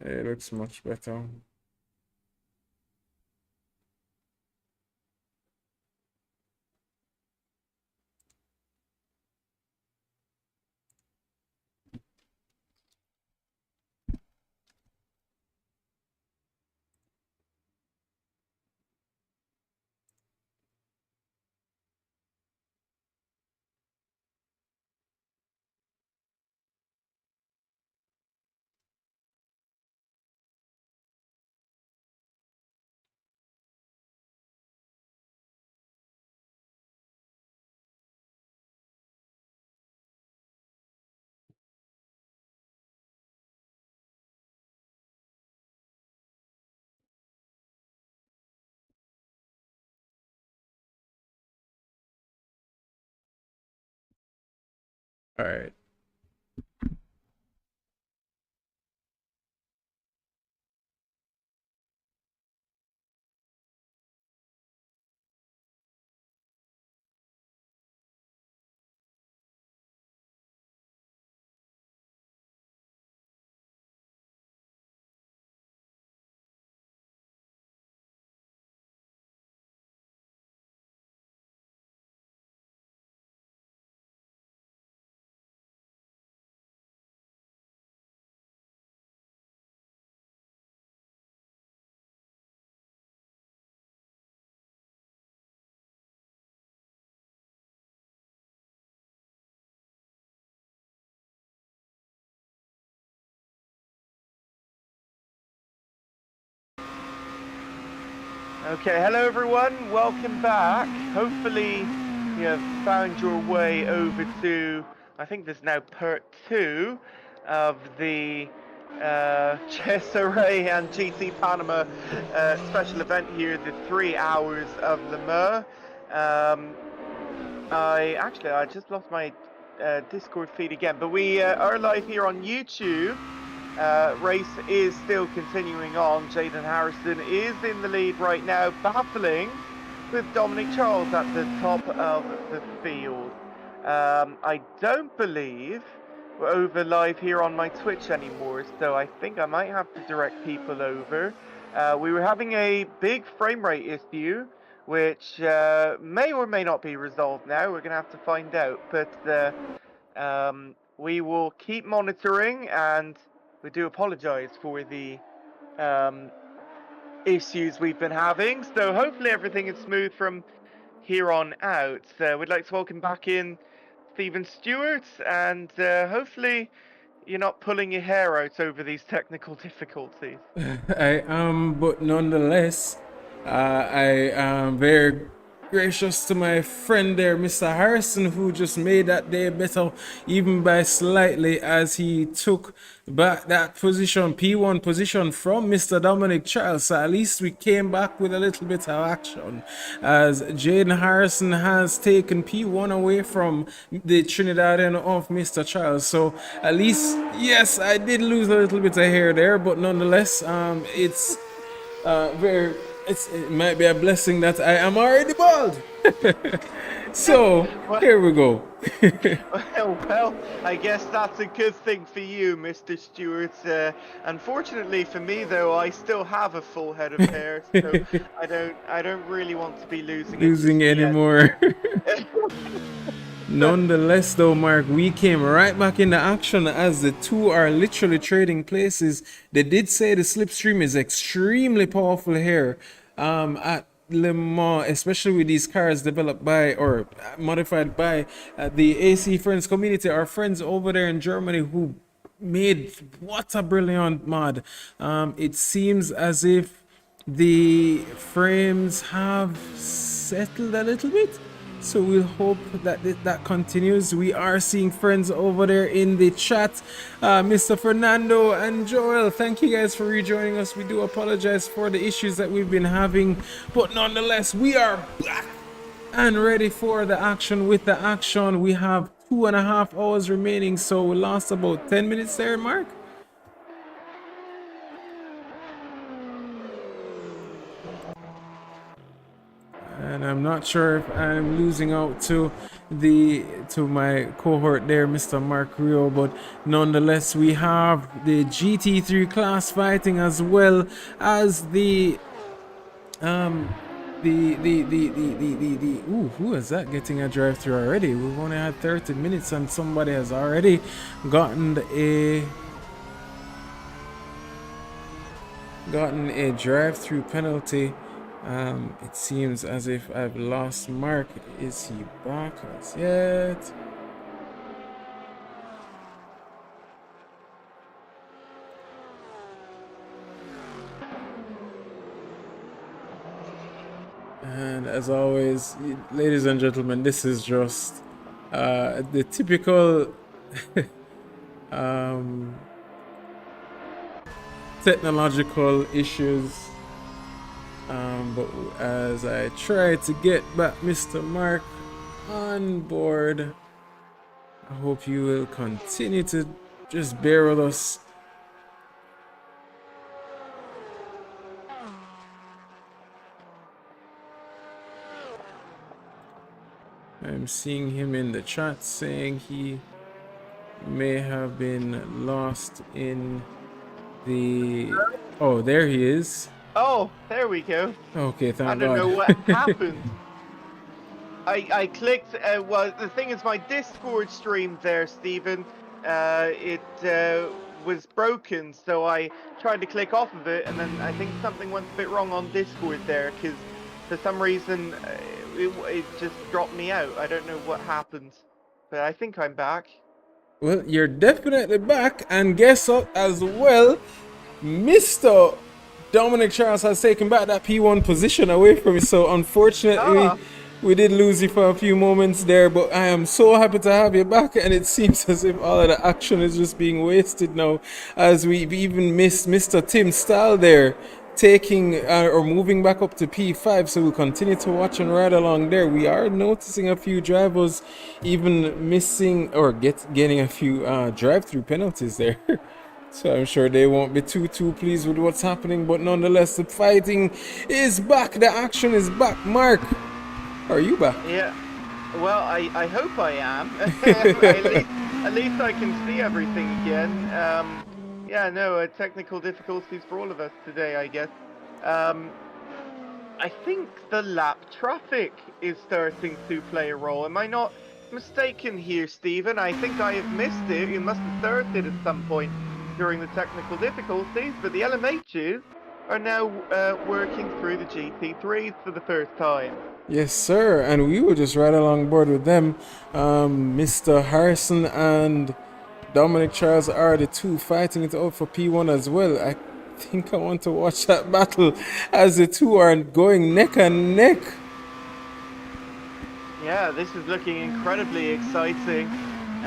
It looks much better. All right. Okay, hello everyone, welcome back. Hopefully you have found your way over to, I think this is now part 2 of the JSRA and GT Panama special event here, the 3 hours of Le Mans. I just lost my Discord feed again, but we are live here on YouTube. Race is still continuing on. Jaden Harrison is in the lead right now, battling with Dominic Charles at the top of the field. I don't believe we're over live here on my Twitch anymore, so I think I might have to direct people over. We were having a big frame rate issue, which may or may not be resolved now. We're going to have to find out, but we will keep monitoring, and we do apologize for the issues we've been having. So hopefully everything is smooth from here on out. We'd like to welcome back in Stephen Stewart, and hopefully you're not pulling your hair out over these technical difficulties. I am, but nonetheless, I am very gracious to my friend there, Mr. Harrison, who just made that day better, even by slightly, as he took back that position, P1 position, from Mr. Dominic Charles. So at least we came back with a little bit of action, as Jaden Harrison has taken P1 away from the Trinidadian of Mr. Charles. So at least, yes, I did lose a little bit of hair there, but nonetheless, it's very, it might be a blessing that I am already bald. So Well, here we go. well, I guess that's a good thing for you, Mr. Stewart. Unfortunately for me, though, I still have a full head of hair, so I don't really want to be losing it just Losing yet. anymore. Nonetheless, though, Mark, we came right back into action as the two are literally trading places. They did say the slipstream is extremely powerful here at Le Mans, especially with these cars developed by or modified by the AC Friends community, our friends over there in Germany who made what a brilliant mod. It seems as if the frames have settled a little bit, so we'll hope that that continues. We are seeing friends over there in the chat, Mr. Fernando and Joel. Thank you guys for rejoining us. We do apologize for the issues that we've been having, but nonetheless, we are back and ready for the action. With the action, we have 2.5 hours remaining, so we lost about 10 minutes there, Mark. And I'm not sure if I'm losing out to my cohort there, Mr. Mark Rio, but nonetheless we have the GT3 class fighting as well as the ooh, who is that getting a drive through already? We've only had 30 minutes and somebody has already gotten a drive through penalty. It seems as if I've lost Mark. Is he back as yet? And as always, ladies and gentlemen, this is just the typical technological issues. But as I try to get back Mr. Mark on board, I hope you will continue to just bear with us. I'm seeing him in the chat saying he may have been lost in the... Oh, there he is. Oh, there we go. Okay, thank God. I don't know what happened. I clicked, well, the thing is my Discord stream there, Stephen, it was broken, so I tried to click off of it, and then I think something went a bit wrong on Discord there, because for some reason it just dropped me out. I don't know what happened, but I think I'm back. Well, you're definitely back, and guess what as well? Mr. Dominic Charles has taken back that P1 position away from me, so unfortunately we did lose you for a few moments there, but I am so happy to have you back, and it seems as if all of the action is just being wasted now, as we've even missed Mr. Tim Stahl there taking or moving back up to P5, so we'll continue to watch and ride along there. We are noticing a few drivers even missing or getting a few drive-through penalties there. So I'm sure they won't be too pleased with what's happening, but nonetheless the fighting is back, the action is back. Mark, are you back? Yeah, well, I hope I am. at least I can see everything again. Yeah, no, technical difficulties for all of us today, I guess. I think the lap traffic is starting to play a role. Am I not mistaken here, Stephen? I think I have missed it. You must have started at some point during the technical difficulties, but the LMHs are now working through the GT3s for the first time. Yes, sir, and we were just right along board with them. Mr. Harrison and Dominic Charles are the two fighting it out for P1 as well. I think I want to watch that battle as the two are going neck and neck. Yeah, this is looking incredibly exciting.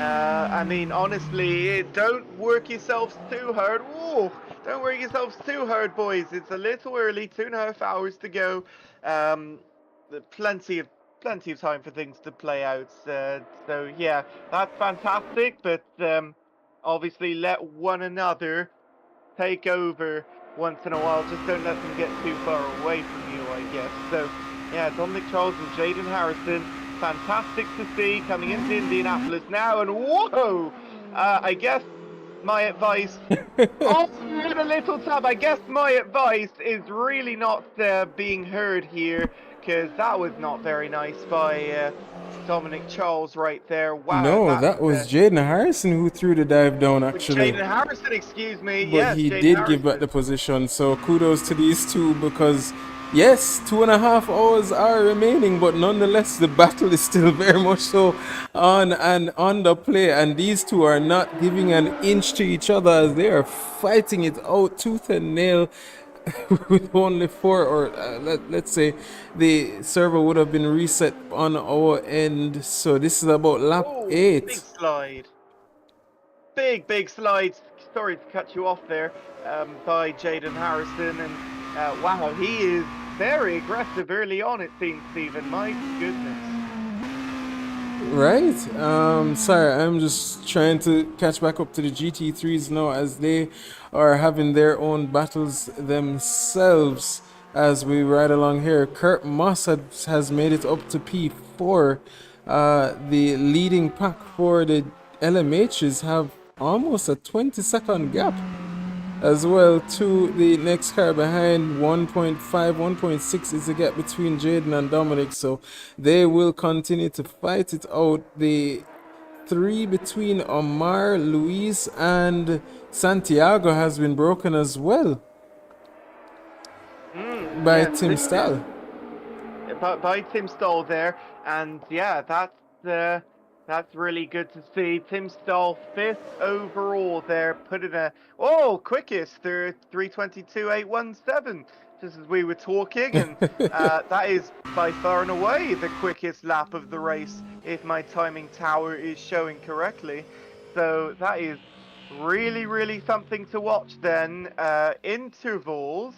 I mean, honestly, don't work yourselves too hard. Ooh, don't work yourselves too hard, boys. It's a little early, 2.5 hours to go. Plenty of time for things to play out. So yeah, that's fantastic. But obviously, let one another take over once in a while. Just don't let them get too far away from you, I guess. So yeah, Dominic Charles and Jaden Harrison. Fantastic to see coming into Indianapolis now, and whoa! I guess my advice. Oh, a little tab. I guess my advice is really not being heard here, because that was not very nice by Dominic Charles right there. Wow. No, that was Jaden Harrison who threw the dive down, actually. Jaden Harrison, excuse me. But yes, he Jaden did Harrison. give back the position, so kudos to these two, because yes, 2.5 hours are remaining, but nonetheless the battle is still very much so on the play, and these two are not giving an inch to each other as they are fighting it out tooth and nail. With only 4, or let's say the server would have been reset on our end, so this is about lap 8. Big slide. Big slide. Sorry to cut you off there, by Jaden Harrison, and wow, he is very aggressive early on, it seems, Stephen. My goodness. Right. Sorry, I'm just trying to catch back up to the GT3s now as they are having their own battles themselves. as we ride along here. Kurt Moss has made it up to P4. The leading pack for the LMHs have almost a 20-second gap as well to the next car behind. 1.5, 1.6 is the gap between Jaden and Dominic, so they will continue to fight it out. The three between Omar, Luis, and Santiago has been broken as well by Yes, Tim this Stahl. by Tim Stoll there, and yeah, that's really good to see. Tim Stoll 5th overall there, put in a quickest 3:22.817, just as we were talking, and that is by far and away the quickest lap of the race if my timing tower is showing correctly. So that is really something to watch. Then intervals.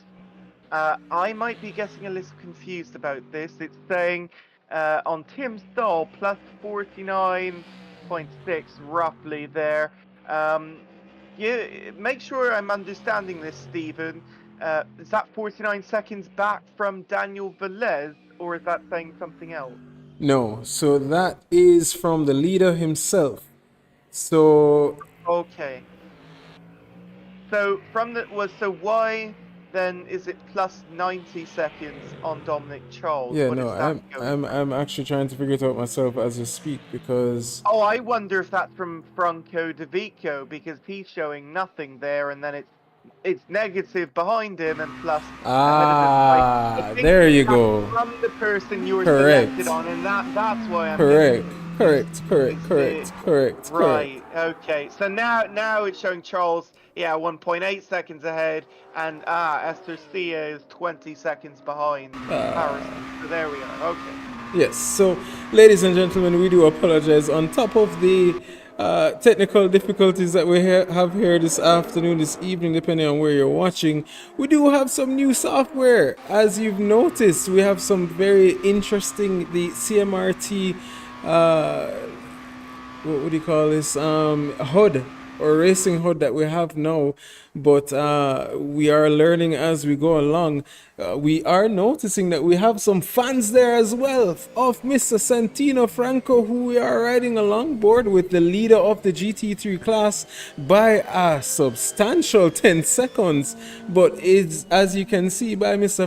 I might be getting a little confused about this. It's saying on Tim Stoll plus 49.6 roughly there. Yeah, make sure I'm understanding this, Stephen. Is that 49 seconds back from Daniel Velez, or is that saying something else? No, so that is from the leader himself. So Okay. So why then is it plus 90 seconds on Dominic Charles? yeah, What no, is that I'm going I'm from? I'm actually trying to figure it out myself as you speak, because Oh, I wonder if that's from Franco De Vico, because he's showing nothing there, and then it's negative behind him and plus ahead of him. I think there you that's go. from the person you were selected Correct. on, and that's why I'm Correct. getting confused. Correct. Is Correct. the Correct. Correct. Correct. Right, okay. So now it's showing Charles, 1.8 seconds ahead, and Esther Cia is 20 seconds behind Harrison. So there we are. Okay. Yes, so ladies and gentlemen, we do apologize. On top of the technical difficulties that we have here this afternoon, this evening, depending on where you're watching, we do have some new software. As you've noticed, we have some very interesting, the CMRT, what do you call this, HUD or racing HUD that we have now, but we are learning as we go along. We are noticing that we have some fans there as well of Mr. Santino Franco, who we are riding along board with, the leader of the GT3 class by a substantial 10 seconds. But it's, as you can see by Mr.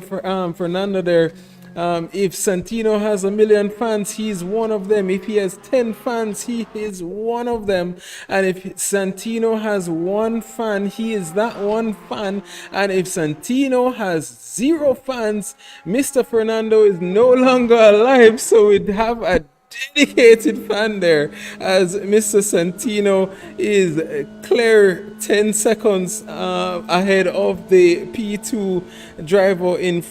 Fernando there, if Santino has 1 million fans, he's one of them. If he has 10 fans, he is one of them. And if Santino has 1 fan, he is that 1 fan. And if Santino has 0 fans, Mr. Fernando is no longer alive. So we'd have a dedicated fan there, as Mr. Santino is clear 10 seconds ahead of the P2 driver in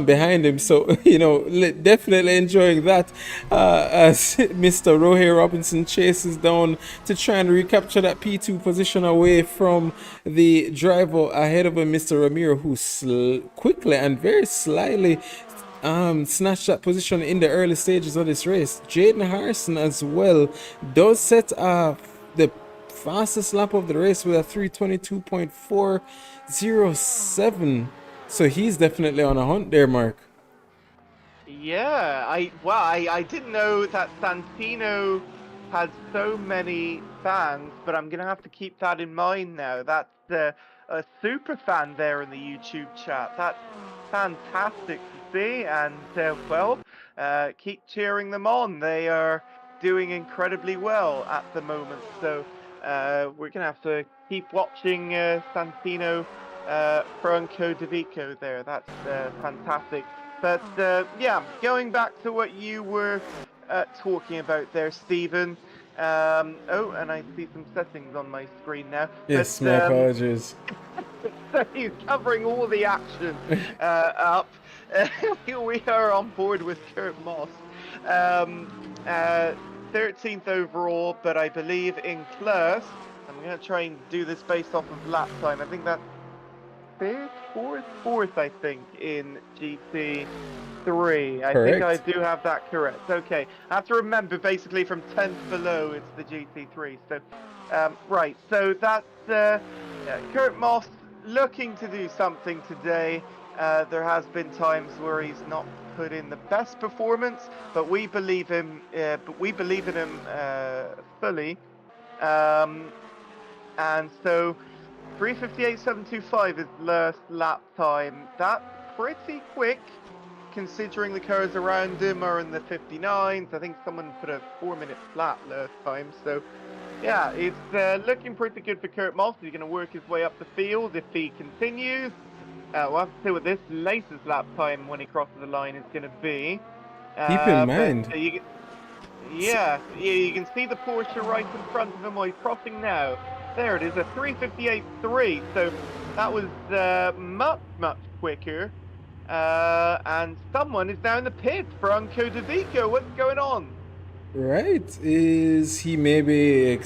behind him. So definitely enjoying that as Mr. Rohey Robinson chases down to try and recapture that P2 position away from the driver ahead of him, Mr. Ramiro, who quickly and very slightly snatched that position in the early stages of this race. Jaden Harrison as well does set the fastest lap of the race with a 3:22.407. So he's definitely on a hunt there, Mark. Yeah, I didn't know that Santino had so many fans, but I'm gonna have to keep that in mind now. That's a super fan there in the YouTube chat. That's fantastic to see, and keep cheering them on. They are doing incredibly well at the moment, so we're gonna have to keep watching Santino Franco De Vico there. That's fantastic. But going back to what you were talking about there, Stephen. And I see some settings on my screen now. Yes, But my apologies. so he's covering all the action up. We are on board with Kurt Moss. 13th overall, but I believe in class. I'm going to try and do this based off of lap time. I think that's fourth, I think, in GT3. I think I Correct. do have that correct. Okay, I have to remember basically from 10th below it's the GT3. So, so that's Kurt Moss looking to do something today. There has been times where he's not put in the best performance, but we believe him. But we believe in him fully. And so 3:58.725 is last lap time. That's pretty quick, considering the cars around him are in the 59s. I think someone put a 4-minute flat last time. So yeah, it's looking pretty good for Kurt Moss. He's going to work his way up the field if he continues. We'll have to see what this latest lap time when he crosses the line is going to be. Keep in But mind. yeah, you can see the Porsche right in front of him while he's crossing now. There it is, a 3:58.3. So that was much quicker. And someone is down the pit. Franco De Vico, what's going on? Right, is he maybe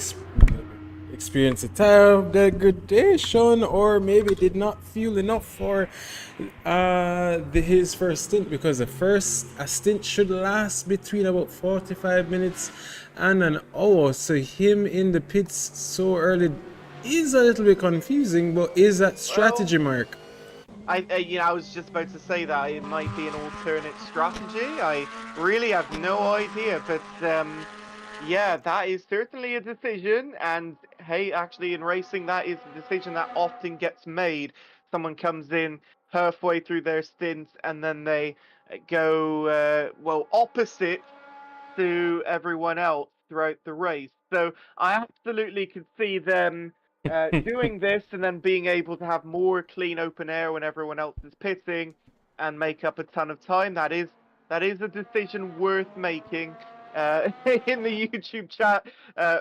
experienced a tire degradation, or maybe did not fuel enough for his first stint, because a stint should last between about 45 minutes and an hour, so him in the pits so early is a little bit confusing, but is that strategy, Mark? I was just about to say that it might be an alternate strategy. I really have no idea, but yeah, that is certainly a decision. And hey, actually, in racing, that is a decision that often gets made. Someone comes in halfway through their stint, and then they go well opposite to everyone else throughout the race. So I absolutely could see them doing this and then being able to have more clean open air when everyone else is pitting and make up a ton of time. That is a decision worth making. In the YouTube chat,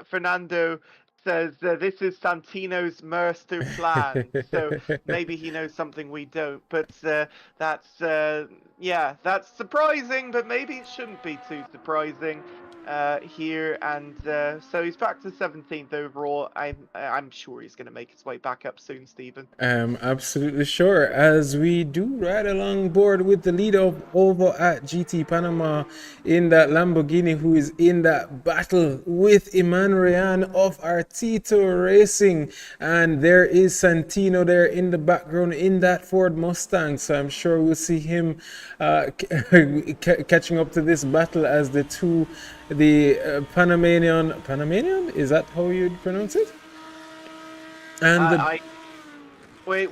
Fernando says this is Santino's master plan. So maybe he knows something we don't. But that's yeah, that's surprising, but maybe it shouldn't be too surprising here. And so he's back to 17th overall. I'm sure he's going to make his way back up soon, Stephen. Absolutely sure. As we do ride along board with the leader over at GT Panama in that Lamborghini, who is in that battle with Emmanuel of our T2 Racing, and there is Santino there in the background in that Ford Mustang. So I'm sure we'll see him catching up to this battle as the Panamanian, is that how you'd pronounce it? And wait,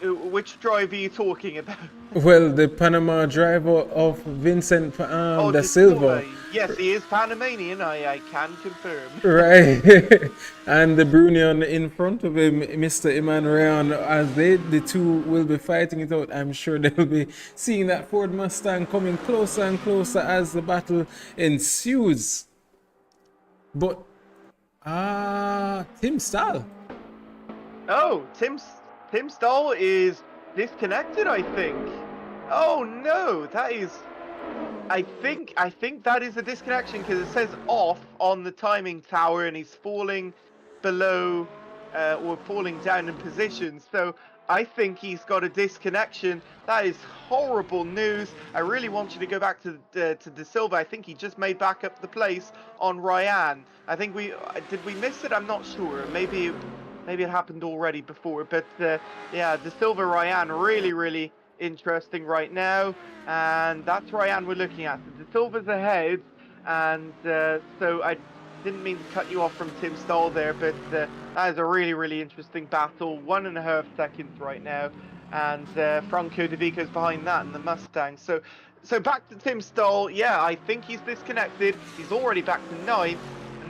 which drive are you talking about? well, the Panama driver of Vincent da Silva. Yes, he is Panamanian, I can confirm. Right. And the Brunion in front of him, Mr. Emmanuel, as the two will be fighting it out. I'm sure they'll be seeing that Ford Mustang coming closer and closer as the battle ensues. But, Tim Stahl. Oh, Tim Stahl is disconnected, I think. Oh no, that is. I think that is a disconnection because it says off on the timing tower, and he's falling below or falling down in position. So I think he's got a disconnection. That is horrible news. I really want you to go back to De Silva. I think he just made back up the place on Ryan. I think did we miss it? I'm not sure. Maybe it happened already before, but yeah, De Silva Ryan, really interesting right now, and that's Ryan we're looking at. So De Silva's ahead, and so I didn't mean to cut you off from Tim Stahl there, but that is a really interesting battle. 1.5 seconds right now, and Franco De Vico's behind that in the Mustang. So back to Tim Stahl. Yeah, I think he's disconnected. He's already back to 9th.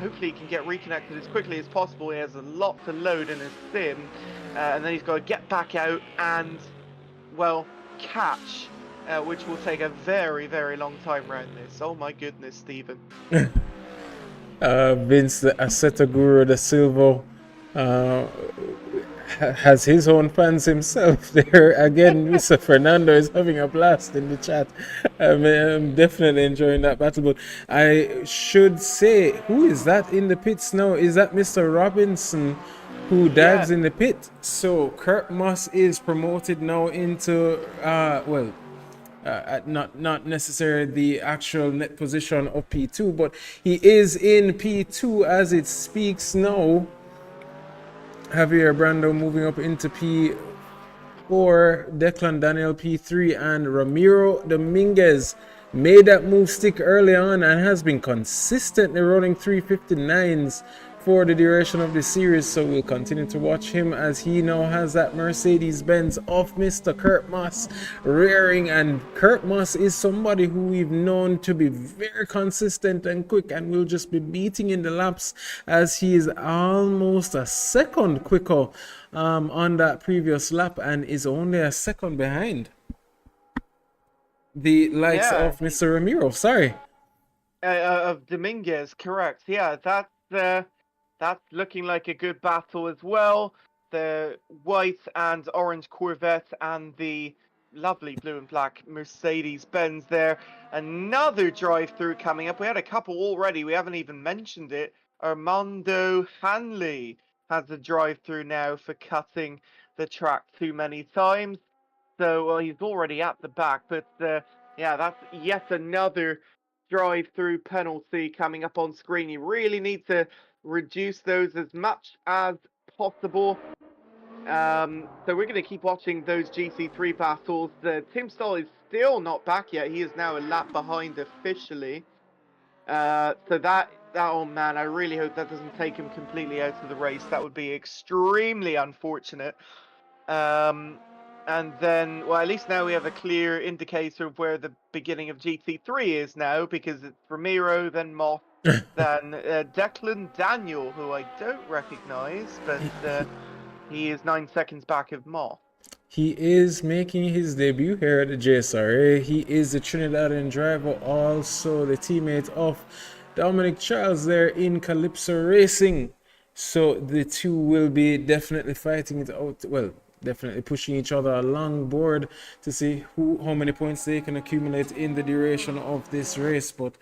Hopefully he can get reconnected as quickly as possible. He has a lot to load in his sim, and then he's got to get back out and, well, catch, which will take a very long time around this. Oh my goodness, Stephen. Vince, the Assetto Guru da Silva, has his own fans himself there. Again, Mr. Fernando is having a blast in the chat. I'm definitely enjoying that battle. But I should say, who is that in the pits now? Is that Mr. Robinson who dives in the pit? So Kurt Moss is promoted now into, not necessarily the actual net position of P2, but he is in P2 as it speaks now. Javier Brando moving up into for Declan Daniel P3, and Ramiro Dominguez made that move stick early on and has been consistently running 359s for the duration of the series, so we'll continue to watch him as he now has that Mercedes-Benz of Mr. Kurt Moss rearing. And Kurt Moss is somebody who we've known to be very consistent and quick, and will just be beating in the laps as he is almost a second quicker on that previous lap and is only a second behind the likes of Mr. Ramiro. Sorry. Of Dominguez, correct. Yeah, that's looking like a good battle as well. The white and orange Corvette and the lovely blue and black Mercedes-Benz there. Another drive-through coming up. We had a couple already. We haven't even mentioned it. Armando Hanley has a drive-through now for cutting the track too many times. So, well, he's already at the back. But, yeah, that's yet another drive-through penalty coming up on screen. You really need to reduce those as much as possible. So we're going to keep watching those GT3 battles. Tim Stoll is still not back yet. He is now a lap behind officially. So that, oh man, I really hope that doesn't take him completely out of the race. That would be extremely unfortunate. And then, well, at least now we have a clear indicator of where the beginning of GT3 is now, because it's Ramiro, then Moss, then Declan Daniel, who I don't recognize, but he is 9 seconds back of Moss. He is making his debut here at the JSRA. He is the Trinidadian driver, also the teammate of Dominic Charles there in Calypso Racing. So the two will be definitely fighting it out. Well, definitely pushing each other along board to see how many points they can accumulate in the duration of this race. But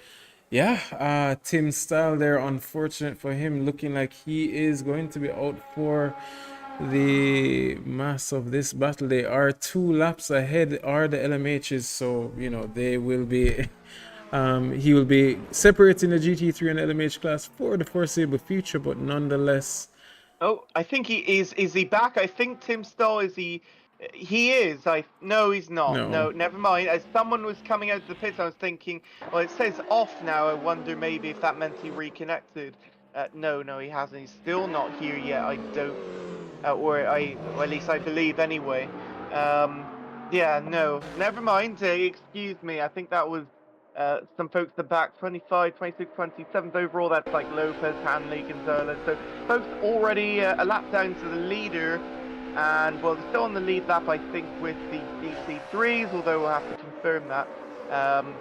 yeah, Tim Style there, unfortunate for him, looking like he is going to be out for the mass of this battle. They are 2 laps ahead, are the LMHs, so you know they will be he will be separating the GT3 and LMH class for the foreseeable future, but nonetheless. Oh, I think he is. Is he back? I think Tim Stoll is. He is. No, he's not. No, never mind. As someone was coming out of the pits, I was thinking, well, it says off now. I wonder maybe if that meant he reconnected. No, he hasn't. He's still not here yet. I don't, or at least I believe anyway. Yeah, no, never mind. Excuse me. I think that was some folks are back. 25, 26, 27th overall. That's like Lopez, Hanley, Gonzalez. So folks already a lap down to the leader. And, well, they're still on the lead lap, I think, with the GT3s, although we'll have to confirm that.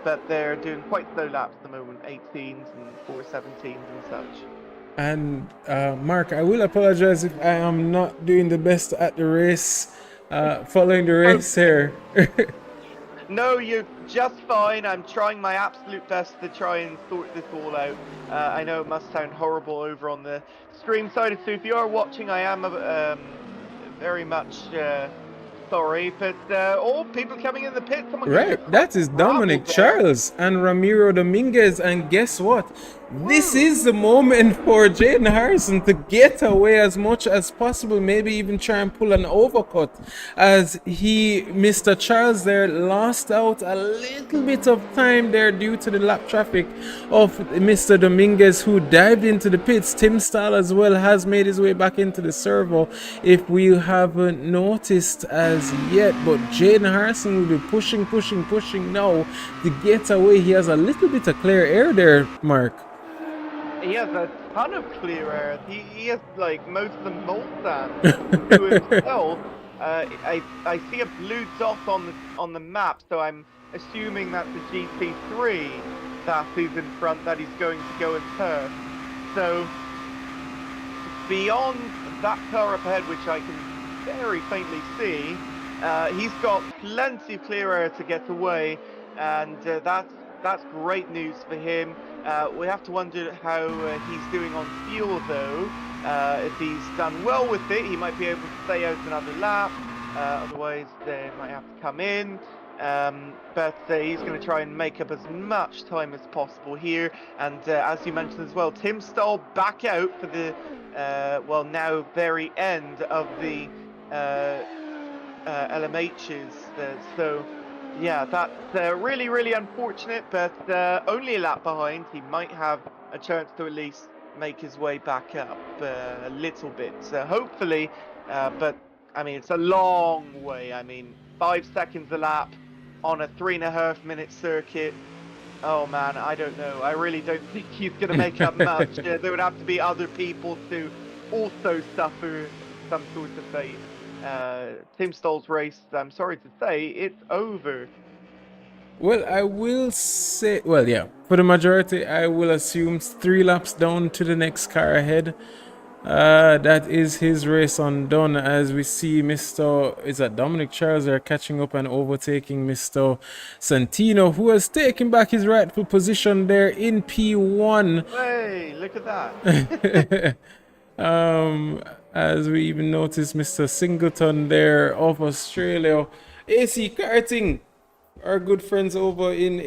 But they're doing quite slow laps at the moment, 18s and 417s and such. And, Mark, I will apologize if I am not doing the best at the race, following the race here. No, you're just fine. I'm trying my absolute best to try and sort this all out. I know it must sound horrible over on the stream side, so if you are watching, I am very much sorry, but all people coming in the pit. Right, that is Dominic Charles and Ramiro Dominguez, and guess what? This is the moment for Jaden Harrison to get away as much as possible, maybe even try and pull an overcut, as Mr. Charles there lost out a little bit of time there due to the lap traffic of Mr. Dominguez, who dived into the pits. Tim Stahl as well has made his way back into the servo, if we haven't noticed as yet, but Jaden Harrison will be pushing now to get away. He has a little bit of clear air there, Mark. He has a ton of clear air. He has like most of the Mulsanne to himself. I see a blue dot on the map, so I'm assuming that's the GT3 that is in front that he's going to go and turn. So beyond that car up ahead, which I can very faintly see, he's got plenty of clear air to get away, and that's great news for him. We have to wonder how he's doing on fuel, though. If he's done well with it, he might be able to stay out another lap. Otherwise, they might have to come in. But he's going to try and make up as much time as possible here. And as you mentioned as well, Tim Stahl back out for the, well, now very end of the LMHs. So, yeah, that's really, really unfortunate, but only a lap behind. He might have a chance to at least make his way back up a little bit. Hopefully, but I mean, it's a long way. I mean, 5 seconds a lap on a 3.5-minute circuit. Oh man, I don't know. I really don't think he's going to make up much. There would have to be other people to also suffer some sort of fate. Tim Stoll's race, I'm sorry to say, it's over. Well, I will say, well, yeah, for the majority, I will assume 3 laps down to the next car ahead. That is his race undone, as we see Mr. Is that Dominic Charles are catching up and overtaking Mr. Santino, who has taken back his rightful position there in P1. Hey, look at that. As we even notice Mr. Singleton there of Australia. AC Karting, our good friends over in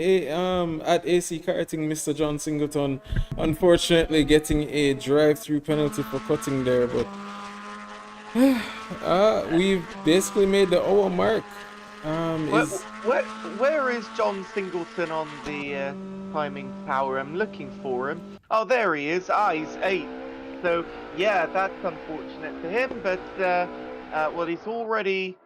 at AC Karting, Mr. John Singleton, unfortunately getting a drive-through penalty for cutting there, but we've basically made the hour mark. Where is John Singleton on the timing tower? I'm looking for him. Oh, there he is. He's 8th. So, yeah, that's unfortunate for him, but, well, he's already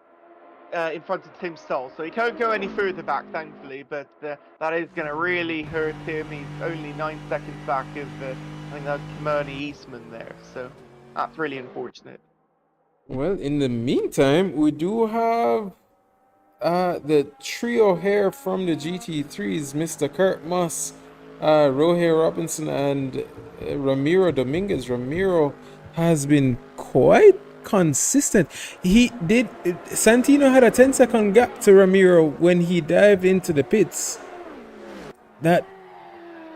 in front of Tim Stoll, so he can't go any further back, thankfully, but that is going to really hurt him. He's only 9 seconds back of, I think that's Kearney Eastman there, so that's really unfortunate. Well, in the meantime, we do have the trio here from the GT3s, Mr. Kurt Moss, Rohey Robinson, and Ramiro Dominguez. Ramiro has been quite consistent. Santino had a 10-second gap to Ramiro when he dived into the pits. That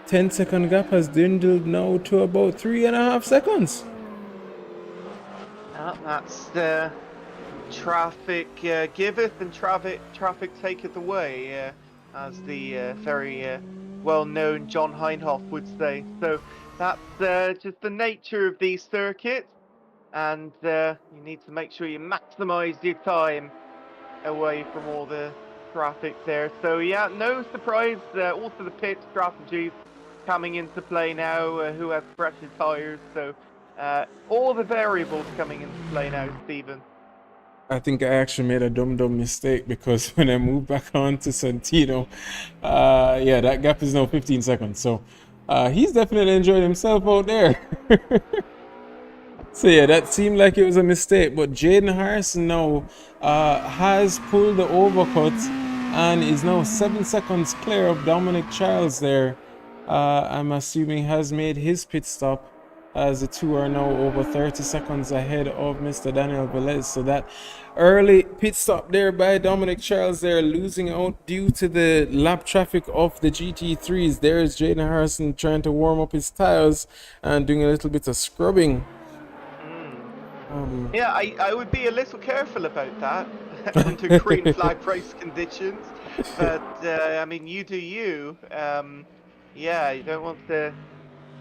10-second gap has dwindled now to about 3.5 seconds. That's the traffic giveth and traffic taketh away, as the very well-known John Heinhoff would say. So that's just the nature of these circuits, and you need to make sure you maximize your time away from all the traffic there. So yeah, no surprise, also the pit strategies coming into play now, who has fresher tires, so all the variables coming into play now, Stephen. I think I actually made a dumb mistake, because when I moved back on to Santino, yeah, that gap is now 15 seconds. So he's definitely enjoying himself out there. So yeah, that seemed like it was a mistake, but Jaden Harrison now has pulled the overcut and is now 7 seconds clear of Dominic Charles there. I'm assuming has made his pit stop, as the two are now over 30 seconds ahead of Mr. Daniel Velez. So that early pit stop there by Dominic Charles there, losing out due to the lap traffic of the GT3s. There's Jaden Harrison trying to warm up his tires and doing a little bit of scrubbing. Yeah, I would be a little careful about that under green flag race conditions, but I mean, you do you. Yeah, you don't want to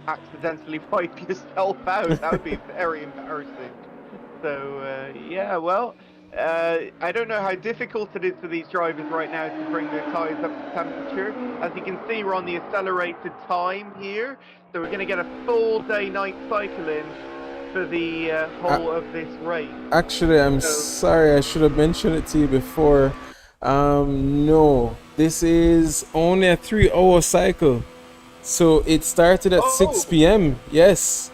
accidentally wipe yourself out. That would be very embarrassing. So yeah, well, I don't know how difficult it is for these drivers right now to bring their tyres up to temperature. As you can see, we're on the accelerated time here, so we're going to get a full day-night cycle in for the whole of this race. Actually, I'm sorry, I should have mentioned it to you before. No, this is only a 3-hour cycle. So it started at 6 p.m. Yes.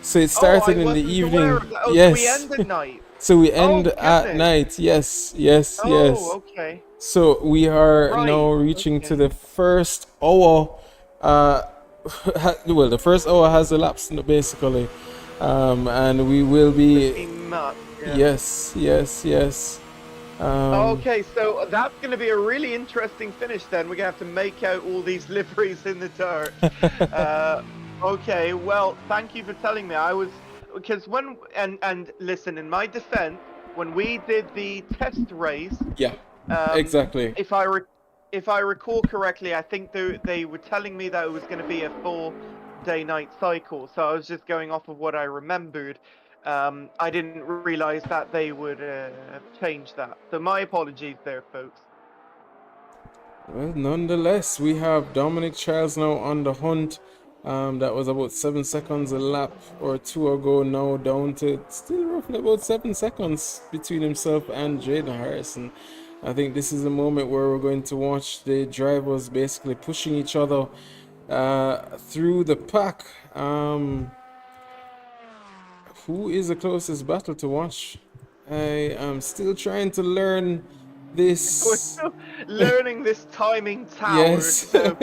So it started in the evening. Yes. So we end at night. So we end at night. Yes. Yes. Okay. So we are now reaching to the first hour. Well, the first hour has elapsed basically. And we will be. Yes. Okay, so that's going to be a really interesting finish then. We're going to have to make out all these liveries in the dark. Okay, well, thank you for telling me. Because when, and listen, in my defense, when we did the test race. Yeah, exactly. If I recall correctly, I think they were telling me that it was going to be a full day-night cycle. So I was just going off of what I remembered. I didn't realize that they would change that. So my apologies there, folks. Well, nonetheless, we have Dominic Charles now on the hunt. That was about 7 seconds a lap or two ago. Now down to still roughly about 7 seconds between himself and Jaden Harrison. I think this is a moment where we're going to watch the drivers basically pushing each other through the pack. Who is the closest battle to watch? I am still trying to learn We're this. still learning this timing tower, Yes. so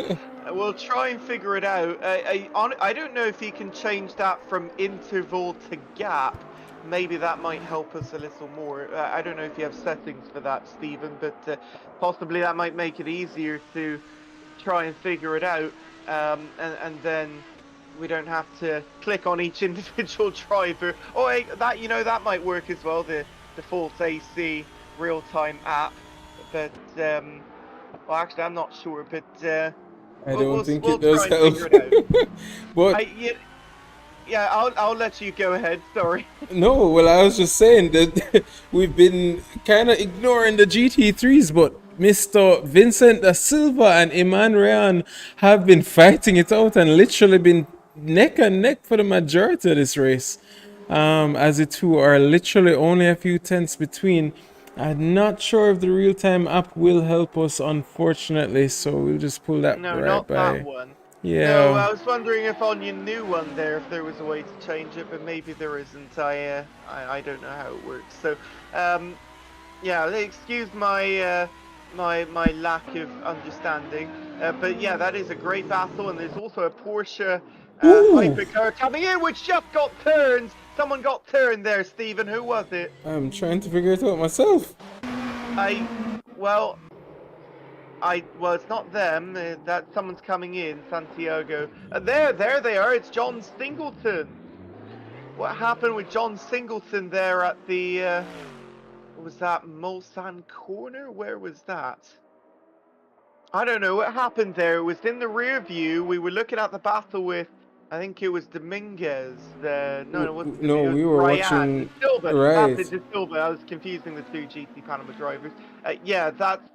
we'll try and figure it out. I don't know if you can change that from interval to gap. Maybe that might help us a little more. I don't know if you have settings for that, Stephen, but possibly that might make it easier to try and figure it out. And then we don't have to click on each individual driver. Oh, hey, that that might work as well. The default AC real-time app, but well, actually, I'm not sure. But I don't think we'll it does try and help. figure it out. But Yeah, I'll let you go ahead. Sorry. no, well, I was just saying that we've been kind of ignoring the GT3s, but Mr. Vincent da Silva and Iman Rayan have been fighting it out and literally been neck and neck for the majority of this race. As the two are literally only a few tenths between. I'm not sure if the real-time app will help us, unfortunately, so we'll just pull that No, right not that by. one. No, Yeah. I was wondering if on your new one there, if there was a way to change it, but maybe there isn't. I don't know how it works. So, yeah, excuse my my lack of understanding. But yeah, that is a great battle, and there's also a Porsche Ooh! hypercar coming in, which just got turned. Someone got turned there, Stephen. Who was it? I'm trying to figure it out myself. Well, well, it's not them. That someone's coming in, Santiago. There they are. It's John Singleton. What happened with John Singleton there at the? What was that Mulsanne corner? Where was that? I don't know what happened there. It was in the rear view. We were looking at the battle with, I think it was Dominguez. No, it wasn't No, Dominguez. we were Ryan De watching. Silva. That's Right. it, De Silva. I was confusing the two GT Panama drivers. Yeah, that's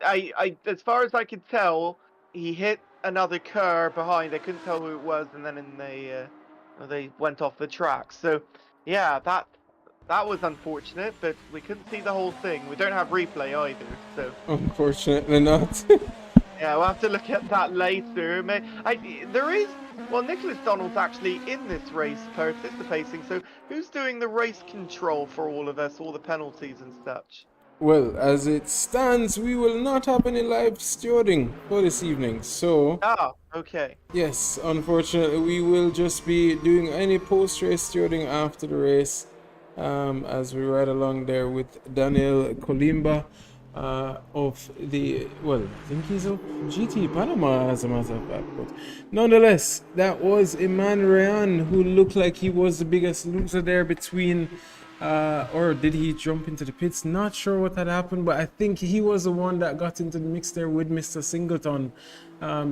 as far as I could tell, he hit another car behind. I couldn't tell who it was, and then they went off the track. So, yeah, that was unfortunate, but we couldn't see the whole thing. We don't have replay either, so Unfortunately not. yeah, we'll have to look at that later. There is. Well, Nicholas Donald's actually in this race participating. So, who's doing the race control for all of us, all the penalties and such? Well, as it stands, we will not have any live stewarding for this evening. So, Ah, okay. yes, unfortunately, we will just be doing any post-race stewarding after the race, as we ride along there with Daniel Colimba of the, well, I think he's of GT Panama as a matter of fact. But nonetheless, that was Iman Rayan, who looked like he was the biggest loser there between. Or did he jump into the pits? Not sure what had happened, but I think he was the one that got into the mix there with Mr. Singleton.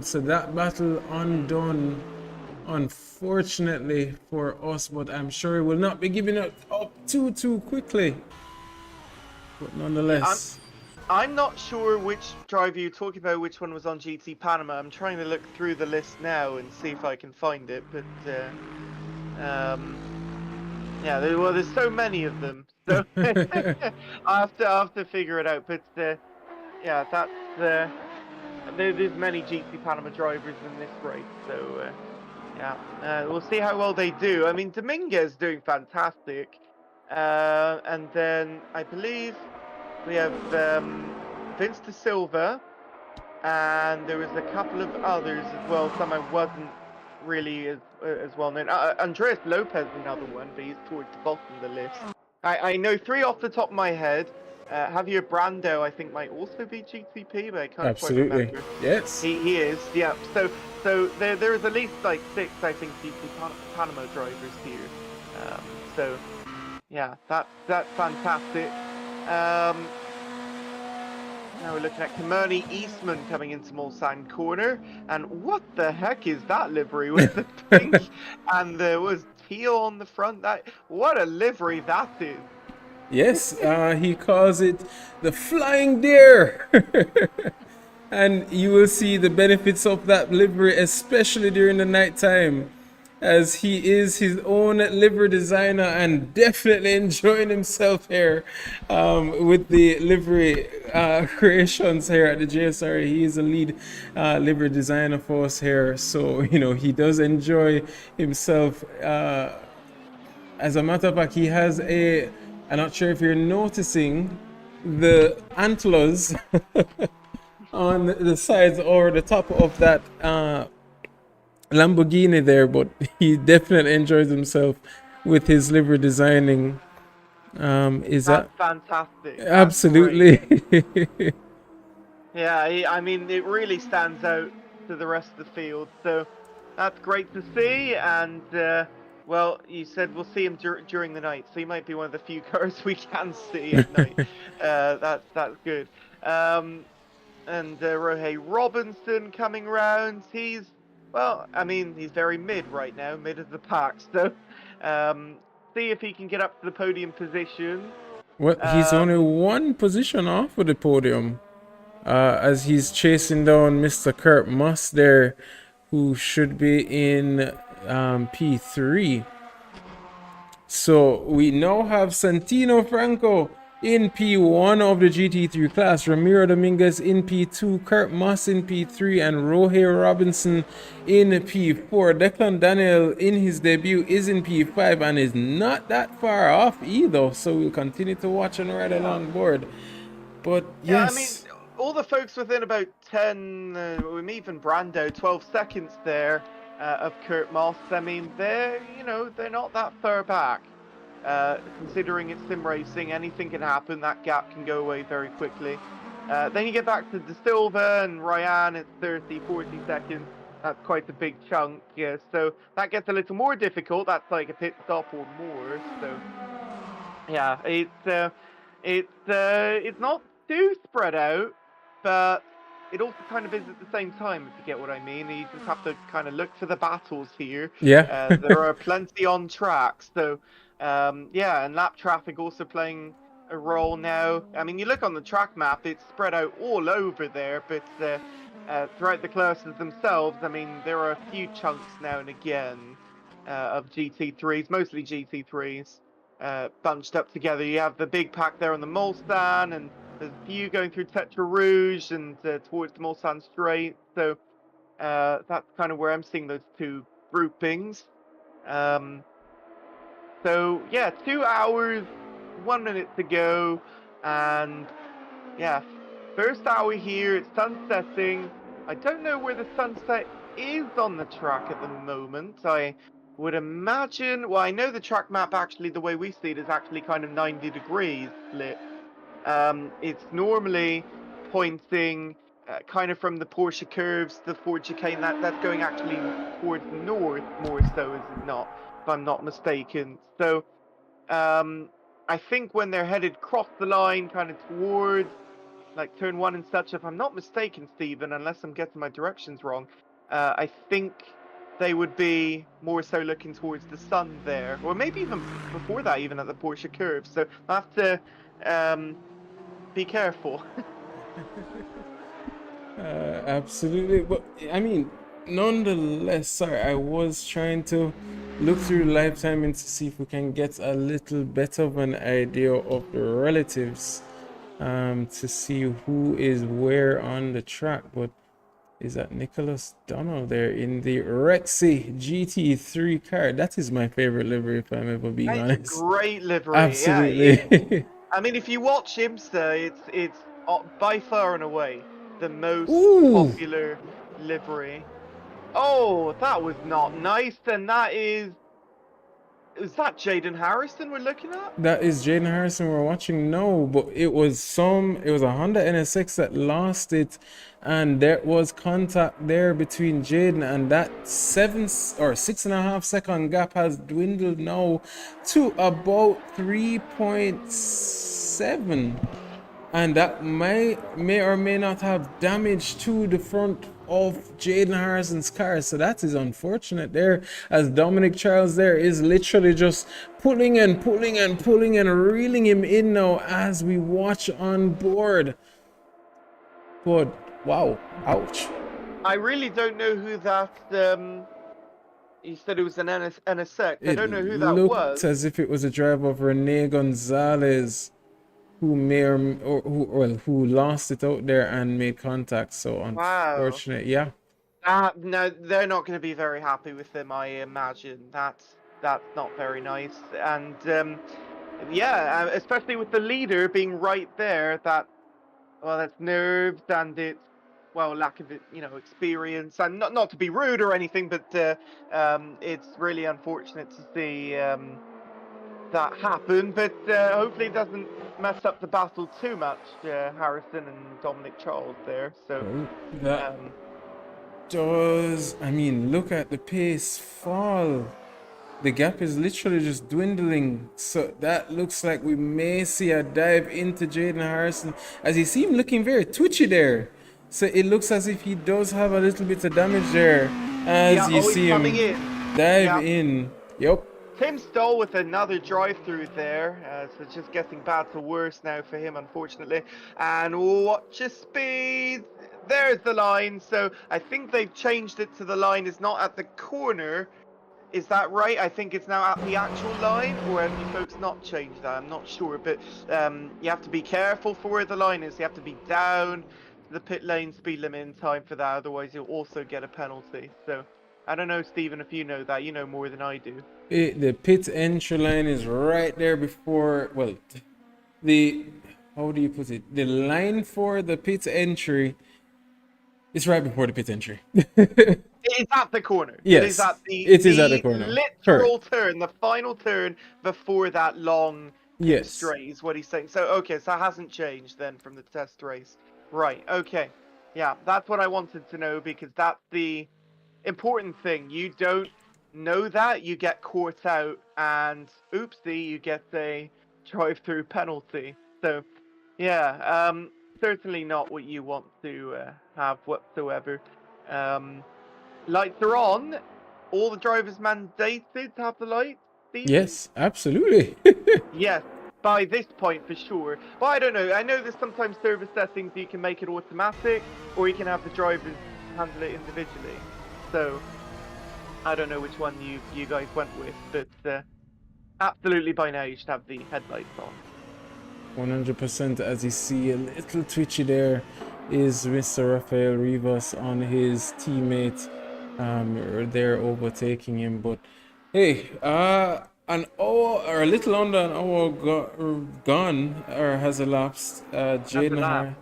So that battle undone, unfortunately for us, but I'm sure he will not be giving it up too quickly. But nonetheless. I'm not sure which driver you're talking about, which one was on GT Panama. I'm trying to look through the list now and see if I can find it, but yeah, well, there's so many of them, so I'll have to figure it out. But yeah, that's there's many GT Panama drivers in this race, so yeah, we'll see how well they do. I mean, Dominguez doing fantastic, and then I believe we have Vince De Silva, and there was a couple of others as well. Some I wasn't really as well known. Andreas Lopez, another one, but he's towards the bottom of the list. I know three off the top of my head. Javier Brando, I think, might also be GTP, but I can't quite Absolutely. remember. Yes. He is, yeah. So there is at least like 6, I think, GT Panama drivers here. So yeah, that's fantastic. Now we're looking at Kearney Eastman coming into Mulsanne corner, and what the heck is that livery with the pink and the was teal on the front. What a livery that is. Yes, he calls it the Flying Deer. And you will see the benefits of that livery, especially during the night time, as he is his own livery designer and definitely enjoying himself here with the livery creations here at the JSRA. He is a lead livery designer for us here, so you know he does enjoy himself. As a matter of fact, he has a, I'm not sure if you're noticing the antlers on the sides or the top of that Lamborghini there, but he definitely enjoys himself with his livery designing. Is That's that fantastic. That's absolutely? great. Yeah, I mean, it really stands out to the rest of the field. So that's great to see. And well, you said we'll see him during the night, so he might be one of the few cars we can see at night. That's good. And Rohei Robinson coming round. He's, well, I mean, he's very mid right now, mid of the pack. So see if he can get up to the podium position. Well, he's only one position off of the podium, as he's chasing down Mr. Kurt Moss there, who should be in P3. So we now have Santino Franco in P1 of the GT3 class, Ramiro Dominguez in P2, Kurt Moss in P3, and Rohei Robinson in P4. Declan Daniel in his debut is in P5 and is not that far off either, so we'll continue to watch and ride along board. But yeah, yes, I mean, all the folks within about 10, even Brando, 12 seconds there of Kurt Moss. I mean, they're not that far back. Considering it's sim racing, anything can happen. That gap can go away very quickly. Then you get back to De Silva and Ryan at 30, 40 seconds. That's quite a big chunk. Yeah, so that gets a little more difficult. That's like a pit stop or more. So yeah, it's not too spread out, but it also kind of is at the same time, if you get what I mean. You just have to kind of look for the battles here. yeah. There are plenty on track, so yeah, and lap traffic also playing a role now. I mean, you look on the track map, it's spread out all over there, but throughout the classes themselves, I mean, there are a few chunks now and again of GT3s, mostly GT3s, bunched up together. You have the big pack there on the Mulsanne, and there's a few going through Tetra Rouge and towards the Mulsanne Strait. So that's kind of where I'm seeing those two groupings. So yeah, 2 hours, 1 minute to go, and yeah, first hour here. It's sunsetting. I don't know where the sunset is on the track at the moment. I would imagine. Well, I know the track map actually, the way we see it, is actually kind of 90 degrees split. It's normally pointing kind of from the Porsche curves, the Ford chicane. That's going actually towards the north more so, is it not? If I'm not mistaken. So I think when they're headed across the line, kind of towards like turn 1 and such, if I'm not mistaken, Stephen, unless I'm getting my directions wrong, I think they would be more so looking towards the sun there, or maybe even before that, even at the Porsche curve. So I have to be careful. Absolutely, but I mean, nonetheless, sorry, I was trying to look through live timing to see if we can get a little bit of an idea of the relatives, to see who is where on the track. But is that Nicholas Donald there in the Rexy GT3 car? That is my favorite livery, if I'm ever being honest. It's a great livery. Absolutely. Yeah, I mean, if you watch IMSA, it's by far and away the most Ooh. popular livery. Oh, that was not nice. And that is that Jaden Harrison we're looking at? That is Jaden Harrison we're watching now, but it was a Honda NSX that lost it, and there was contact there between Jaden, and that 7 or 6.5 second gap has dwindled now to about 3.7. and that may or may not have damage to the front of Jaden Harrison's car. So that is unfortunate there, as Dominic Charles there is literally just pulling and pulling and pulling and reeling him in now as we watch on board. But wow, ouch. I really don't know who that. You said it was an NSX. I It don't know who that looked was. as if it was a driver of Rene Gonzalez, who may or who lost it out there and made contact. So Wow. unfortunate, yeah. No, they're not going to be very happy with him, I imagine. That's not very nice. And yeah, especially with the leader being right there. That's nerves and it's lack of experience. And not to be rude or anything, but it's really unfortunate to see that happen. But hopefully it doesn't mess up the battle too much. Harrison and Dominic Charles there. So That does, I mean, look at the pace fall. The gap is literally just dwindling. So that looks like we may see a dive into Jaden Harrison, as he seemed looking very twitchy there. So it looks as if he does have a little bit of damage there, as you see him dive in. Yep. Tim Stoll with another drive-through there, so it's just getting bad to worse now for him, unfortunately. And watch his speed. There's the line. So I think they've changed it to the line is not at the corner. Is that right? I think it's now at the actual line, or have you folks not changed that? I'm not sure, but you have to be careful for where the line is. You have to be down to the pit lane speed limit in time for that, otherwise you'll also get a penalty. So I don't know, Stephen, if you know that. You know more than I do. The pit entry line is right there before, well, how do you put it? The line for the pit entry is right before the pit entry. It is at the corner. Yes, it is at the corner. Literal turn, the final turn before that long straight is what he's saying. So, okay, so that hasn't changed then from the test race. Right, okay. Yeah, that's what I wanted to know, because that's the important thing. You don't know that, you get caught out, and oopsie, you get a drive-through penalty. So, yeah, certainly not what you want to have whatsoever. Lights are on. All the drivers mandated to have the lights, Stephen? Yes, absolutely. Yes, by this point for sure. But I don't know. I know there's sometimes service settings you can make it automatic, or you can have the drivers handle it individually. So I don't know which one you guys went with, but absolutely by now you should have the headlights on. 100%. As you see, a little twitchy there is Mr. Rafael Rivas on his teammate. They're overtaking him, but hey, an hour or a little under an hour gone or has elapsed. Jaden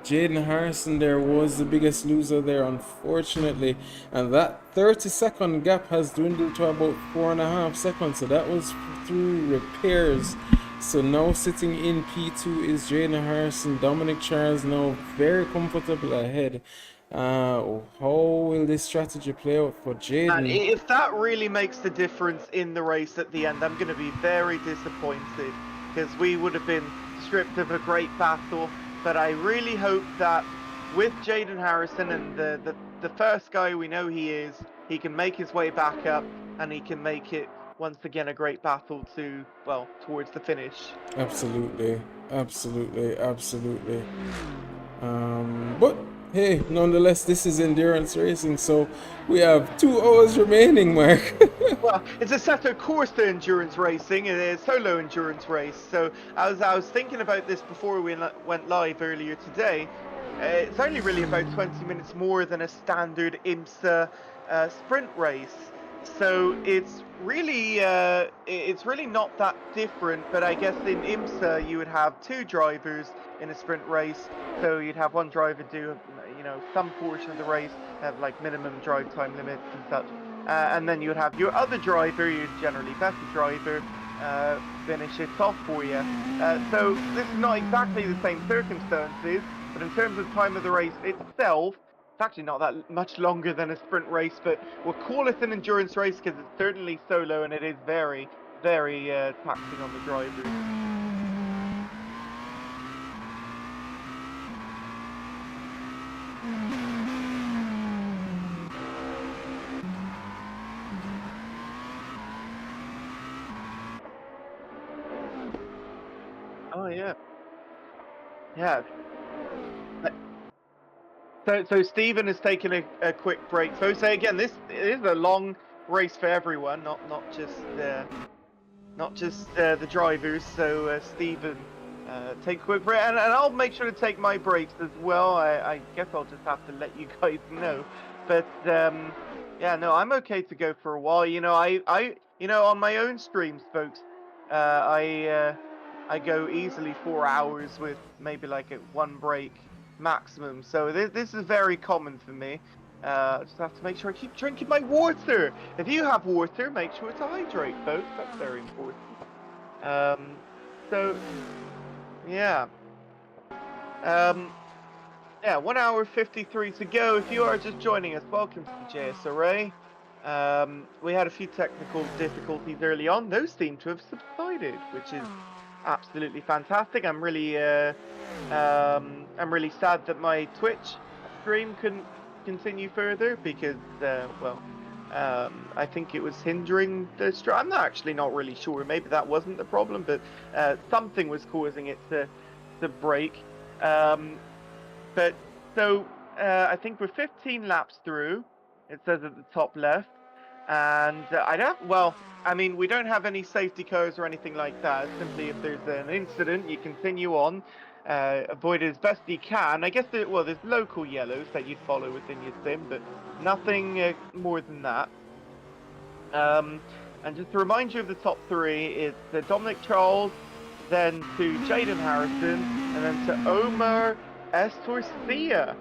Jaden Harrison there was the biggest loser there, unfortunately, and that 30-second gap has dwindled to about 4.5 seconds. So that was through repairs. So now sitting in P2 is Jaden Harrison. Dominic Charles now very comfortable ahead. How will this strategy play out for Jaden? And if that really makes the difference in the race at the end, I'm going to be very disappointed, because we would have been stripped of a great battle. But I really hope that with Jaden Harrison and the first guy we know he can make his way back up, and he can make it once again a great battle towards the finish. Absolutely. But hey, nonetheless, this is endurance racing, so we have 2 hours remaining, Mark. Well, it's a Seto Corsa endurance racing, and a solo endurance race. So as I was thinking about this before we went live earlier today, it's only really about 20 minutes more than a standard IMSA sprint race. So it's really not that different. But I guess in IMSA you would have 2 drivers in a sprint race, so you'd have one driver do some portion of the race, have like minimum drive time limits and such, and then you would have your other driver, your generally better driver, finish it off for you. So this is not exactly the same circumstances, but in terms of time of the race itself, it's actually not that much longer than a sprint race, but we'll call it an endurance race because it's certainly solo, and it is very, very taxing on the drivers. Oh yeah, yeah. So Stephen has taken a quick break. So say again, this is a long race for everyone, not just the drivers. So Stephen, take a quick break, and I'll make sure to take my breaks as well. I guess I'll just have to let you guys know. But yeah, no, I'm okay to go for a while. You know, on my own streams, folks, I go easily 4 hours with maybe like a one break maximum. So this is very common for me. Just have to make sure I keep drinking my water. If you have water, make sure to hydrate, folks. That's very important. So yeah. Yeah, 1 hour 53 to go. If you are just joining us, welcome to the JSRA. We had a few technical difficulties early on. Those seem to have subsided, which is absolutely fantastic. I'm really sad that my Twitch stream couldn't continue further because well, I think it was hindering the stream. I'm not really sure. Maybe that wasn't the problem, but something was causing it to break. But so I think we're 15 laps through. It says at the top left, and I mean, we don't have any safety cars or anything like that. Simply, if there's an incident, you continue on, avoid it as best you can. I guess there's local yellows that you'd follow within your sim, but nothing more than that. And just to remind you of the top three, it's Dominic Charles, then to Jaden Harrison, and then to Omar Estorcia,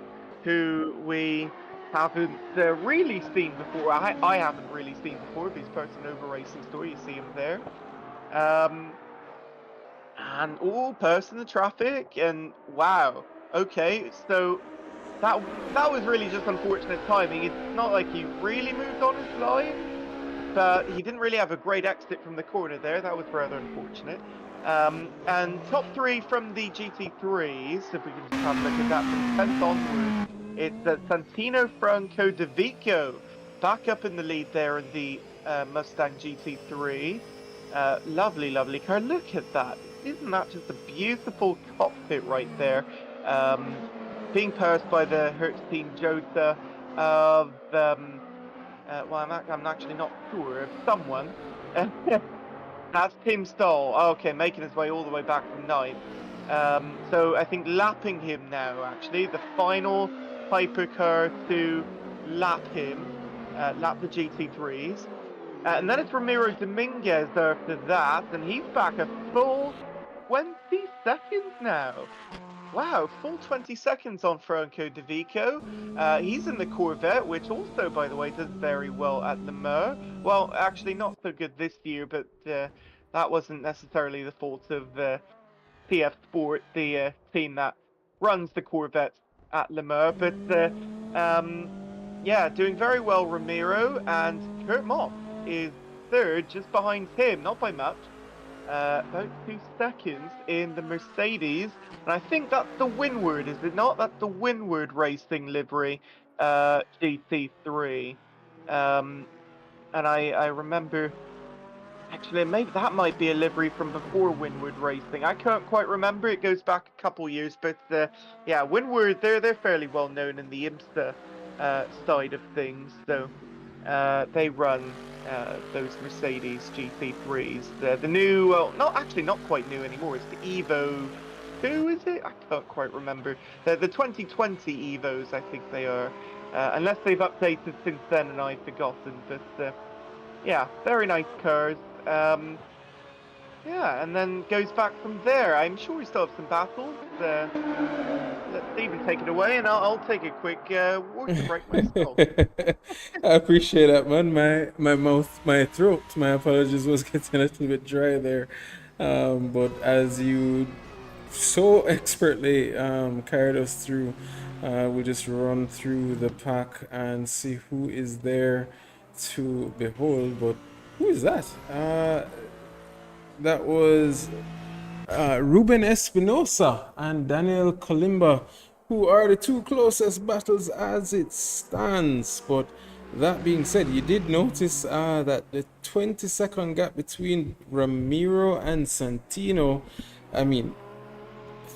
who we haven't really seen before. I haven't really seen before, but he's part of the Noba Racing story. You see him there. And person in traffic, and wow. Okay, so that was really just unfortunate timing. It's not like he really moved on his line, but he didn't really have a great exit from the corner there. That was rather unfortunate. And top three from the GT3s, if we can just have a look at that from 10th onwards, it's Santino Franco De Vico back up in the lead there in the Mustang GT3. Lovely, lovely car. Look at that. Isn't that just a beautiful cockpit right there? Being passed by the Hertz Team Jota of well, I'm actually not sure of someone. That's Tim Stoll. Okay, making his way all the way back from 9th. So I think lapping him now, actually, the final hypercar to lap him, lap the GT3s. And then it's Ramiro Dominguez after that, and he's back a full 20 seconds now. Wow, full 20 seconds on Franco De Vico. He's in the Corvette, which also, by the way, does very well at Le Mans. Well, actually, not so good this year, but that wasn't necessarily the fault of TF Sport, the team that runs the Corvette at Le Mans. But yeah, doing very well, Ramiro, and Kurt Moss is third, just behind him, not by much. About 2 seconds in the Mercedes, and I think that's the Windward, is it not? That's the Windward Racing livery, GT3. And I remember, actually, maybe that might be a livery from before Windward Racing. I can't quite remember. It goes back a couple years, but yeah, Windward, they're fairly well known in the IMSA side of things, so they run those Mercedes GT3s. The new, well, not quite new anymore. It's the Evo 2, is it? I can't quite remember. The 2020 Evos, I think they are. Unless they've updated since then and I've forgotten. But yeah, very nice cars. Yeah, and then goes back from there. I'm sure we still have some battles. Let Stephen take it away, and I'll take a quick water break myself. I appreciate that, man. My mouth, my throat, my apologies, was getting a little bit dry there. But as you so expertly carried us through, we'll just run through the pack and see who is there to behold. But who is that? That was Ruben Espinosa and Daniel Colimba, who are the two closest battles as it stands. But that being said, you did notice that the 20-second gap between Ramiro and Santino, I mean,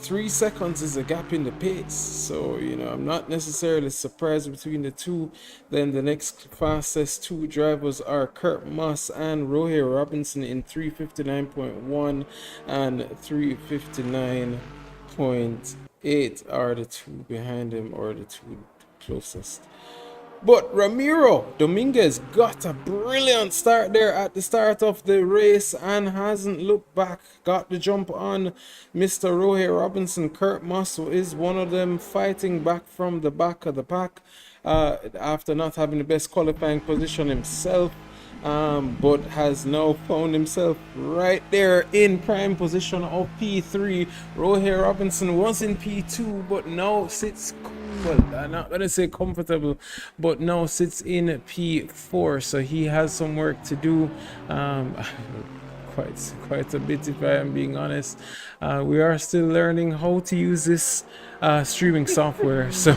3 seconds is a gap in the pace, so you know I'm not necessarily surprised between the two. Then the next fastest two drivers are Kurt Moss and Rohir Robinson in 3:59.1 and 3:59.8 are the two behind him, or the two closest. But Ramiro Dominguez got a brilliant start there at the start of the race and hasn't looked back. Got the jump on Mr. Rohit Robinson. Kurt Moss is one of them, fighting back from the back of the pack after not having the best qualifying position himself. But has now found himself right there in prime position of P3. Rohir Robinson was in P2, but now sits, well, I'm not gonna say comfortable, but now sits in P4, so he has some work to do. Quite a bit, if I am being honest. We are still learning how to use this streaming software, so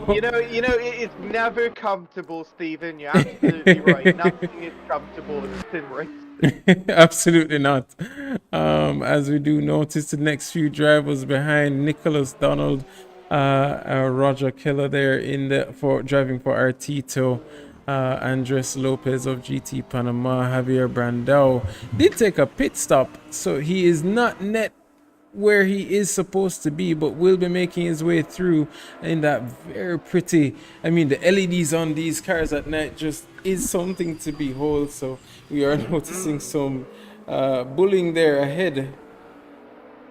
it's never comfortable, Stephen. You're absolutely right. Nothing is comfortable in sim race. absolutely not. As we do notice the next few drivers behind Nicholas Donald, Roger Keller there driving for Artito. Andres Lopez of GT Panama, Javier Brandao did take a pit stop, so he is not net where he is supposed to be, but will be making his way through in that very pretty, I mean, the LEDs on these cars at night just is something to behold. So we are noticing some bullying there ahead.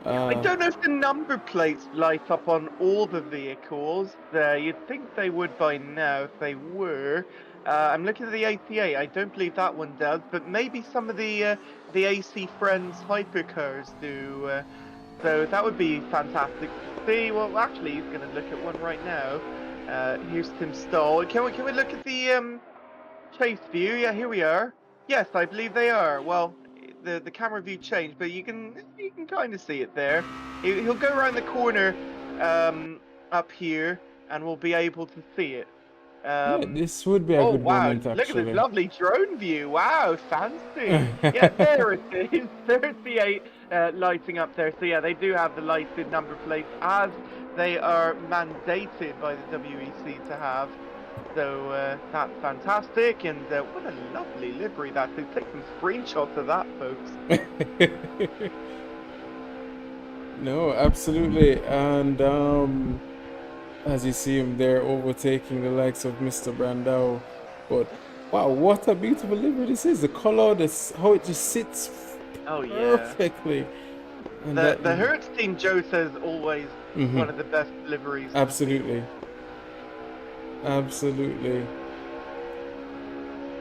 I don't know if the number plates light up on all the vehicles. You'd think they would by now if they were. I'm looking at the ATA. I don't believe that one does, but maybe some of the AC Friends hypercars do. So that would be fantastic to see. Well, actually, he's going to look at one right now. Here's Tim Stoll. Can we look at the chase view? Yeah, here we are. Yes, I believe they are. Well, the camera view changed, but you can kind of see it there. He'll go around the corner up here, and we'll be able to see it. Yeah, this would be a good moment, actually. Look at this lovely drone view. Wow, fancy. Yeah, there it is. There's the 8 lighting up there. So yeah, they do have the lighted number plates as they are mandated by the WEC to have. So that's fantastic, and what a lovely livery that is. Take some screenshots of that, folks. No, absolutely. And as you see him there overtaking the likes of Mr. Brandao. But wow, what a beautiful livery this is. The color, how it just sits perfectly. And the Hertz team, Joe says, always one of the best liveries. Absolutely. Absolutely.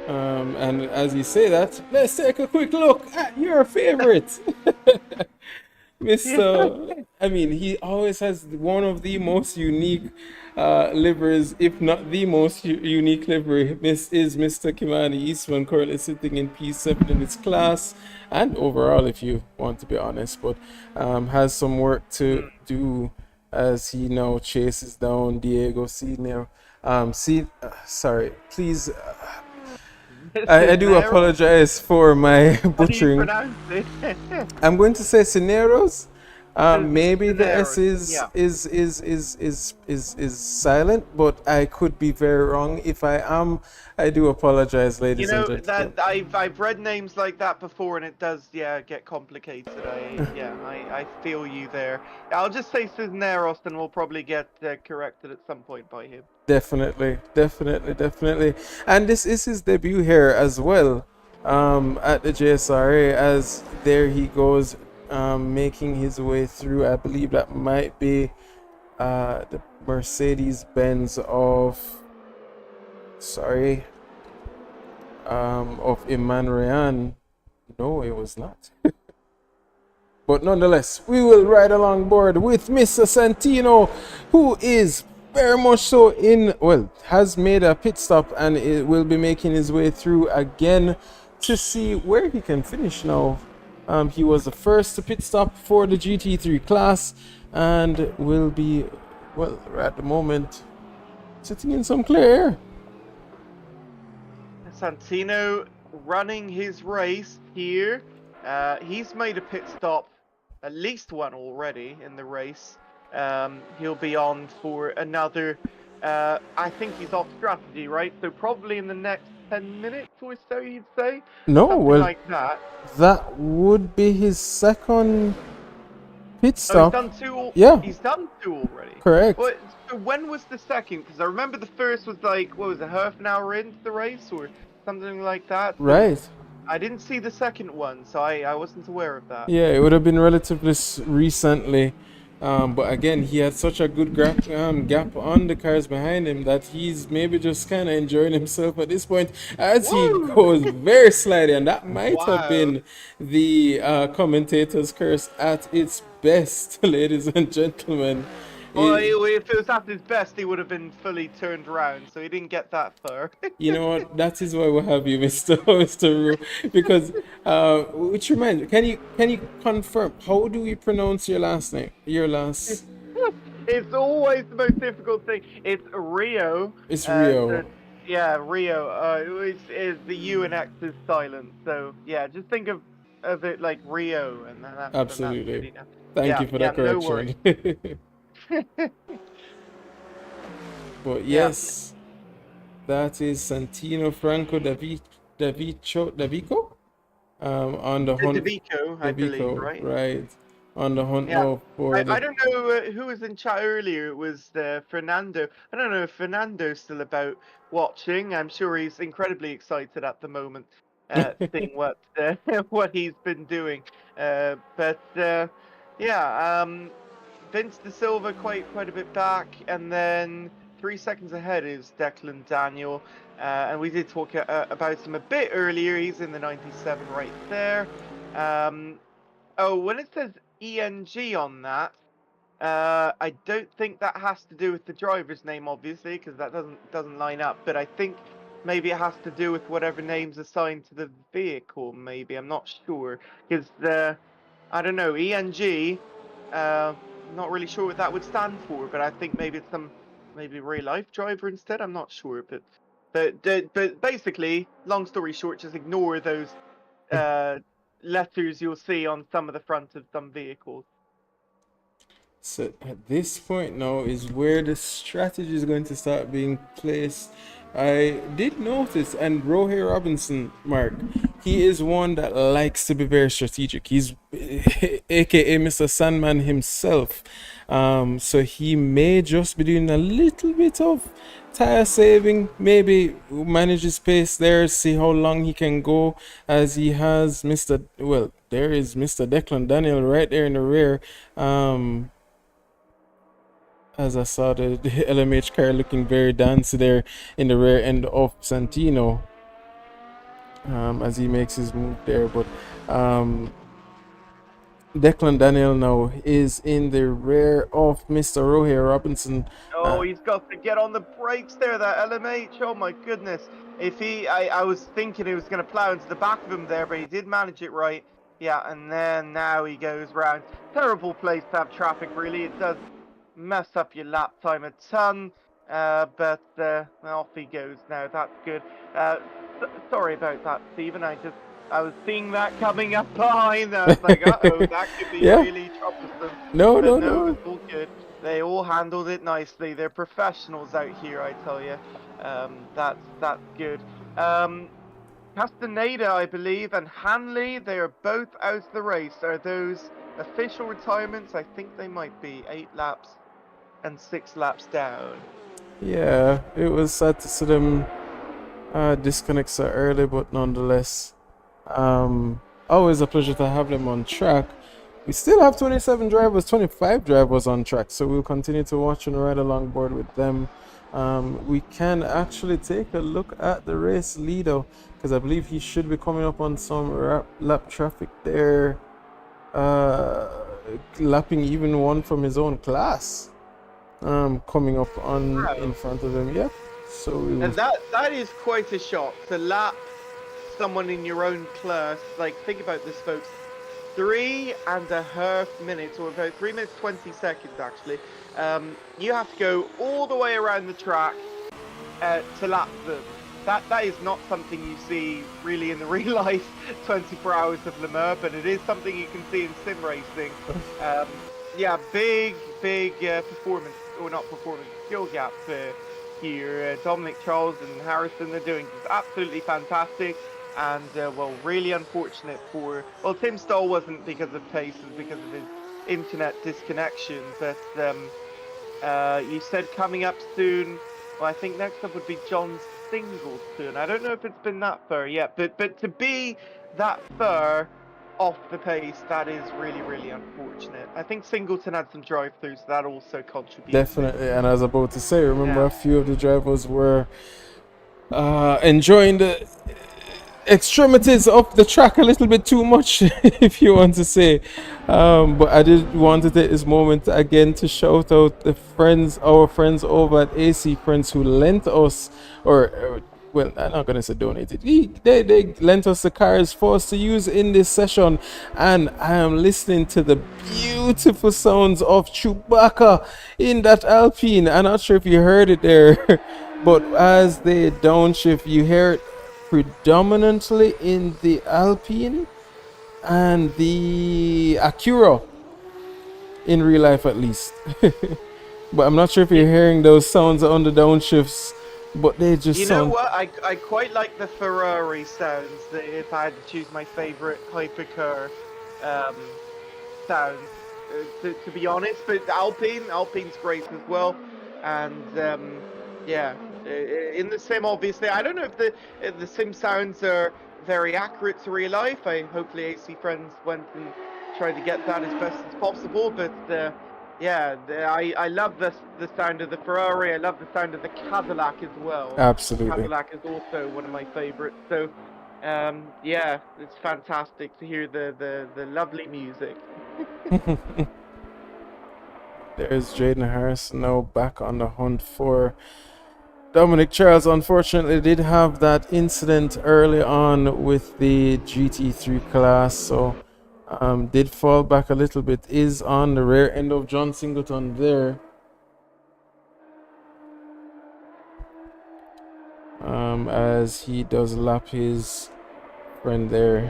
And as you say that, let's take a quick look at your favorite. Mr. I mean, he always has one of the most unique liveries, if not the most unique livery. This is Mr. Kimani Eastman, currently sitting in P7 in his class, and overall, if you want to be honest, but has some work to do as he now chases down Diego Senior. Sorry, please. I do apologize for my butchering. I'm going to say Cineros. Maybe the S is silent, but I could be very wrong. If I am, I do apologize, ladies and gentlemen. I've read names like that before, and it does get complicated. I feel you there. I'll just say Cisneros, and we'll probably get corrected at some point by him. Definitely. And this is his debut here as well, at the JSRA, as there he goes, making his way through. I believe that might be the Mercedes-Benz of Emmanuel. No, it was not. But nonetheless, we will ride along board with Mr. Santino, who is very much so has made a pit stop, and it will be making his way through again to see where he can finish now. He was the first to pit stop for the GT3 class, and will be, at the moment, sitting in some clear air. Santino running his race here. He's made a pit stop, at least one already in the race. he'll be on for another. I think he's off strategy, right? So probably in the next 10 minutes or so, you'd say, No, something well, like that. that would be his second pit Oh, he's stop. done two. Yeah, He's done two already. correct. Well, so when was the second? Because I remember the first was like, what was it, half an hour into the race or something like that. So Right. I didn't see the second one, so I wasn't aware of that. Yeah, it would have been relatively recently. But again, he had such a good gap on the cars behind him that he's maybe just kind of enjoying himself at this point as he Woo! goes very slightly. And that might have Wow. been the commentator's curse at its best, ladies and gentlemen. Well, It, if it was at his best, he would have been fully turned around, so he didn't get that far. You know what? That is why we have you, Mr. Mr. Ru, because which reminds me, can you confirm how do we pronounce your last name? Your last It's always the most difficult thing. It's Rio. It's So, Rio. yeah, Rio. Is the U and X is silent. So yeah, just think of it like Rio, and that's good Absolutely. enough. Thank Yeah, you for yeah, that no worries. correction. But Yeah, yes, that is Santino Franco Davico on the hunt. Davico, I believe, Davico, right? right? On the hunt Yeah. now for I the don't know who was in chat earlier. It was Fernando. I don't know if Fernando's still about watching. I'm sure he's incredibly excited at the moment, seeing what what he's been doing. Yeah, Vince De Silva quite a bit back, and then 3 seconds ahead is Declan Daniel. And we did talk about him a bit earlier. He's in the 97 right there. Oh, when it says ENG on that, I don't think that has to do with the driver's name, obviously, because that doesn't line up. But I think maybe it has to do with whatever name's assigned to the vehicle. Maybe I'm not sure because I don't know ENG. Not really sure what that would stand for, but I think maybe it's some maybe real life driver instead. I'm not sure, but basically, long story short, just ignore those uh, letters you'll see on some of the front of some vehicles. So at this point now is where the strategy is going to start being placed. I did notice, and Rohey Robinson, Mark, he is one that likes to be very strategic. He's aka Mr. Sandman himself. So he may just be doing a little bit of tire saving, maybe manage his pace there, see how long he can go as he has Mr. Well, there is Mr. Declan Daniel right there in the rear. As I saw the LMH car looking very dancey there in the rear end of Santino as he makes his move there. But Declan Daniel now is in the rear of Mr. Rohey Robinson. Oh, he's got to get on the brakes there, that LMH. Oh my goodness. If I was thinking he was going to plow into the back of him there, but he did manage it right. Yeah, and then now he goes round. Terrible place to have traffic, really. It does mess up your lap time a ton. But off he goes now. That's good. Sorry about that, Stephen. I was seeing that coming up behind. I was like, uh-oh, that could be Yeah. really troublesome. No, But no, no, no. it's all good. They all handled it nicely. They're professionals out here, I tell you. That's good. Castaneda, I believe, and Hanley, they are both out of the race. Are those official retirements? I think they might be 8 laps and 6 laps down. Yeah, it was sad to see them disconnect so early, but nonetheless, always a pleasure to have them on track. We still have 27 drivers, 25 drivers on track, so we'll continue to watch and ride along board with them. We can actually take a look at the race leader because I believe he should be coming up on some lap traffic there, lapping even one from his own class. Coming up on in front of him. Yep. So and that is quite a shock to lap someone in your own class. Like, think about this, folks. 3.5 minutes, or about 3 minutes 20 seconds actually. You have to go all the way around the track to lap them. That is not something you see really in the real life 24 hours of Le Mans, but it is something you can see in sim racing. yeah, big performance, or not performance, skill gap here. Dominic, Charles, and Harrison, they're doing just absolutely fantastic. And well, really unfortunate for, well, Tim Stoll wasn't because of pace, it was because of his internet disconnection. But you said coming up soon. Well, I think next up would be John Singleton. I don't know if it's been that far yet, but to be that far off the pace, that is really unfortunate. I think Singleton had some drive-throughs, so that also contributed. Definitely, and I was about to say, remember Yeah. a few of the drivers were enjoying the extremities of the track a little bit too much, if you want to say. But I did want to take this moment again to shout out the friends, our friends over at AC Friends, who lent us, or well, I'm not gonna say donated. They lent us the cars for us to use in this session, and I am listening to the beautiful sounds of Chewbacca in that Alpine. I'm not sure if you heard it there, but as they downshift, you hear it predominantly in the Alpine and the Acura, in real life at least. But I'm not sure if you're hearing those sounds on the downshifts, but they just You know sound... what? I quite like the Ferrari sounds. If I had to choose my favorite hypercar sounds, to be honest. But Alpine's great as well. And yeah, in the sim, obviously, I don't know if the sim sounds are very accurate to real life. Hopefully AC Friends went and tried to get that as best as possible. But yeah, I love the sound of the Ferrari. I love the sound of the Cadillac as well. Absolutely. Cadillac is also one of my favorites. So yeah, it's fantastic to hear the lovely music. There's Jaden Harris now back on the hunt for Dominic. Charles unfortunately did have that incident early on with the GT3 class, so did fall back a little bit. Is on the rear end of John Singleton there. As he does lap his friend there.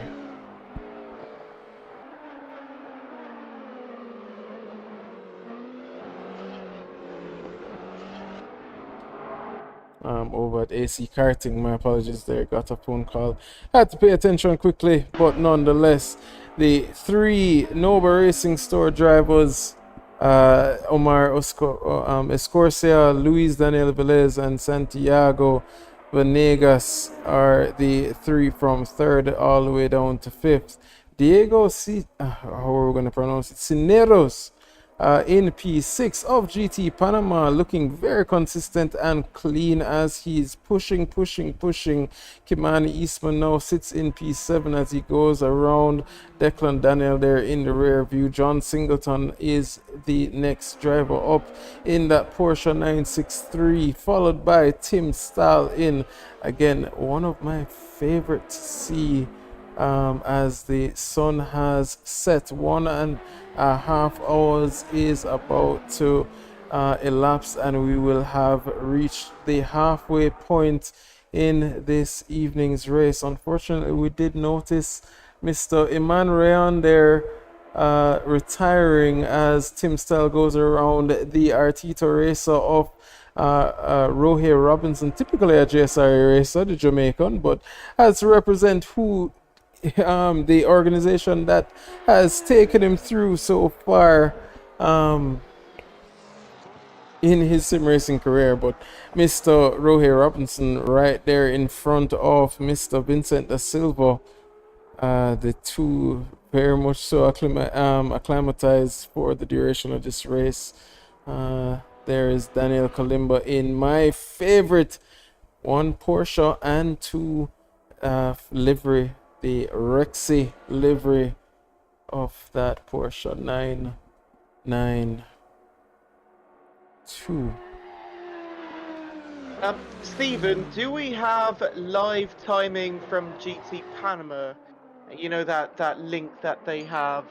Over at AC Karting, my apologies there, got a phone call, had to pay attention quickly, but nonetheless, the three Noba Racing Store drivers, Omar Escorcia, Luis Daniel Velez, and Santiago Venegas, are the three from third all the way down to fifth. Diego how are we going to pronounce it? Cineros in P6 of GT Panama, looking very consistent and clean as he's pushing. Kimani Eastman now sits in P7 as he goes around Declan Daniel there in the rear view. John Singleton is the next driver up in that Porsche 963, followed by Tim Stahl in, again, one of my favorite to see as the sun has set. 1.5 hours is about to elapse, and we will have reached the halfway point in this evening's race. Unfortunately, we did notice Mr. Iman Rayan there retiring as Tim Stahl goes around the Artito racer of Rohe Robinson, typically a JSRA racer, the Jamaican, but has to represent who the organization that has taken him through so far in his sim racing career. But Mr. Rohe Robinson right there in front of Mr. Vincent da Silva, the two very much so acclimatized for the duration of this race. There is Daniel Kalimba in my favorite, one Porsche and two livery, the Rexy livery of that Porsche 992. Stephen, do we have live timing from GT Panama? You know, that link that they have.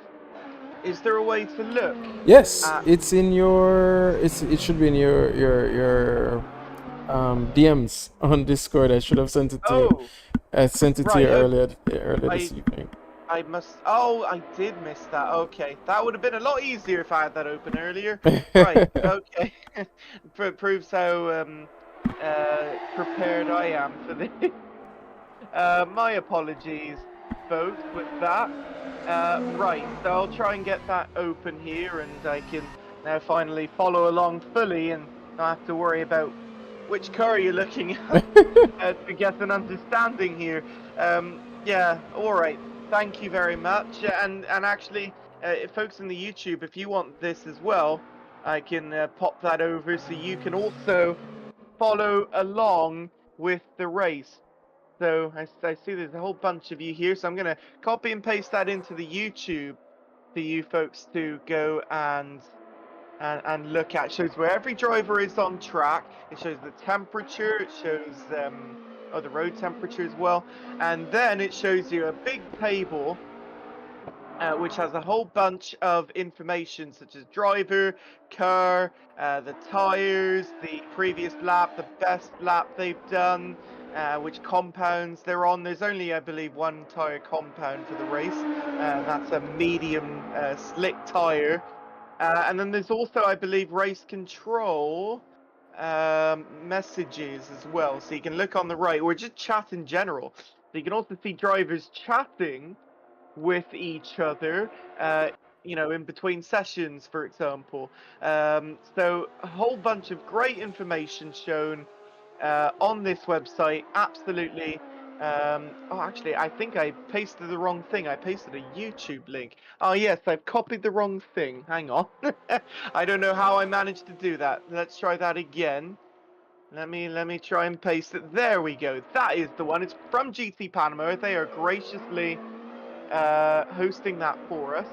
Is there a way to look? Yes, it's in your. It should be in your DMs on Discord. I should have sent it to you. I sent it to you earlier this evening. I must. Oh, I did miss that. Okay, that would have been a lot easier if I had that open earlier. Right. Okay. Proves how prepared I am for this. My apologies, folks, with that. Right. So I'll try and get that open here, and I can now finally follow along fully, and not have to worry about which car you're looking at to get an understanding here. Yeah. All right. Thank you very much. And actually, folks in the YouTube, if you want this as well, I can pop that over so you can also follow along with the race. So I see there's a whole bunch of you here, so I'm gonna copy and paste that into the YouTube for you folks to go and look at. It shows where every driver is on track. It shows the temperature. It shows the road temperature as well, and then it shows you a big table which has a whole bunch of information such as driver, car, the tires, the previous lap, the best lap they've done, which compounds they're on. There's only, I believe, one tire compound for the race, and that's a medium slick tire. And then there's also, I believe, race control messages as well. So you can look on the right, or just chat in general. So you can also see drivers chatting with each other, in between sessions, for example. So a whole bunch of great information shown on this website. Absolutely. Actually, I think I pasted the wrong thing. I pasted a YouTube link. Oh, yes, I've copied the wrong thing. Hang on. I don't know how I managed to do that. Let's try that again. Let me try and paste it. There we go. That is the one. It's from GT Panama. They are graciously hosting that for us.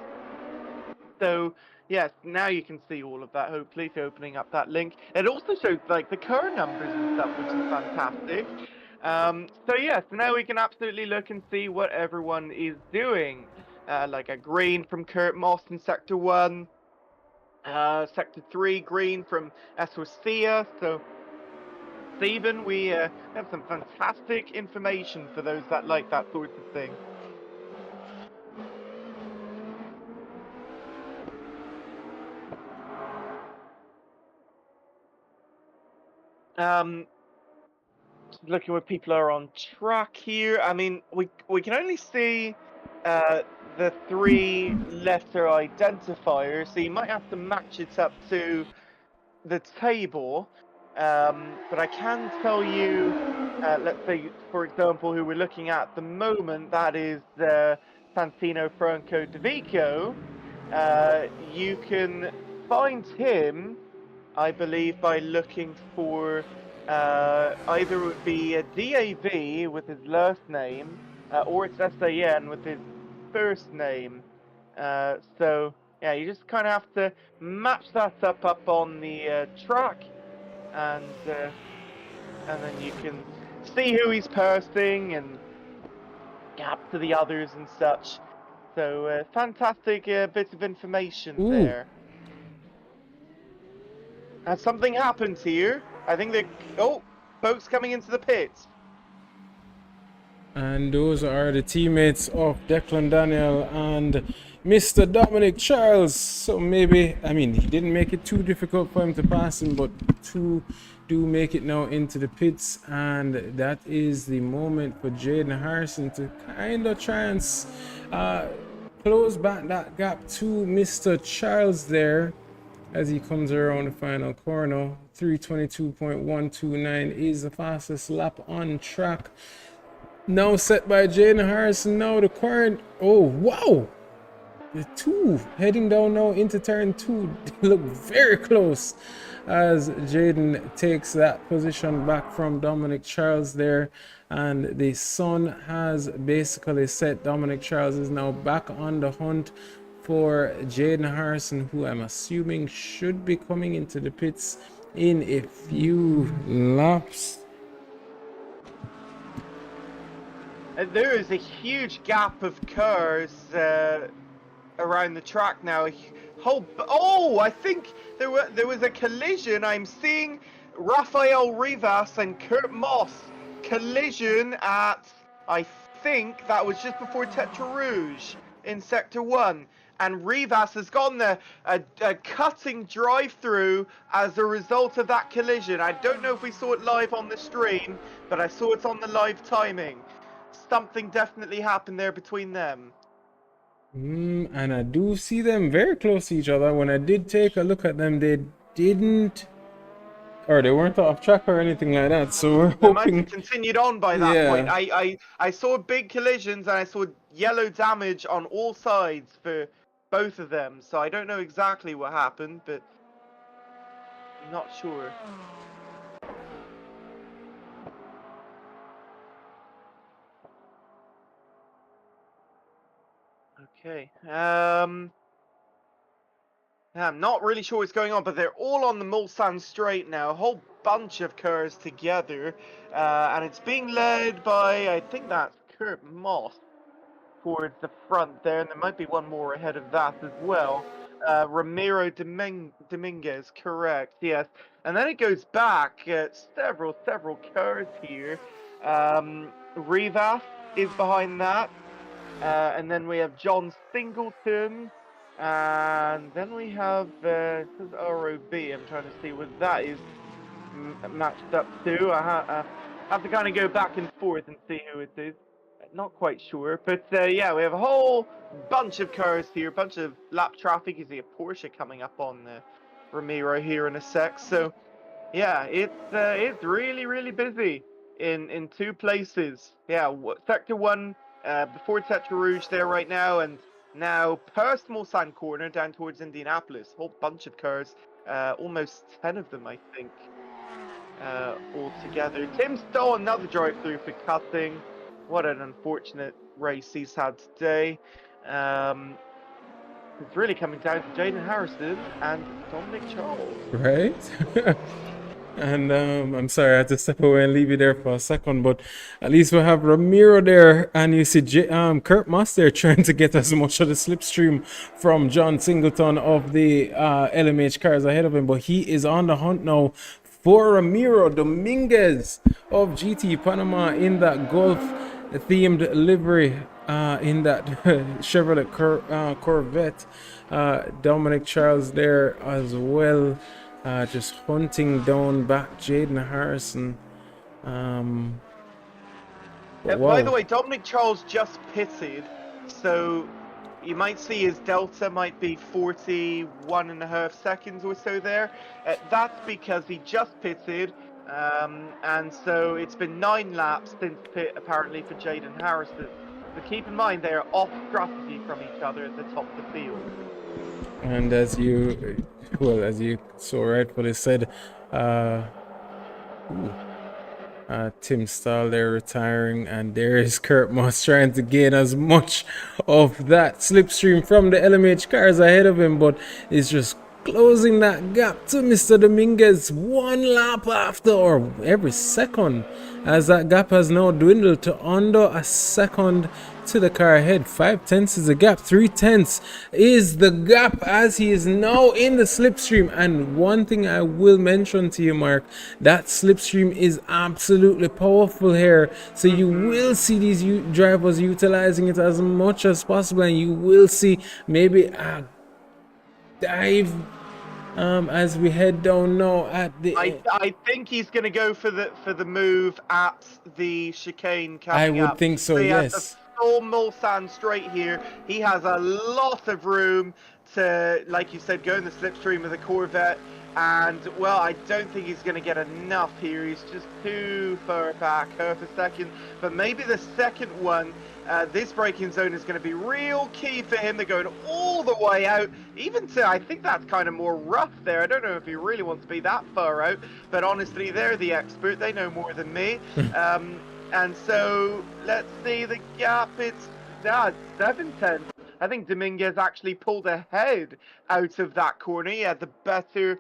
So yes, now you can see all of that, hopefully, if you're opening up that link. It also shows like the car numbers and stuff, which is fantastic. So yes, now we can absolutely look and see what everyone is doing. Like a green from Kurt Moss in Sector 1, Sector 3 green from Eswarcia. So Stephen, we have some fantastic information for those that like that sort of thing. Looking where people are on track here. I mean, we can only see the 3-letter identifier, so you might have to match it up to the table. But I can tell you, let's say, for example, who we're looking at the moment, that is Santino Franco De Vico. You can find him, I believe, by looking for either it would be a DAV with his last name, or it's SAN with his first name. So yeah, you just kind of have to match that up on the track, and then you can see who he's passing and gap to the others and such. So fantastic bit of information there. Has something happened here? I think folks coming into the pits. And those are the teammates of Declan Daniel and Mr. Dominic Charles. So maybe, I mean, he didn't make it too difficult for him to pass him, but two do make it now into the pits. And that is the moment for Jaden Harrison to kind of try and close back that gap to Mr. Charles there as he comes around the final corner. 3:22.129 is the fastest lap on track. Now set by Jaden Harrison. Now the current. Oh, wow. The two heading down now into turn 2. They look very close as Jaden takes that position back from Dominic Charles there. And the sun has basically set. Dominic Charles is now back on the hunt for Jaden Harrison, who I'm assuming should be coming into the pits in a few laps. There is a huge gap of cars around the track now. I think there was a collision. I'm seeing Rafael Rivas and Kurt Moss collision at I think that was just before Tetra Rouge in Sector 1. And Rivas has gotten a cutting drive-through as a result of that collision. I don't know if we saw it live on the stream, but I saw it on the live timing. Something definitely happened there between them. And I do see them very close to each other. When I did take a look at them, they didn't, or they weren't off track or anything like that. So we're They might hoping. have continued on by that point. Yeah. I saw big collisions and I saw yellow damage on all sides for both of them. So I don't know exactly what happened, but I'm not sure. Okay. I'm not really sure what's going on, but they're all on the Mulsanne Straight now. A whole bunch of cars together. And it's being led by, I think that's Kurt Moss towards the front there. And there might be one more ahead of that as well. Ramiro Dominguez, correct, yes. And then it goes back several cars here. Rivas is behind that. And then we have John Singleton. And then we have this is ROB. I'm trying to see what that is matched up to. I have to kind of go back and forth and see who it is. Not quite sure, but yeah, we have a whole bunch of cars here, a bunch of lap traffic. You see a Porsche coming up on Ramiro here in a sec. So yeah, it's really busy in two places. Yeah, Sector 1 before Tetra Rouge there right now, and now past Mulsanne Corner down towards Indianapolis. Whole bunch of cars, almost 10 of them, I think, all together. Tim stole another drive-through for cutting. What an unfortunate race he's had today. It's really coming down to Jaden Harrison and Dominic Charles. Right. And I'm sorry I had to step away and leave you there for a second, but at least we have Ramiro there, and you see Kurt Moss there trying to get as much of the slipstream from John Singleton of the LMH cars ahead of him, but he is on the hunt now for Ramiro Dominguez of GT Panama in that Gulf themed livery, in that Chevrolet Corvette. Dominic Charles there as well. Just hunting down back Jaden Harrison. By Wow. the way, Dominic Charles just pitted, so you might see his delta might be 41.5 seconds or so there. That's because he just pitted, and so it's been 9 laps since pit apparently for Jaden Harrison. So keep in mind they are off strategy from each other at the top of the field. And as you so rightfully said, Tim Stahl there retiring, and there is Kurt Moss trying to gain as much of that slipstream from the LMH cars ahead of him, but it's just closing that gap to Mr. Dominguez 1 lap after, or every second, as that gap has now dwindled to under a second to the car ahead. 5/10 is the gap, 3/10 is the gap as he is now in the slipstream. And one thing I will mention to you, Mark, that slipstream is absolutely powerful here, so you will see these drivers utilizing it as much as possible, and you will see maybe a dive as we head down now at the I think he's going to go for the move at the chicane coming I would up. think so, he yes. has a full Mulsanne straight here. He has a lot of room to, like you said, go in the slipstream of the Corvette. And, well, I don't think he's going to get enough here. He's just too far back, half a second. But maybe the second one, this braking zone is going to be real key for him. They're going all the way out, even to, I think that's kind of more rough there. I don't know if he really wants to be that far out, but honestly, they're the expert. They know more than me. And so, let's see the gap. It's 7/10. I think Dominguez actually pulled ahead out of that corner. He had the better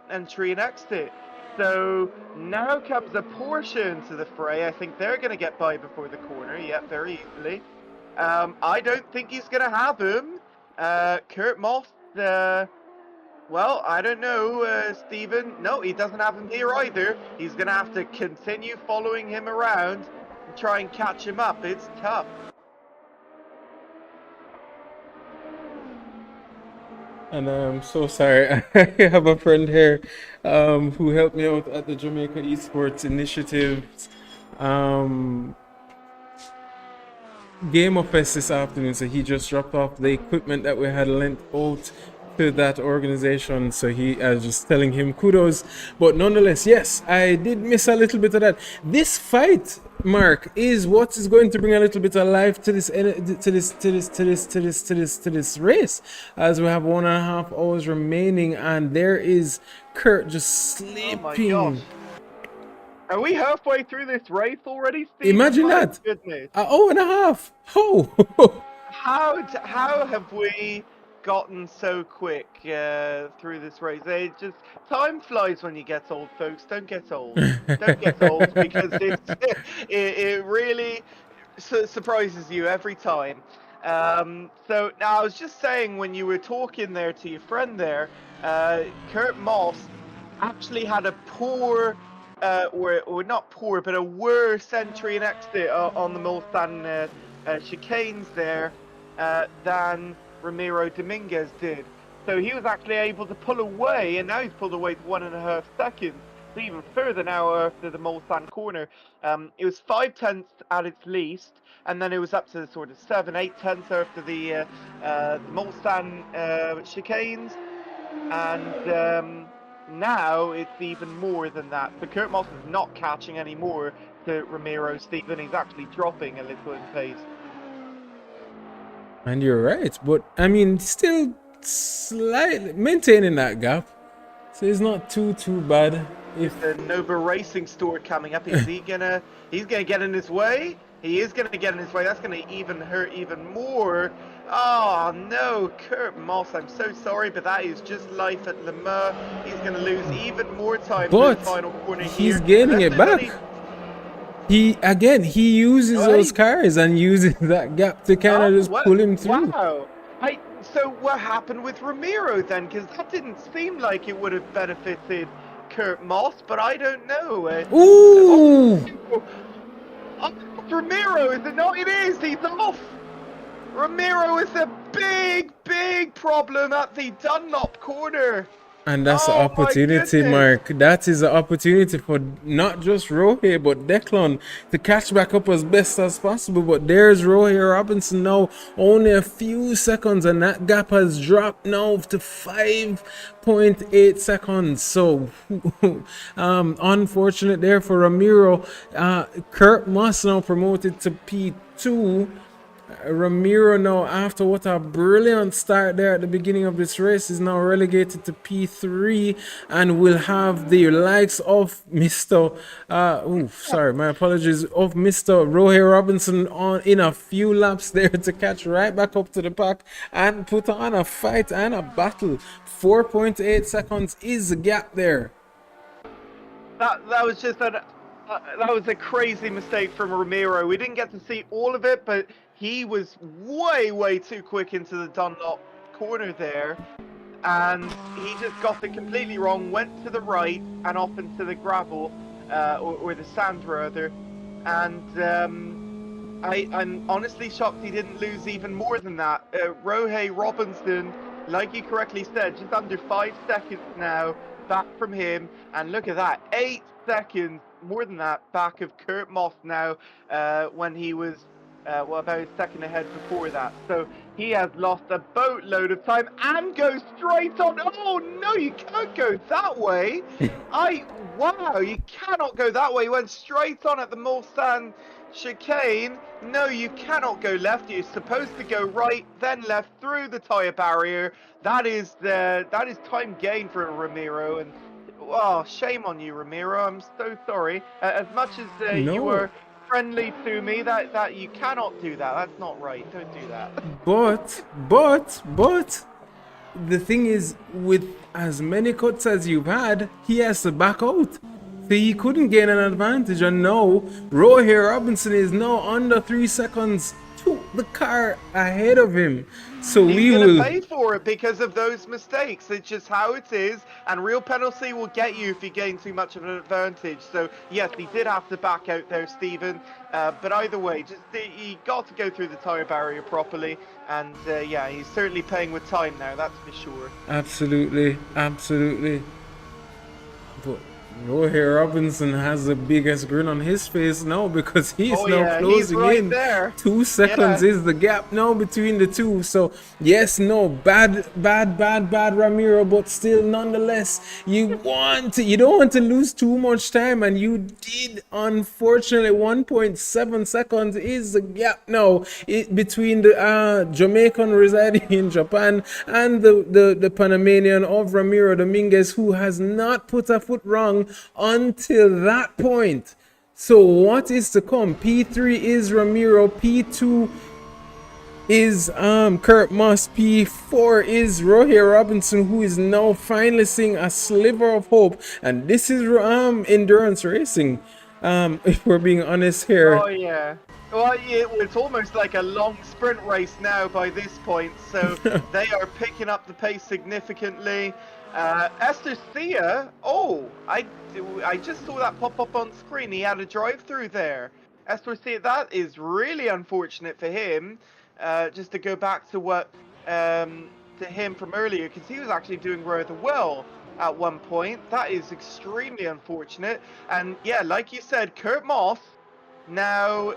entry and exit. So now comes a Porsche into the fray. I think they're going to get by before the corner. Yeah, very easily. I don't think he's going to have him. Kurt Moss, well, I don't know, Stephen. No, he doesn't have him here either. He's going to have to continue following him around. and try and catch him up. It's tough. And I'm so sorry. I have a friend here who helped me out at the Jamaica Esports Initiatives Game of Fest this afternoon. So he just dropped off the equipment that we had lent out to that organization. So I was just telling him kudos. But nonetheless, yes, I did miss a little bit of that. This fight, Mark, is what is going to bring a little bit of life to this race, as we have 1.5 hours remaining, and there is Kurt just Oh my sleeping. gosh. Are we halfway through this race already, Steve? Imagine My that. goodness. An hour and a half. Oh. How have we gotten so quick through this race? Time flies when you get old, folks. Don't get old. Don't get old, because it really surprises you every time. So now I was just saying, when you were talking there to your friend there, Kurt Moss actually had a poor, or not poor, but a worse entry and exit on the Mulsanne chicanes there than Ramiro Dominguez did. So he was actually able to pull away, and now he's pulled away for 1.5 seconds. So even further now after the Mulsanne corner. It was 5/10 at its least, and then it was up to sort of 7-8 tenths after the Mulsanne chicanes, and now it's even more than that. So Kurt Moss is not catching anymore to Ramiro Stephen. He's actually dropping a little in pace. And you're right, but I mean, still slightly maintaining that gap, so it's not too bad. If the Noba Racing store coming up, he's gonna get in his way. He is gonna get in his way. That's gonna even hurt even more. Oh no, Kurt Moss, I'm so sorry, but that is just life at Le Mans. He's gonna lose even more time in the final corner he's here. gaining it back. He uses those cars and uses that gap to kind of just pull him through. Wow. So what happened with Ramiro then? Because that didn't seem like it would have benefited Kurt Moss, but I don't know. Ooh! Ramiro, is it not? It is. He's off. Ramiro is a big problem at the Dunlop corner. And that's the opportunity, Mark. That is the opportunity for not just Rohe, but Declan to catch back up as best as possible. But there's Rohe Robinson now, only a few seconds, and that gap has dropped now to 5.8 seconds. So, unfortunate there for Ramiro. Kurt Moss now promoted to P2. Ramiro now, after what a brilliant start there at the beginning of this race, is now relegated to P3 and will have the likes of Mr. My apologies, of Mr. Rohe Robinson on in a few laps there to catch right back up to the pack and put on a fight and a battle. 4.8 seconds is the gap there. That was just that was a crazy mistake from Ramiro. We didn't get to see all of it, but he was way too quick into the Dunlop corner there, and he just got it completely wrong, went to the right and off into the gravel, or the sand rather, and I'm honestly shocked he didn't lose even more than that. Rohe Robinson, like you correctly said, just under 5 seconds now back from him, and look at that, 8 seconds more than that back of Kurt Moss now, when he was about a second ahead before that. So he has lost a boatload of time and goes straight on. Oh no, you can't go that way. Wow, you cannot go that way. He went straight on at the Mulsanne chicane. No, you cannot go left. You're supposed to go right, then left through the tyre barrier. That is time gain for Ramiro, and shame on you, Ramiro. I'm so sorry. As much as you were friendly to me, that you cannot do that. That's not right. Don't do that. But the thing is, with as many cuts as you've had, he has to back out. So he couldn't gain an advantage, and now Rohe Robinson is now under 3 seconds to the car ahead of him. So He's we going to will. pay for it because of those mistakes. It's just how it is, and real penalty will get you if you gain too much of an advantage. So, yes, he did have to back out there, Stephen. But either way, he got to go through the tyre barrier properly. And, yeah, he's certainly paying with time now, that's for sure. Absolutely, absolutely. But Rohit Robinson has the biggest grin on his face now because he's Oh, now yeah, he's closing right in. there. 2 seconds Yeah. is the gap now between the two. So yes, no, bad Ramiro, but still nonetheless, you don't want to lose too much time, and you did. Unfortunately, 1.7 seconds is the gap now between the Jamaican residing in Japan and the Panamanian of Ramiro Dominguez, who has not put a foot wrong until that point. So what is to come? P3 is Ramiro, P2 is Kurt Moss, P4 is Rohit Robinson, who is now finally seeing a sliver of hope. And this is endurance racing. If we're being honest here. Oh, yeah. Well, it's almost like a long sprint race now by this point, so they are picking up the pace significantly. Esther Thea, I just saw that pop up on screen. He had a drive-through there. Esther Thea, that is really unfortunate for him. Just to go back to what to him from earlier, because he was actually doing rather well at one point. That is extremely unfortunate. And yeah, like you said, Kurt Moss now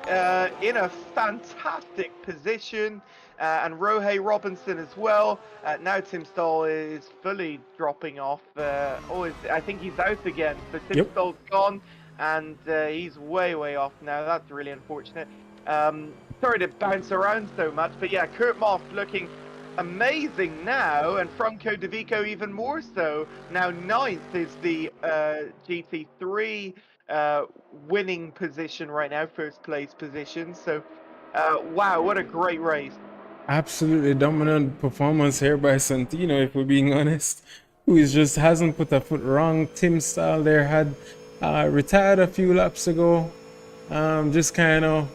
in a fantastic position, and Rohei Robinson as well. Now Tim Stoll is fully dropping off. I think he's out again. So Tim Stoll's gone, and he's way off now. That's really unfortunate. Sorry to bounce around so much, but yeah, Kurt Moss looking amazing now, and Franco De Vico even more so. Now 9th is the GT3 winning position right now, first place position. So wow, what a great race. Absolutely dominant performance here by Santino, if we're being honest, who just hasn't put a foot wrong. Tim Stahl there had retired a few laps ago, just kind of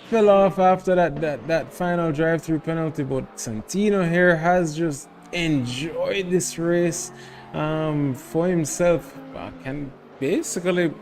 fell off after that final drive-through penalty, but Santino here has just enjoyed this race for himself. Can basically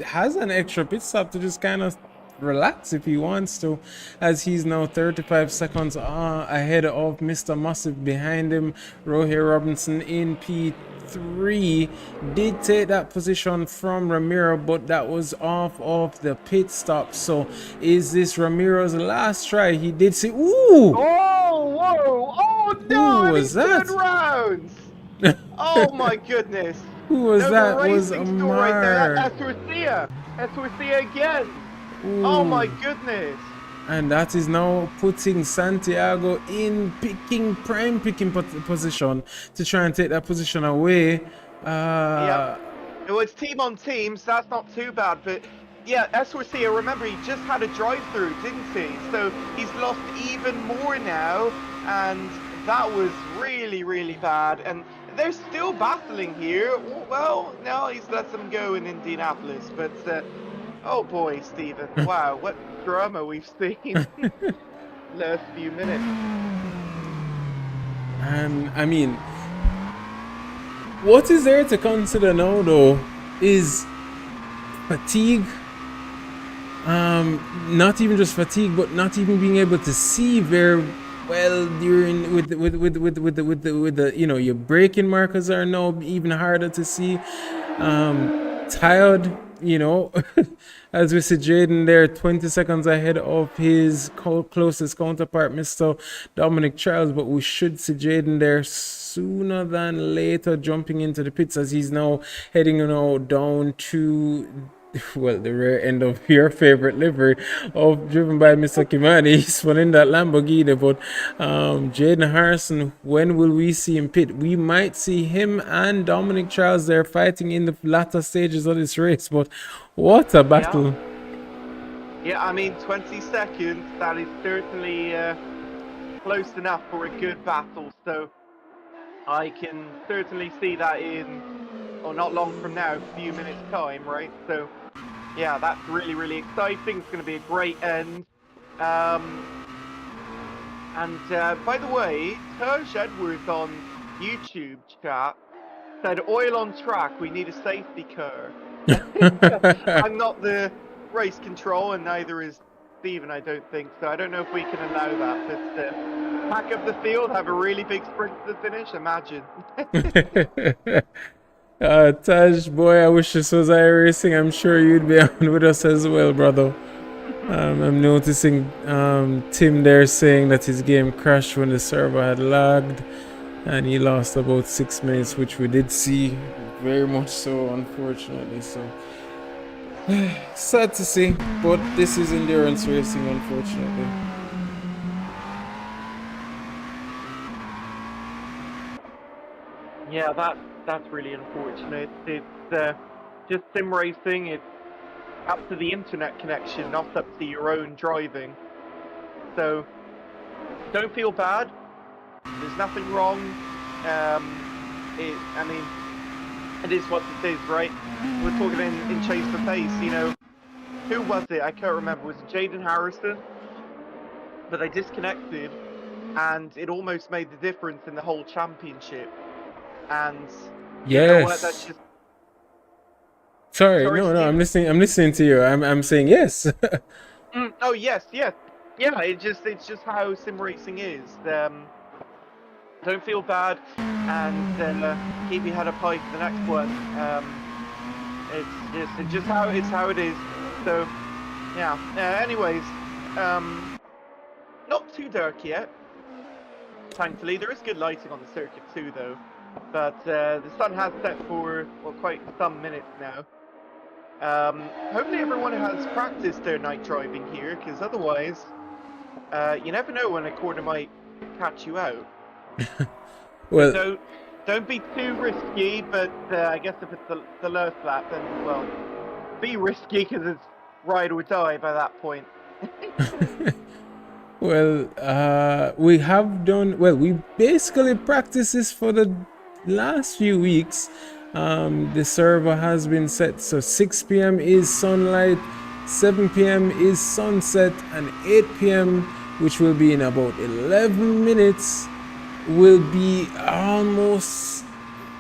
has an extra pit stop to just kind of relax if he wants to, as he's now 35 seconds ahead of Mr. Massive behind him. Rohit Robinson in P3 did take that position from Ramiro, but that was off of the pit stop. So is this Ramiro's last try? He did say, ooh! Oh, whoa! Oh no! Who And was he turned that? round! Oh my goodness! Who was Noba that? Was Racing store right there. Amar. That's Thea again. Oh my goodness! And that is now putting Santiago in prime picking position to try and take that position away. Yeah, it was team on team, so that's not too bad. But yeah, Thea, remember, he just had a drive-through, didn't he? So he's lost even more now, and that was really bad. And they're still battling here. Well, no, he's let them go in Indianapolis, but oh boy, Stephen, wow, what drama we've seen last few minutes. And I mean, what is there to consider now though is fatigue. Not even just fatigue, but not even being able to see very well during with the your braking markers are now even harder to see. Tired, as we see Jaden there 20 seconds ahead of his closest counterpart, Mr. Dominic Charles, but we should see Jaden there sooner than later jumping into the pits, as he's now heading down to the rear end of your favorite livery driven by Mr. Kimani. He's one in that Lamborghini. But Jaden Harrison, when will we see him pit? We might see him and Dominic Charles there fighting in the latter stages of this race, but what a battle. Yeah, I mean 20 seconds, that is certainly close enough for a good battle, so I can certainly see that in not long from now, a few minutes time, right? So yeah, that's really exciting. It's going to be a great end. And by the way, Terj Edwards on YouTube chat said, "Oil on track, we need a safety car." I'm not the race control, and neither is Steven, I don't think, so I don't know if we can allow that, but pack up the field, have a really big sprint to the finish, imagine. Taj, boy, I wish this was iRacing. I'm sure you'd be on with us as well, brother. I'm noticing Tim there saying that his game crashed when the server had lagged and he lost about 6 minutes, which we did see, very much so, unfortunately. So sad to see, but this is endurance racing, unfortunately. Yeah, that's really unfortunate. It's just sim racing. It's up to the internet connection, not up to your own driving. So don't feel bad. There's nothing wrong. I mean, it is what it is, right? We're talking in chase for pace. You know, who was it? I can't remember. Was it Jaden Harrison? But they disconnected, and it almost made the difference in the whole championship. And you know what? That's Yes. just Sorry, sorry, no, Steve. I'm listening. I'm listening to you. I'm saying yes. Oh yes, yes, yeah. It's just how sim racing is. Don't feel bad, and keep your head up high for the next one. It's just how it is. So yeah. Anyways, not too dark yet. Thankfully, there is good lighting on the circuit too, though. But the sun has set for quite some minutes now. Hopefully everyone has practiced their night driving here, because otherwise, you never know when a corner might catch you out. Well, So don't be too risky, but I guess if it's the last lap, then, well, be risky, because it's ride or die by that point. well, we have done well. We basically practiced this for the last few weeks. The server has been set, so 6 p.m. is sunlight, 7 p.m. is sunset, and 8 p.m., which will be in about 11 minutes, will be almost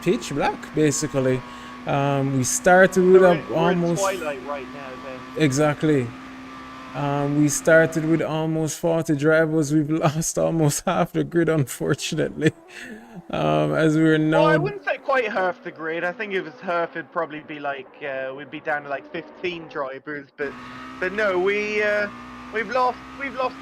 pitch black, basically. We started with We're in almost twilight right now, then. exactly. We started with almost 40 drivers. We've lost almost half the grid, unfortunately. As we're Well, I now. wouldn't say quite half the grid. I think if it was half, it'd probably be like we'd be down to like 15 drivers. But no, we've lost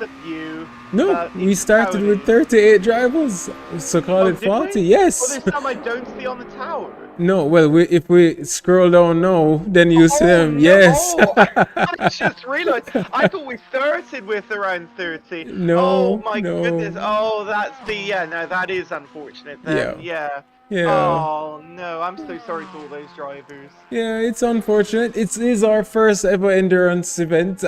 a few. No, we It's just how started it with is. 38 drivers, so call Oh, it did 40. we? Well, Yes. there's some I don't see on the tower. No, well, if we scroll down now, then you see Oh them. no! Yes. Oh, I just realised. I thought we started with around 30. Oh No, my goodness! no. Oh, that's the yeah. No, that is unfortunate. Then Yeah. yeah. Yeah. Oh no! I'm so sorry to all those drivers. Yeah, it's unfortunate. It is our first ever endurance event.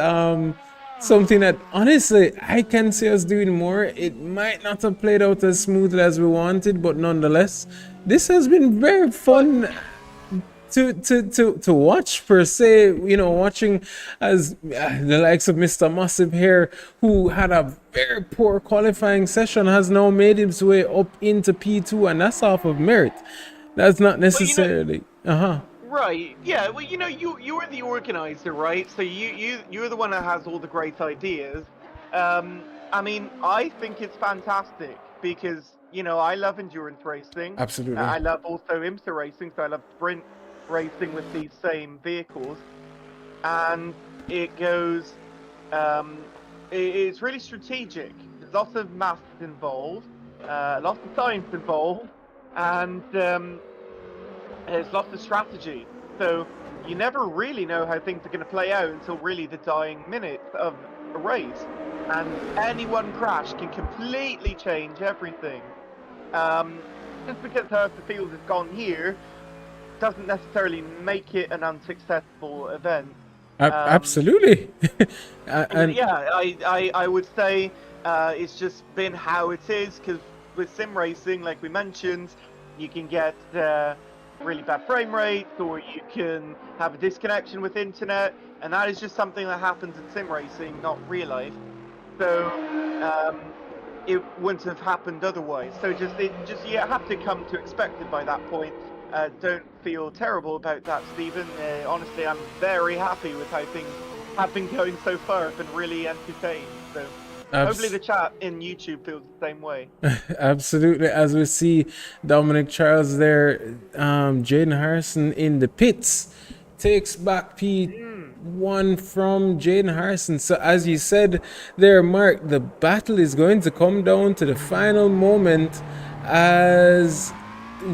Something that honestly I can see us doing more. It might not have played out as smoothly as we wanted, but nonetheless, this has been very fun to watch per se. You know, watching as the likes of Mr. Massive here, who had a very poor qualifying session, has now made his way up into P2, and that's off of merit. That's not But you know, necessarily. Uh-huh. right? Yeah. Well, you know, you're the organizer, right? So you're the one that has all the great ideas. I mean, I think it's fantastic because you know I love endurance racing. Absolutely. I love also IMSA racing, so I love sprint racing with these same vehicles, and it goes. It's really strategic. There's lots of maths involved, lots of science involved, and there's lots of strategy. So you never really know how things are going to play out until really the dying minutes of a race. And any one crash can completely change everything. Just because half the field has gone here doesn't necessarily make it an unsuccessful event. Absolutely. And Yeah, I would say it's just been how it is, because with sim racing, like we mentioned, you can get really bad frame rates, or you can have a disconnection with internet, and that is just something that happens in sim racing, not real life. So it wouldn't have happened otherwise. So you have to come to expect it by that point. Don't feel terrible about that, Stephen. Honestly, I'm very happy with how things have been going so far. I've been really entertained. So hopefully the chat in YouTube feels the same way. Absolutely. As we see Dominic Charles there, Jaden Harrison in the pits takes back P1 from Jaden Harrison. So as you said there, Mark, the battle is going to come down to the final moment as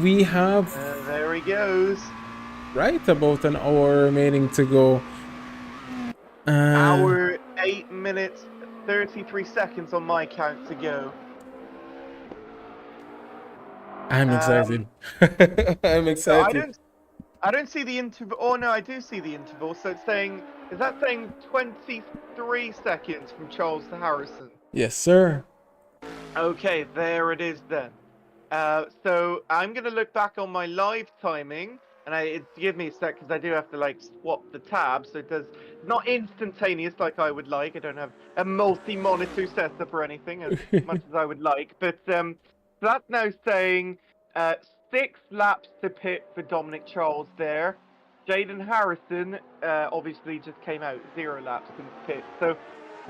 we have there he goes. Right about an hour remaining to go. Hour 8 minutes 33 seconds on my count to go. I'm excited. I'm excited. I don't see the interval. Oh no, I do see the interval. So it's saying, is that saying 23 seconds from Charles to Harrison? Yes, sir. Okay, there it is then. So I'm gonna look back on my live timing, and give me a sec because I do have to like swap the tabs. So it does not instantaneous like I would like. I don't have a multi-monitor setup or anything as much as I would like. But so that's now saying 6 laps to pit for Dominic Charles there. Jaden Harrison obviously just came out 0 laps in pit. So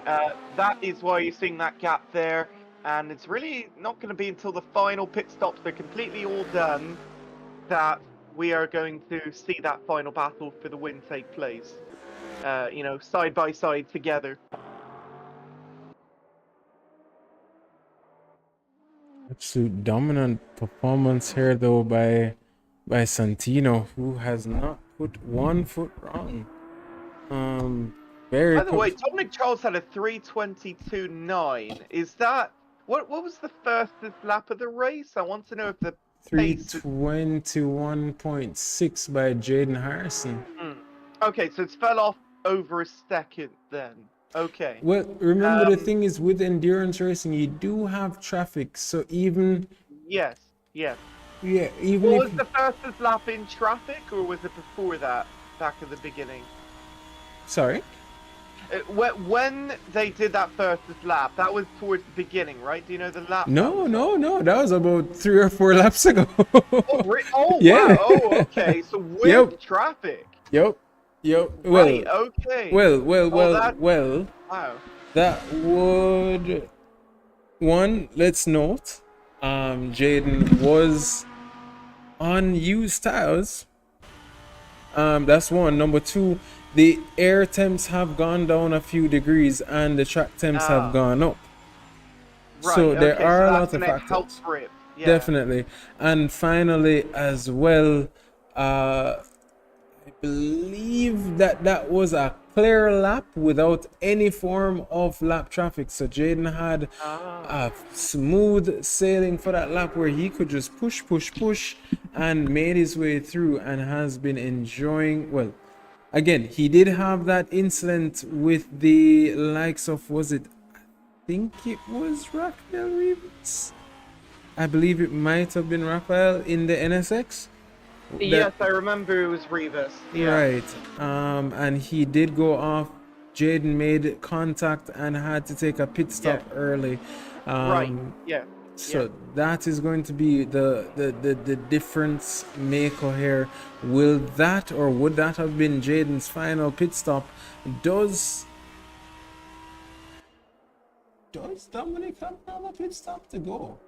that is why you're seeing that gap there. And it's really not going to be until the final pit stops are completely all done that we are going to see that final battle for the win take place. Side by side together. Absolute dominant performance here though by Santino, who has not put one foot wrong. By the way, Dominic Charles had a 3:22.9. Is that what was the fastest lap of the race? I want to know if the 3:21.6 by Jaden Harrison. Okay, so it's fell off over a second then. Okay. Well, remember the thing is with endurance racing, you do have traffic, so even yes. Yeah, even was the fastest lap in traffic, or was it before that, back at the beginning? Sorry? When they did that fastest lap, that was towards the beginning, right? Do you know the lap? No. That was about 3 or 4 laps ago. Oh, yeah. Wow. Oh, okay. So with traffic. Yep. Well, right, okay. Well. Wow. That would... One, let's note, Jaden was on used tires. That's one. Number 2, the air temps have gone down a few degrees and the track temps have gone up. Right, so there are so a lot of factors. Yeah. Definitely. And finally, as well, I believe that was a clear lap without any form of lap traffic. So Jaden had a smooth sailing for that lap where he could just push and made his way through and has been enjoying. Well, again, he did have that incident with the likes of, I think it was Rafael Rivas. I believe it might have been Rafael in the NSX. Yes, I remember it was Rivas. Yeah. Right. And he did go off. Jaden made contact and had to take a pit stop early. Right. Yeah. So that is going to be the difference maker here. Will that, or would that have been Jaden's final pit stop? Does Dominic have another pit stop to go?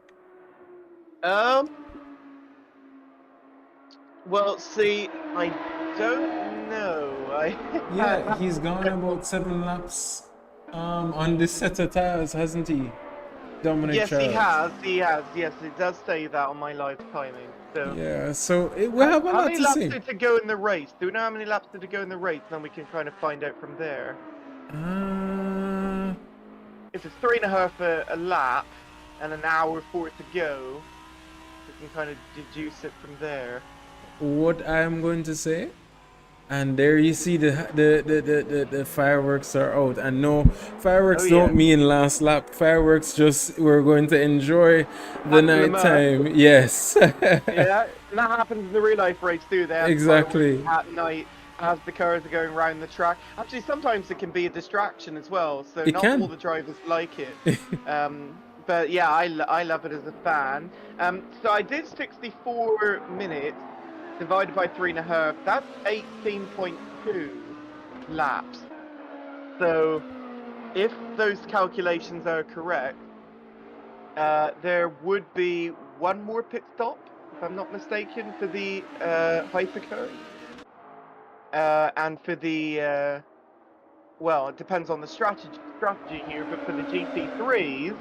Well, see, I don't know. Yeah, he's gone about 7 laps on this set of tires, hasn't he? Dominic yes, Charles. He has. Yes, it does say that on my live timing. So yeah, so we have a lot to see. How many laps did to go in the race? Do we know how many laps did to go in the race? Then we can kind of find out from there. If it's 3.5 a lap and an hour for it to go, we can kind of deduce it from there. What I'm going to say, and there you see the fireworks are out, and no, fireworks don't mean last lap. Fireworks just, we're going to enjoy the night time. Yes. Yeah, and that happens in the real life race too. They have exactly at night. as the cars are going around the track. Actually, sometimes it can be a distraction as well, so It not all can. the drivers like it. But yeah, I love it as a fan. So I did 64 minutes divided by 3.5. That's 18.2 laps. So if those calculations are correct, there would be one more pit stop, if I'm not mistaken, for the hypercars. And for the well, it depends on the strategy here, but for the GT3s,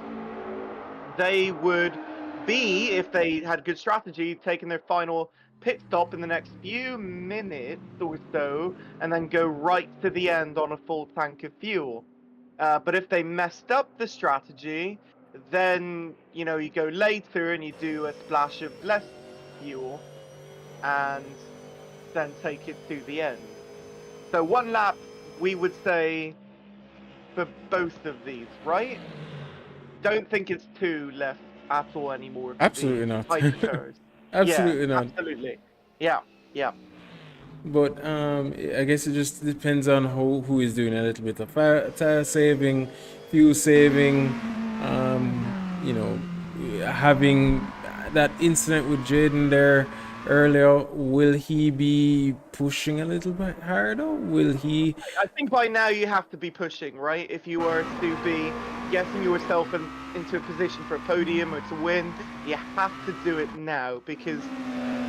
they would be, if they had good strategy, taking their final pit stop in the next few minutes or so, and then go right to the end on a full tank of fuel. But if they messed up the strategy, then you know you go later and you do a splash of less fuel, and then take it to the end. So one lap, we would say, for both of these, right? Don't think it's two left at all anymore for the Absolutely not. hypercars. Yeah, Absolutely not. absolutely. Yeah, yeah. But I guess it just depends on who is doing a little bit of tire saving, fuel saving. You know, having that incident with Jaden there earlier, will he be pushing a little bit harder? Will he? I think by now you have to be pushing, right? If you are to be getting yourself into a position for a podium or to win, you have to do it now because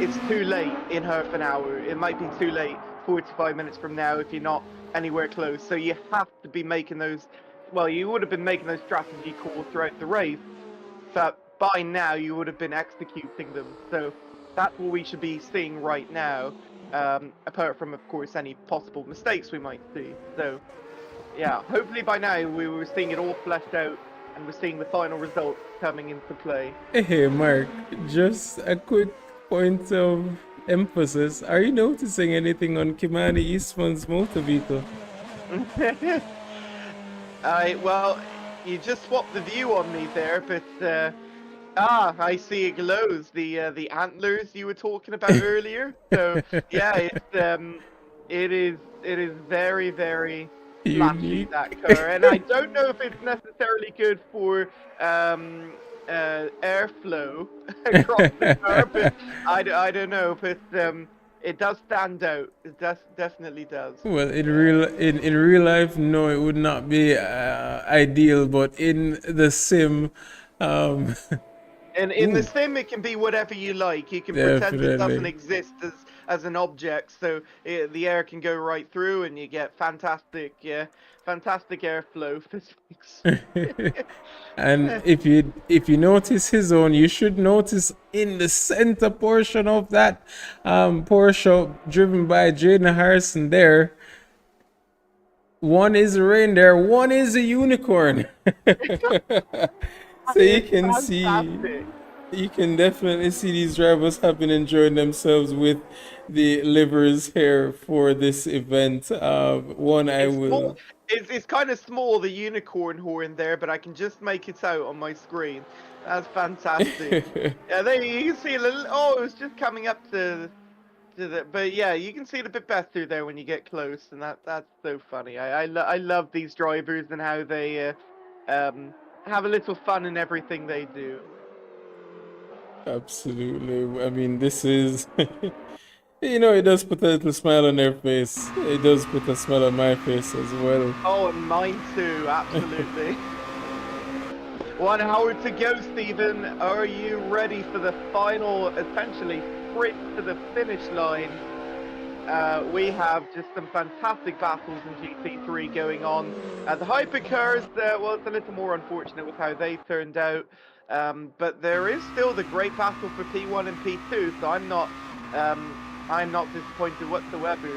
it's too late in half an hour. It might be too late 45 minutes from now if you're not anywhere close. So you have to be making those. Well, you would have been making those strategy calls throughout the race, but by now you would have been executing them. So that's what we should be seeing right now. Apart from, of course, any possible mistakes we might see. So, yeah, hopefully by now we were seeing it all fleshed out and we're seeing the final results coming into play. Hey, Mark, just a quick point of emphasis. Are you noticing anything on Kimani Eastman's motor vehicle? Well, you just swapped the view on me there, but I see it glows. The antlers you were talking about earlier. So yeah, it is very very flashy, Unique. that car, and I don't know if it's necessarily good for airflow across the car, but I don't know, but it does stand out. It definitely does. Well, in real life, no, it would not be ideal, but in the sim, um, And in the ooh, sim, it can be whatever you like. You can pretend it doesn't definitely. exist as an object, so the air can go right through, and you get fantastic airflow physics. And if you notice his own, you should notice in the center portion of that Porsche driven by Jaden Harrison there, one is a reindeer, one is a unicorn. So you It's can see, fantastic. you can definitely see these drivers have been enjoying themselves with the livers here for this event. One I It's small. will. It's kind of small, the unicorn horn there, but I can just make it out on my screen. That's fantastic. Yeah, there you can see a little. Oh, it was just coming up to the. But yeah, you can see it a bit better there when you get close, and that's so funny. I love these drivers and how they have a little fun in everything they do. Absolutely. I mean, this is. It does put a little smile on their face. It does put a smile on my face as well. Oh, and mine too, absolutely. 1 hour to go, Stephen. Are you ready for the final, essentially, sprint to the finish line? We have just some fantastic battles in GT3 going on. The hypercars, well, it's a little more unfortunate with how they turned out. But there is still the great battle for P1 and P2, so I'm not disappointed whatsoever.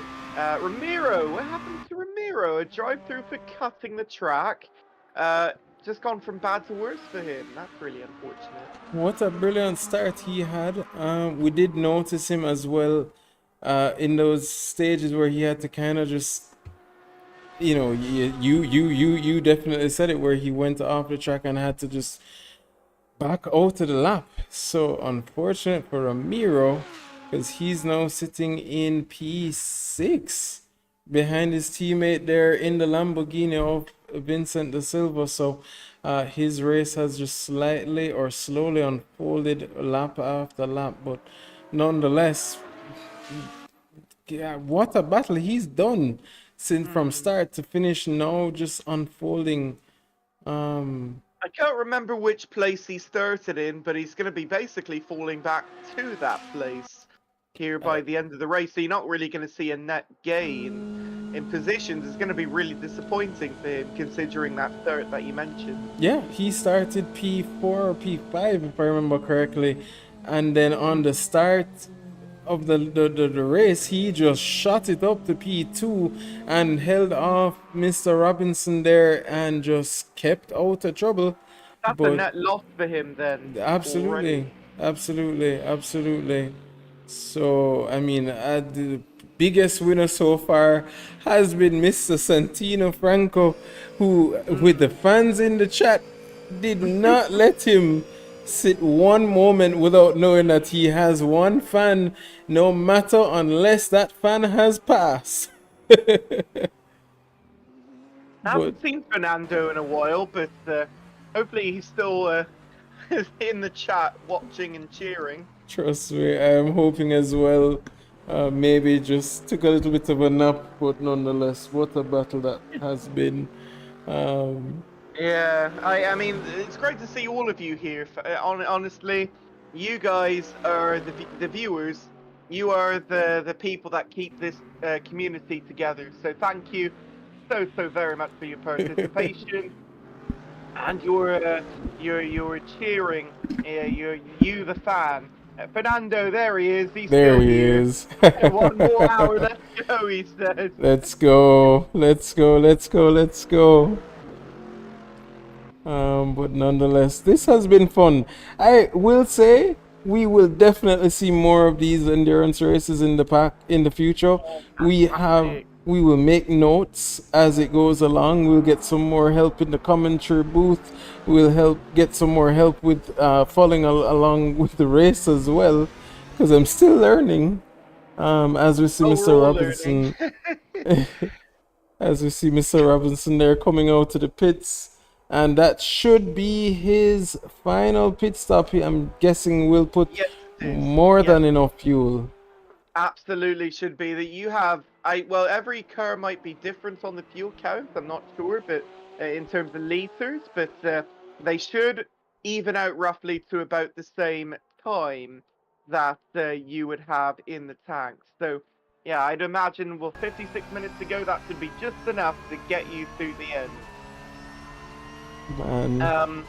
Ramiro, what happened to Ramiro? A drive-through for cutting the track. Just gone from bad to worse for him. That's really unfortunate. What a brilliant start he had. We did notice him as well in those stages where he had to kind of just, you definitely said it, where he went off the track and had to just back out to the lap. So unfortunate for Ramiro. because he's now sitting in P6 behind his teammate there in the Lamborghini of Vincent da Silva. So his race has just slightly or slowly unfolded lap after lap, but nonetheless, yeah, what a battle he's done since from start to finish, now just unfolding. I can't remember which place he started in, but he's going to be basically falling back to that place here by the end of the race. So you're not really going to see a net gain in positions. It's going to be really disappointing for him, considering that start that you mentioned. Yeah, he started P4 or P5 if I remember correctly, and then on the start of the race, he just shot it up to P2 and held off Mr. Robinson there and just kept out of trouble. That's a net loss for him then. Absolutely, absolutely. So, I mean, the biggest winner so far has been Mr. Santino Franco, who, with the fans in the chat, did not let him sit one moment without knowing that he has one fan, no matter unless that fan has passed. I haven't seen Fernando in a while, but hopefully he's still in the chat watching and cheering. Trust me, I'm hoping as well. Maybe just took a little bit of a nap, but nonetheless, what a battle that has been. Yeah, I mean, it's great to see all of you here. Honestly, you guys are the viewers. You are the people that keep this community together. So thank you so very much for your participation and your cheering. You the fan. Fernando, there he is. He's there still he here. is. 1 more hour, let's go, he says. Let's go. But nonetheless, this has been fun. I will say we will definitely see more of these endurance races in the pack in the future. We will make notes as it goes along. We'll get some more help in the commentary booth. We'll get some more help with following along with the race as well, because I'm still learning. As we see Mr. Robinson, as we see Mr. Robinson there coming out to the pits. And that should be his final pit stop. I'm guessing we'll put more than enough fuel. Absolutely should be. That you have, well, every car might be different on the fuel count. I'm not sure, but in terms of liters, but they should even out roughly to about the same time that you would have in the tanks. So yeah, I'd imagine, well, 56 minutes to go, that should be just enough to get you through the end. Man.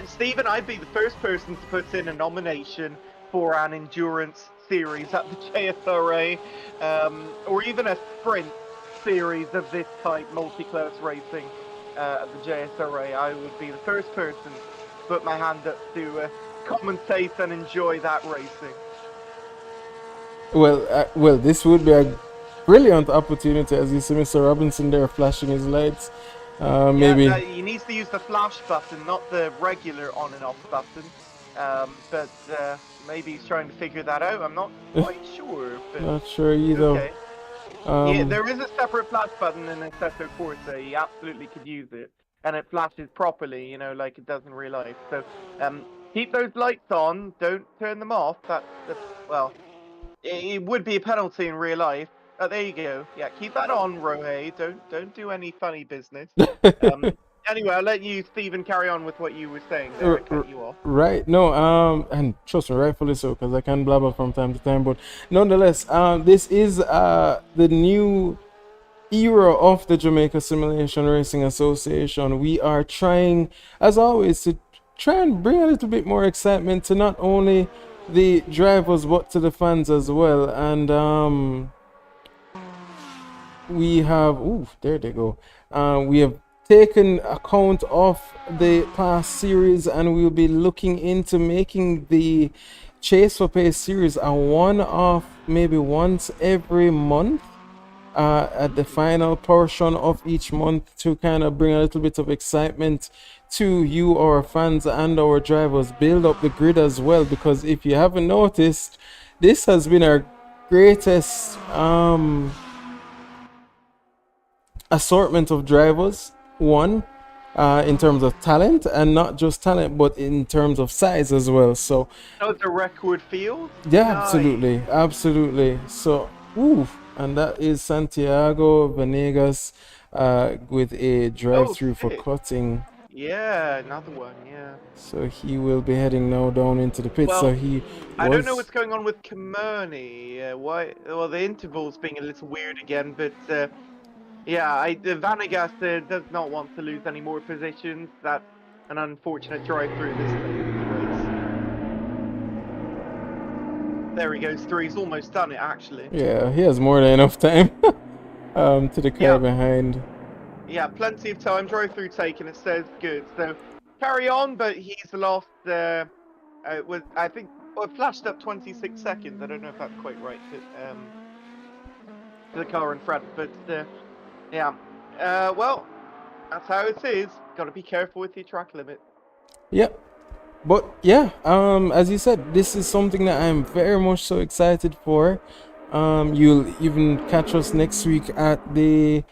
Stephen, I'd be the first person to put in a nomination for an endurance series at the JSRA, or even a sprint series of this type, multi-class racing at the JSRA. I would be the first person to put my hand up to commentate and enjoy that racing. Well, this would be a brilliant opportunity, as you see Mr. Robinson there flashing his lights. Maybe he needs to use the flash button, not the regular on and off button. But maybe he's trying to figure that out. I'm not quite sure. But not sure either. Okay. Yeah, there is a separate flash button in Assetto Corsa. He absolutely could use it, and it flashes properly, you know, like it does in real life. So keep those lights on. Don't turn them off. That's well, it would be a penalty in real life. Oh, there you go. Yeah, keep that on, Rohei. Don't do any funny business. Anyway, I'll let you, Stephen, carry on with what you were saying there. I cut you off. Right. No, and trust me, rightfully so, because I can blabber from time to time. But nonetheless, this is the new era of the Jamaica Simulation Racing Association. We are trying, as always, to try and bring a little bit more excitement to not only the drivers, but to the fans as well. And we have, there they go. We have taken account of the past series, and we'll be looking into making the Chase for Pace series a one-off, maybe once every month, at the final portion of each month, to kind of bring a little bit of excitement to you, our fans and our drivers, build up the grid as well, because if you haven't noticed, this has been our greatest assortment of drivers. One, in terms of talent, and not just talent, but in terms of size as well. So Oh, the record field? yeah, Nice. absolutely, absolutely. So, ooh, and that is Santiago Venegas with a drive-through for sick. cutting. Yeah, another one, yeah. So he will be heading now down into the pit. Well, So he I don't know was, what's going on with Kearney. Why? Well, the interval's being a little weird again, but yeah, Vanegas does not want to lose any more positions. That's an unfortunate drive through this race. There he goes through. He's almost done it, actually. yeah, he has more than enough time to the car Yeah. behind. Yeah, plenty of time. Drive through taken. It says good. So carry on, but he's lost. Was I think? Well, it flashed up 26 seconds. I don't know if that's quite right. For the car in front, but yeah. Well, that's how it is. Got to be careful with your track limit. Yep. But yeah, as you said, this is something that I'm very much so excited for. You'll even catch us next week at the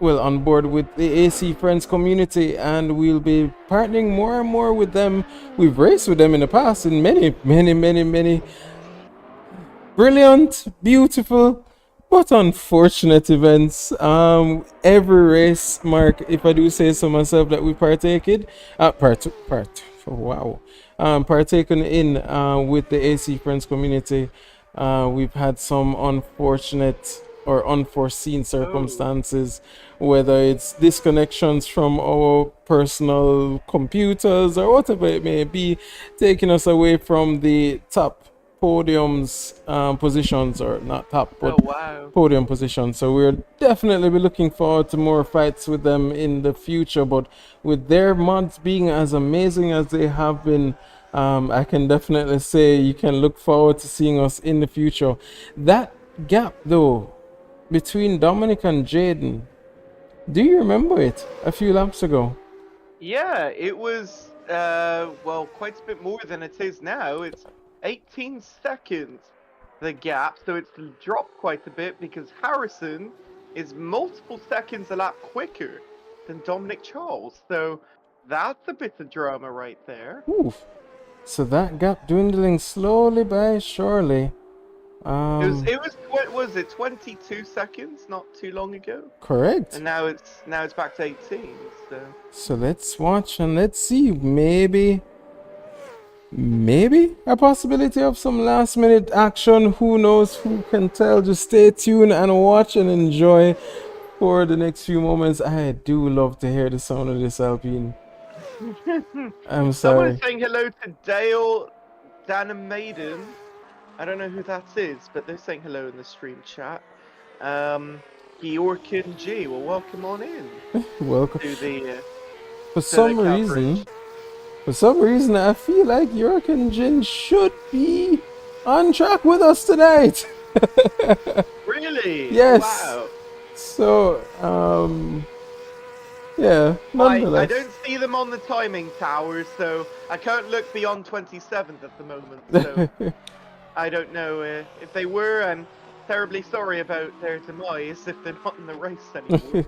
well, on board with the AC Friends community, and we'll be partnering more and more with them. We've raced with them in the past in many brilliant, beautiful, but unfortunate events. Every race, Mark, if I do say so myself, that we partaken, wow, partaken in with the AC Friends community, we've had some unfortunate or unforeseen circumstances, whether it's disconnections from our personal computers or whatever it may be, taking us away from the top podiums positions, or not top, but wow. podium positions. So we'll definitely be looking forward to more fights with them in the future. But with their mods being as amazing as they have been, I can definitely say you can look forward to seeing us in the future. That gap though between Dominic and Jaden, do you remember it a few laps ago? Yeah, it was well, quite a bit more than it is now. It's 18 seconds the gap, so it's dropped quite a bit because Harrison is multiple seconds a lap quicker than Dominic Charles. So that's a bit of drama right there. Oof. So that gap dwindling slowly by surely. It was what was it, 22 seconds not too long ago, Correct. and now it's back to 18. So let's watch and let's see. Maybe a possibility of some last minute action. Who knows? Who can tell? Just stay tuned and watch and enjoy for the next few moments. I do love to hear the sound of this Alpine. I'm sorry. Someone's saying hello to Dale Maiden. I don't know who that is, but they're saying hello in the stream chat. Georgian G, well, welcome on in. Welcome. To the, for some reason, I feel like York and Jin should be on track with us tonight. Really? Yes. Wow. So, yeah, nonetheless. I don't see them on the timing tower, so I can't look beyond 27th at the moment. So I don't know if they were. I'm terribly sorry about their demise if they're not in the race anymore.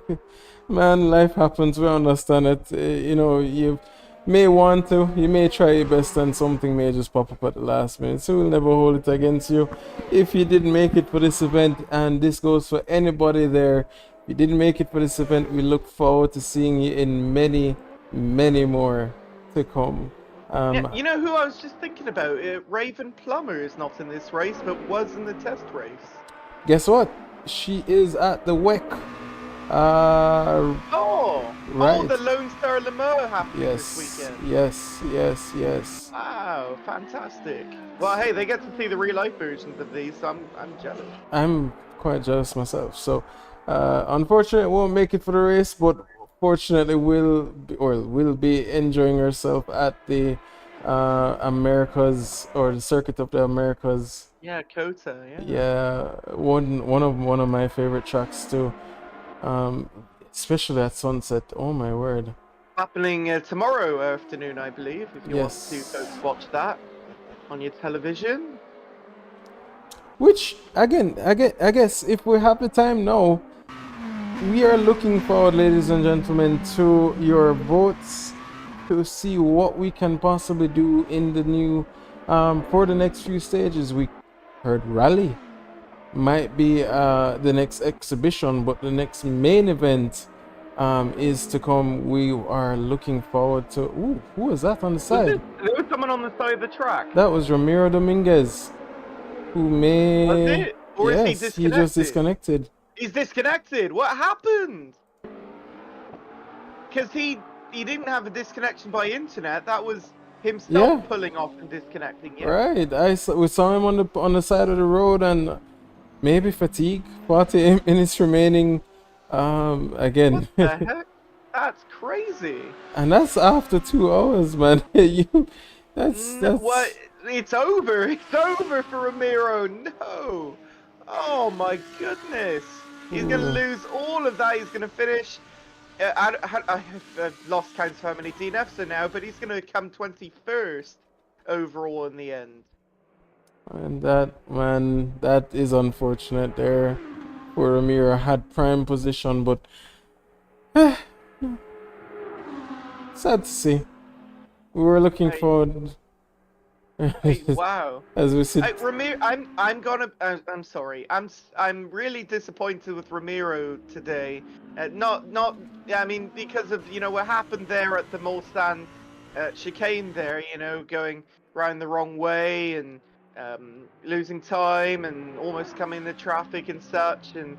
Man, life happens. We understand it. You know, you may want to, you may try your best, and something may just pop up at the last minute. So we'll never hold it against you. If you didn't make it for this event, and this goes for anybody there, if you didn't make it for this event, we look forward to seeing you in many more to come. Yeah, you know who I was just thinking about? Raven Plummer is not in this race, but was in the test race. Guess what? She is at the WEC. Right. Oh, the Lone Star Le Mans happening this weekend. Yes. Wow, fantastic. Well, hey, they get to see the real life versions of these, so I'm jealous. I'm quite jealous myself. So, unfortunately, won't make it for the race, but fortunately, will be enjoying herself at the Americas, or the Circuit of the Americas. Yeah, Kota. Yeah, one of my favorite tracks too. Especially at sunset. Oh my word. Happening tomorrow afternoon, I believe. If you want to watch that. on your television. Which again, I guess if we have the time now, we are looking forward, ladies and gentlemen, to your votes to see what we can possibly do in the new for the next few stages. We heard rally might be the next exhibition, but the next main event is to come. We are looking forward to. Ooh, who was that on the side? There was someone on the side of the track. That was Ramiro Dominguez, who may. Was it? Or is he Yes, he just disconnected. He's disconnected. What happened? Because he didn't have a disconnection by internet. That was himself pulling off and disconnecting. Yeah. Right. We saw him on the side of the road, and maybe fatigue. 48 minutes remaining. Again. What the heck? That's crazy. And that's after 2 hours, man. That's what? It's over. It's over for Ramiro. No. Oh my goodness. He's going to lose all of that. He's going to finish. I've lost count of how many DNFs are now, but he's going to come 21st overall in the end. And that is unfortunate there. Poor Ramiro had prime position, but sad to see. We were looking forward. Wow. As we sit. Ramiro, I'm sorry. I'm really disappointed with Ramiro today. I mean, because of what happened there at the Mulsanne chicane there. Going round the wrong way and losing time and almost coming into traffic and such. And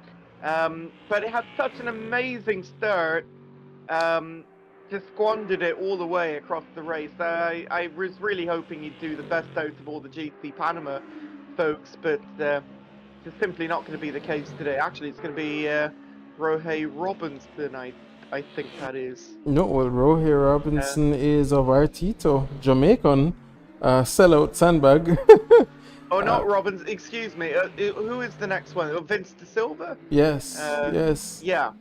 but it had such an amazing start. Just squandered it all the way across the race. I was really hoping he'd do the best out of all the GT Panama folks, but it's simply not going to be the case today. Actually, it's going to be Rohey Robinson, I think that is. No, well, Rohey Robinson is of Artito, Jamaican, sellout sandbag. Oh, not Robinson, excuse me. Who is the next one? Vince De Silva? Yes, yes. Yeah.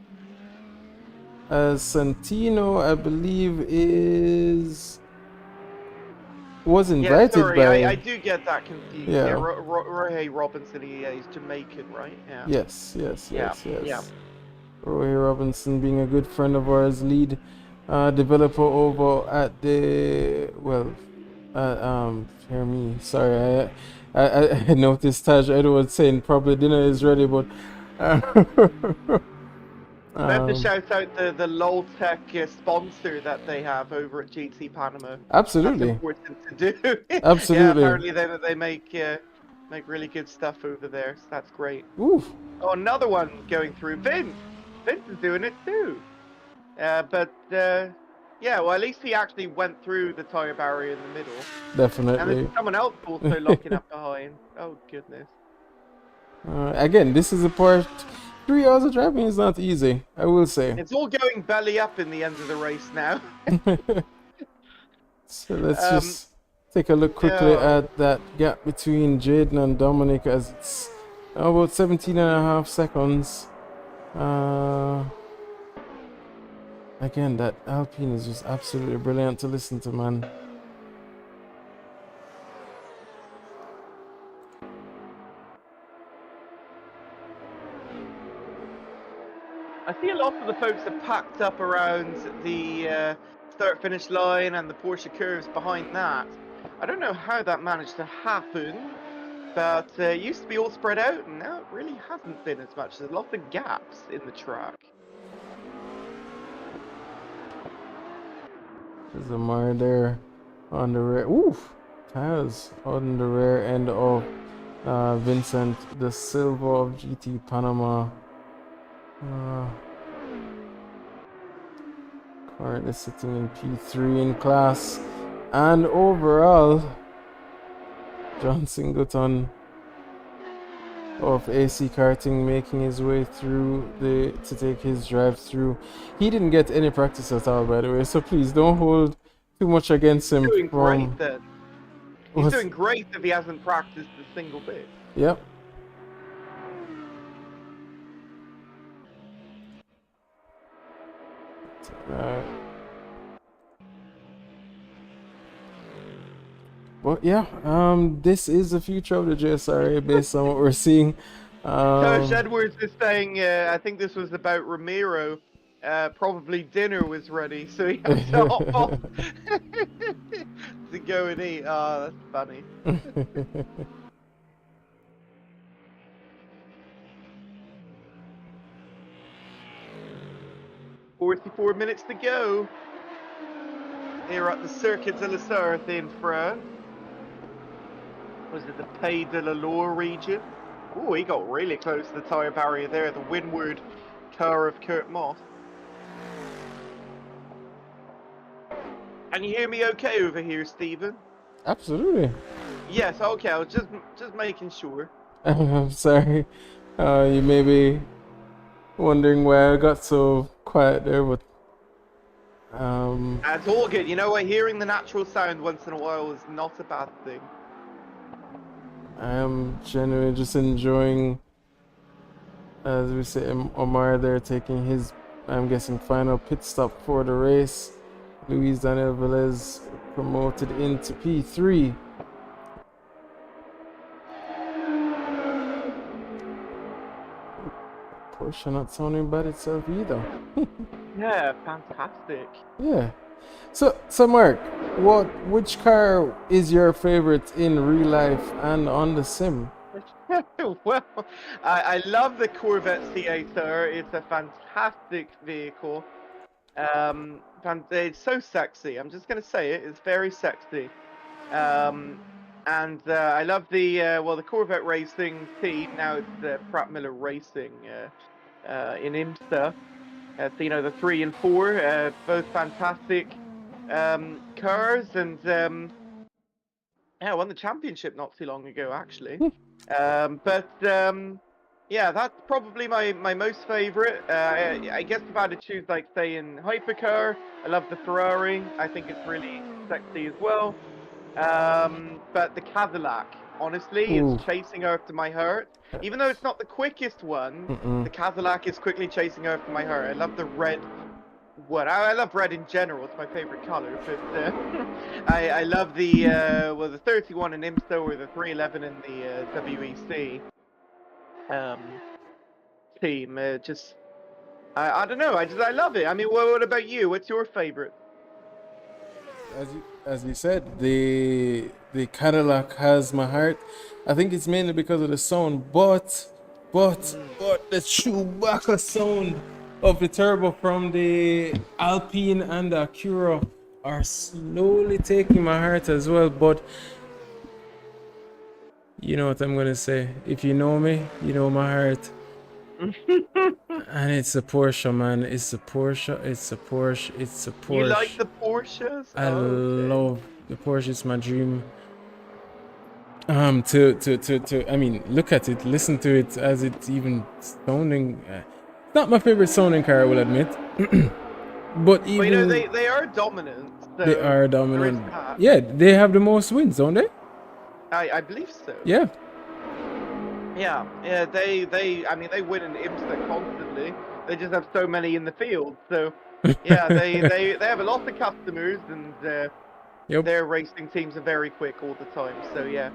Santino, I believe, was invited sorry, I do get that confused. Yeah. Rohey Robinson, he's Jamaican, right? Yeah. Yes. Yeah. Rohey Robinson being a good friend of ours, lead developer over at the hear me. Sorry, I noticed Taj Edwards saying probably dinner is ready, but. I have to shout out the Loltec sponsor that they have over at GT Panama. Absolutely. That's important to do. Absolutely. Yeah, apparently they make really good stuff over there, so that's great. Oof. Oh, another one going through. Vince is doing it too. Yeah, well, at least he actually went through the tyre barrier in the middle. Definitely. And there's someone else also locking up behind. Oh, goodness. Again, this is a part. 3 hours of driving is not easy, I will say. It's all going belly up in the end of the race now. So let's just take a look quickly at that gap between Jaden and Dominic, as it's about 17.5 seconds. Again, that Alpine is just absolutely brilliant to listen to, man. I see a lot of the folks are packed up around the start-finish line and the Porsche curves behind that. I don't know how that managed to happen, but it used to be all spread out, and now it really hasn't been as much. There's lots of gaps in the track. There's a Mar there on the rear. Oof! Tires on the rear end of Vincent De Silva of GT Panama. Currently sitting in P3 in class, and overall John Singleton of AC Karting making his way through to take his drive through. He didn't get any practice at all, by the way, so please don't hold too much against him. He's doing great then. He's doing great if he hasn't practiced a single bit. Yep. But yeah, this is the future of the JSRA based on what we're seeing. Coach Edwards is saying, I think this was about Ramiro. Probably dinner was ready, so he had to hop off to go and eat. Oh, that's funny. 44 minutes to go. Here at the Circuit De La Sarthe in France. Was it the Pays de la Loire region? Oh, he got really close to the tyre barrier there, the windward car of Kurt Moss. Can you hear me okay over here, Stephen? Absolutely. Yes, okay, I was just making sure. I'm sorry. You may be wondering why I got so quiet there, but It's all good. You know what? Hearing the natural sound once in a while is not a bad thing. I am genuinely just enjoying, as we say, Omar there taking his, I'm guessing, final pit stop for the race. Luis Daniel Velez promoted into P3. Porsche not sounding bad itself either. Yeah, fantastic. Yeah. So Mark, which car is your favorite in real life and on the sim? Well, I love the Corvette C8R. It's a fantastic vehicle. It's so sexy. I'm just gonna say it. It's very sexy. And I love the the Corvette Racing team. Now it's Pratt Miller Racing in IMSA. So you know the 3 and 4, both fantastic cars, and yeah, won the championship not too long ago actually. Yeah, that's probably my most favorite. I guess if I had to choose, like, say, in hypercar, I love the Ferrari. I think it's really sexy as well. But the Cadillac, honestly, Ooh. is chasing after my heart. Even though it's not the quickest one, the Cadillac is quickly chasing after my heart. I love the red. I love red in general. It's my favorite color. But I love the the 31 in IMSA or the 311 in the WEC team. I don't know. I love it. I mean, what about you? What's your favorite? As you said, the Cadillac has my heart. I think it's mainly because of the sound, but the Chewbacca sound of the turbo from the Alpine and the Acura are slowly taking my heart as well. But you know what I'm gonna say? If you know me, you know my heart. And it's a Porsche, man. It's a Porsche. It's a Porsche. It's a Porsche. You like the Porsches? I love the Porsche. It's my dream. I mean, look at it, listen to it as it's even sounding. Not my favorite sounding car, I will admit. But even well, you know, they are dominant. So they are dominant. Yeah, they have the most wins, don't they? I believe so. Yeah. Yeah, I mean, they win in IMSA constantly. They just have so many in the field. So, yeah, they have a lot of customers, and their racing teams are very quick all the time. So, yeah,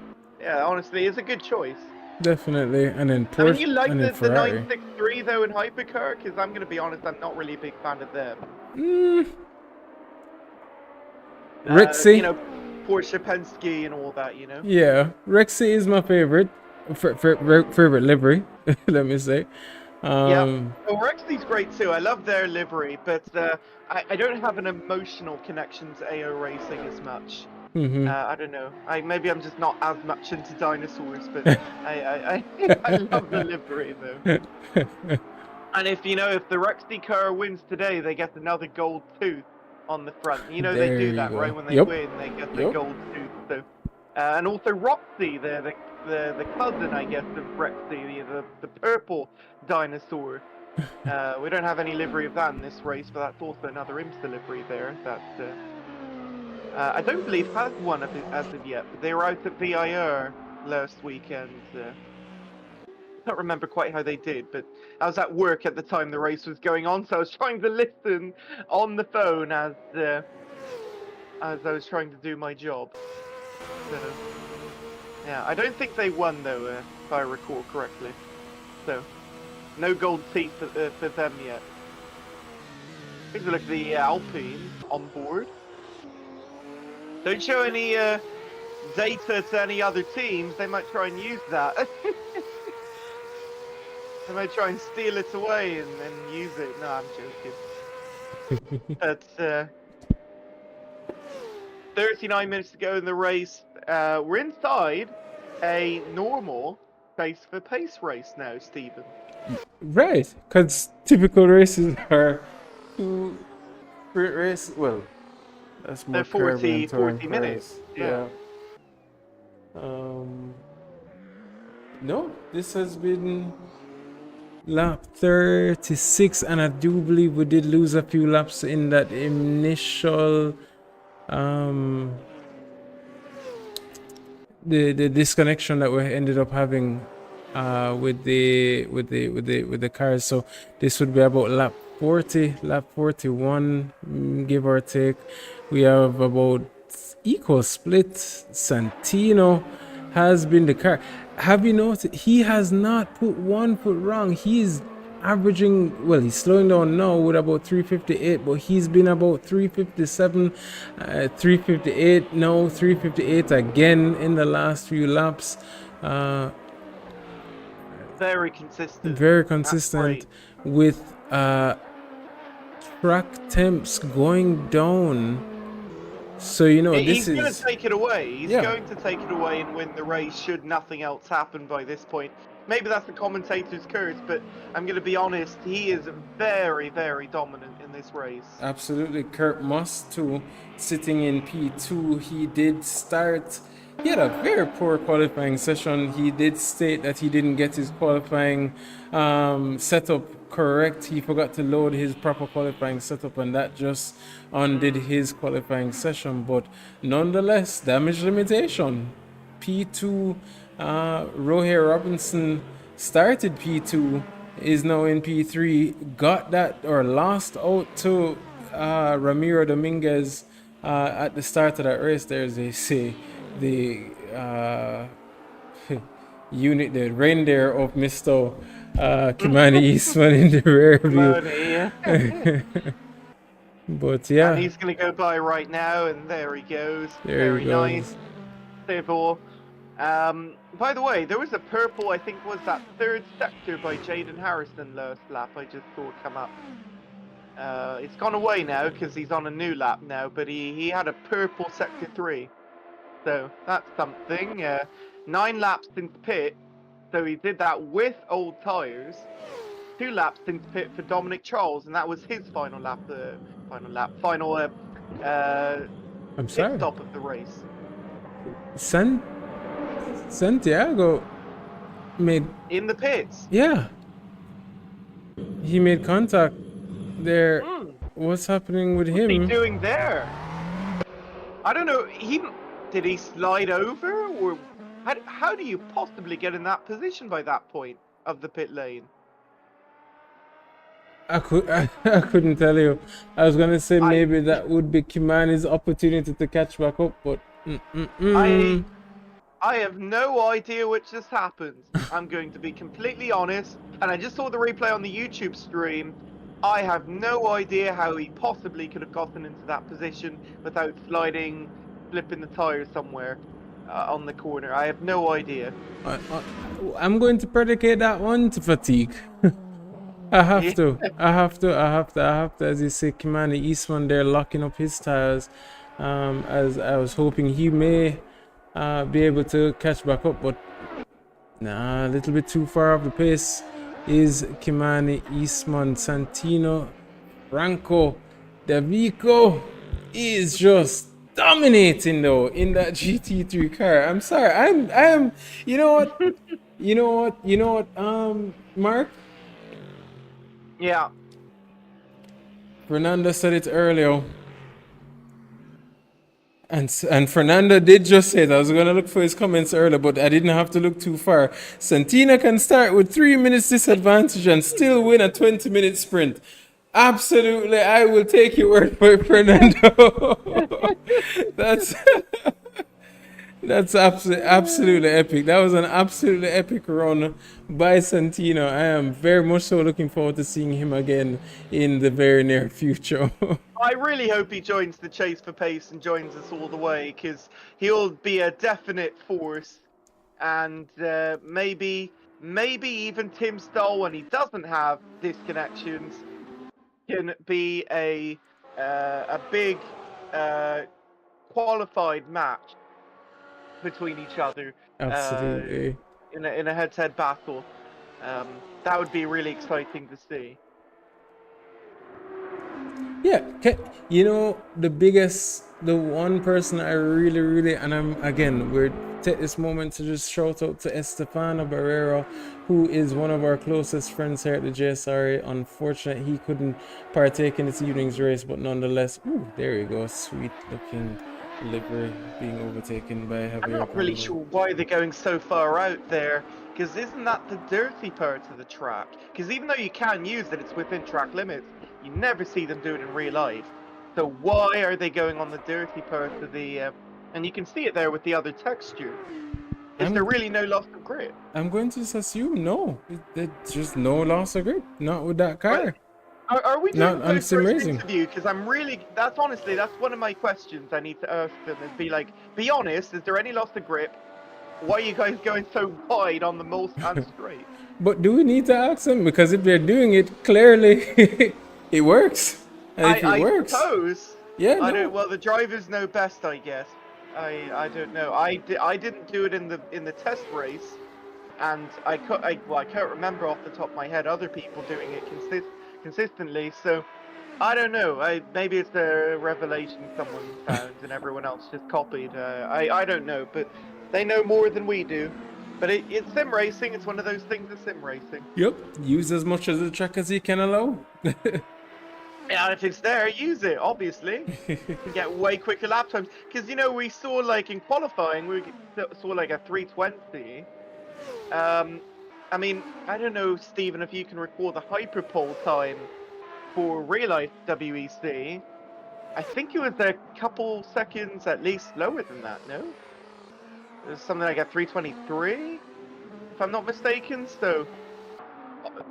honestly, it's a good choice. Definitely, and then Porsche. I mean, you like and the Ferrari. 963 though in hypercar? Because I'm gonna be honest, I'm not really a big fan of them. Rexy. You know, Porsche Penske and all that, you know? Yeah, Rexy is my favorite. Favorite livery, let me say. Yeah, well, Rexy's great too. I love their livery, but I don't have an emotional connection to AO Racing as much. I don't know. Maybe I'm just not as much into dinosaurs, but I love the livery though. And if the Rexy car wins today, they get another gold tooth on the front. You know they do that, right? When they win, they get the gold tooth. So, and also Roxy, the cousin, I guess, of Rexy, the purple dinosaur. We don't have any livery of that in this race, but that's also another IMSA livery there. That I don't believe has one as of yet, but they were out at VIR last weekend. I can't remember quite how they did, but I was at work at the time the race was going on, so I was trying to listen on the phone as I was trying to do my job. So, yeah, I don't think they won though, if I recall correctly. So, no gold teeth for them yet. Here's a look at the Alpine on board. Don't show any data to any other teams. They might try and use that. They might try and steal it away and use it. No, I'm joking. But 39 minutes to go in the race. We're inside a normal pace for pace race now, Stephen. Right, because typical races are 2 sprint races. Well, that's more They're 40 40 minutes. Yeah. No, this has been lap 36, and I do believe we did lose a few laps in that initial the disconnection that we ended up having with the cars. So this would be about lap 40, lap 41, give or take. We have about equal split. Santino has been the car. Have you noticed he has not put 1 foot wrong? He's averaging, well, he's slowing down now with about 358, but he's been about 357, 358, no, 358 again in the last few laps. Very consistent. Very consistent with track temps going down. So, you know, he's going to take it away. He's Yeah. going to take it away and win the race should nothing else happen by this point. Maybe that's the commentator's curse, but I'm going to be honest, he is very, very dominant in this race. Absolutely. Kurt Moss too, sitting in P2. He did start, he had a very poor qualifying session. He did state that he didn't get his qualifying setup correct. He forgot to load his proper qualifying setup, and that just undid his qualifying session. But nonetheless, damage limitation. P2, Rohir Robinson started P2, is now in P3, got that or lost out to Ramiro Dominguez at the start of that race. There's they say the unit, the reindeer of Mr. Kimani Eastman in the rear view. But yeah, and he's going to go by right now, and there he goes. There very he goes. nice. Civil. By the way, there was a purple, I think was that third sector by Jaden Harrison last lap. I just saw it come up. It's gone away now because he's on a new lap now, but he had a purple sector 3. So that's something. 9 laps into pit. So he did that with old tyres. 2 laps into pit for Dominic Charles, and that was his final lap. Final I'm pit sorry. stop of the race. Santiago made, In the pits. yeah, he made contact there. What's happening with What's he him? doing there? I don't know. Did he slide over, or how do you possibly get in that position by that point of the pit lane? I couldn't tell you. I was gonna say maybe that would be Kimani's opportunity to catch back up, but I have no idea what just happened. I'm going to be completely honest, and I just saw the replay on the YouTube stream. I have no idea how he possibly could have gotten into that position without flipping the tires somewhere on the corner. I have no idea. I'm going to predicate that one to fatigue. I have to, as you say, Kimani Eastman there locking up his tires. As I was hoping he may be able to catch back up, but nah, a little bit too far off the pace is Kimani Eastman. Santino Franco Davico is just dominating though in that GT3 car. I'm sorry, I am, you know what, Mark? Yeah. Fernando said it earlier. And Fernando did just say that. I was going to look for his comments earlier, but I didn't have to look too far. Santina can start with 3 minutes disadvantage and still win a 20-minute sprint. Absolutely, I will take your word for it, Fernando. That's absolutely epic. That was an absolutely epic run by Santino. I am very much so looking forward to seeing him again in the very near future. I really hope he joins the chase for pace and joins us all the way, because he'll be a definite force. And maybe even Tim Stoll, when he doesn't have disconnections, can be a big qualified match between each other Absolutely. in a head-to-head battle. That would be really exciting to see. Yeah, you know, the one person I really, and we're take this moment to just shout out to Estefano Barrero, who is one of our closest friends here at the JSRA. Unfortunately, he couldn't partake in this evening's race, but nonetheless, ooh, there you go, sweet looking livery being overtaken by I'm Javier not really Palma. sure why they're going so far out there, because isn't that the dirty part of the track? Because even though you can use it, it's within track limits, you never see them do it in real life. So why are they going on the dirty part of the... and you can see it there with the other texture. Is there I'm really no loss of grip? I'm going to just assume no. There's just no loss of grip. Not with that Right. car. Are we doing a Not on sim post-race racing. interview? Because I'm really... That's honestly, that's one of my questions I need to ask them. Is be like, be honest, is there any loss of grip? Why are you guys going so wide on the Mulsanne straight? But do we need to ask them? Because if they're doing it, clearly it works. And if it I works, suppose. yeah, I don't. no. Well, the drivers know best, I guess. I don't know. I didn't do it in the test race, and I can't remember off the top of my head other people doing it consistently. So I don't know. Maybe it's a revelation someone found and everyone else just copied. I don't know, but they know more than we do. But it's sim racing. It's one of those things of sim racing. Yep. Use as much of the track as you can allow. Yeah, if it's there, use it, obviously. You can get way quicker lap times. Because, you know, we saw, like, in qualifying, we saw, like, a 320. I mean, I don't know, Stephen, if you can recall the hyperpole time for real life WEC. I think it was a couple seconds at least lower than that, no? It was something like a 323, if I'm not mistaken. So,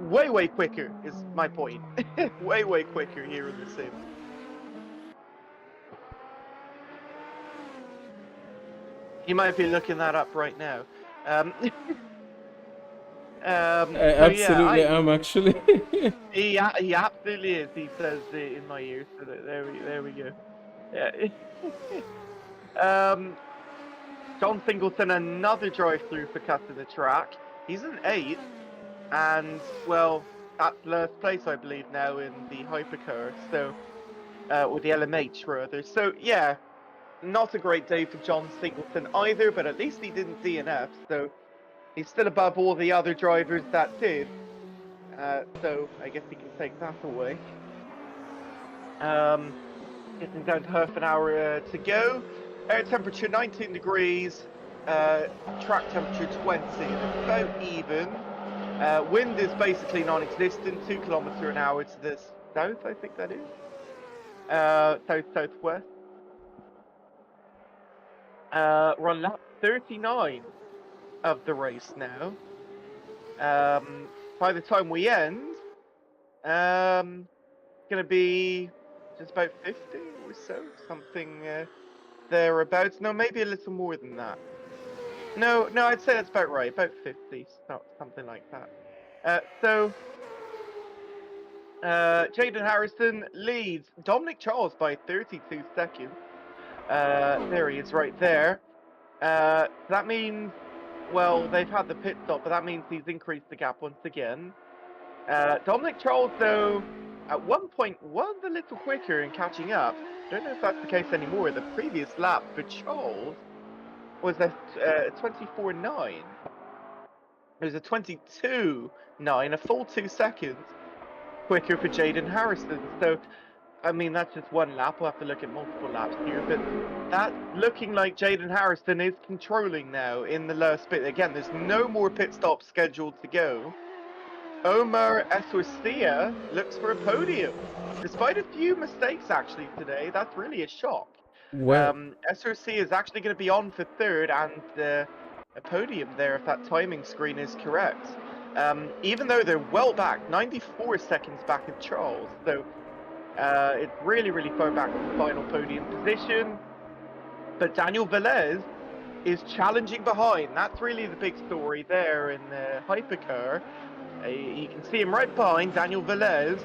way quicker is my point. way quicker here in the sim. You might be looking that up right now. I So yeah, absolutely am actually. he absolutely is. He says it in my ears. So there we go. Yeah. John Singleton, another drive-through for cut to the track. He's an 8th, and well, that's last place I believe now in the hypercar. So, or the LMH rather. So yeah, not a great day for John Singleton either. But at least he didn't DNF. So. He's still above all the other drivers that did, so I guess he can take that away. Getting down to half an hour to go. Air temperature 19 degrees, track temperature 20, it's about even. Wind is basically non-existent, 2 kilometers an hour to the south, I think that is. South-southwest. We're on lap 39 of the race now. By the time we end, gonna be just about 50 or so, something thereabouts. No, maybe a little more than that. No, I'd say that's about right, about 50, something like that. So, Jaden Harrison leads Dominic Charles by 32 seconds. There he is right there. That means, well, they've had the pit stop, but that means he's increased the gap once again. Dominic Charles, though, at one point was a little quicker in catching up. Don't know if that's the case anymore. The previous lap for Charles was a 24.9. It was a 22.9, a full 2 seconds quicker for Jaden Harrison. So, I mean, that's just one lap. We'll have to look at multiple laps here. But that's looking like Jaden Harrison is controlling now in the last bit. Again, there's no more pit stops scheduled to go. Omar Esorcia looks for a podium. Despite a few mistakes, actually, today, that's really a shock. Well, SRC is actually going to be on for third and a podium there if that timing screen is correct. Even though they're well back, 94 seconds back of Charles. So it's really, really far back from the final podium position. But Daniel Velez is challenging behind. That's really the big story there in the hypercar. You can see him right behind Daniel Velez,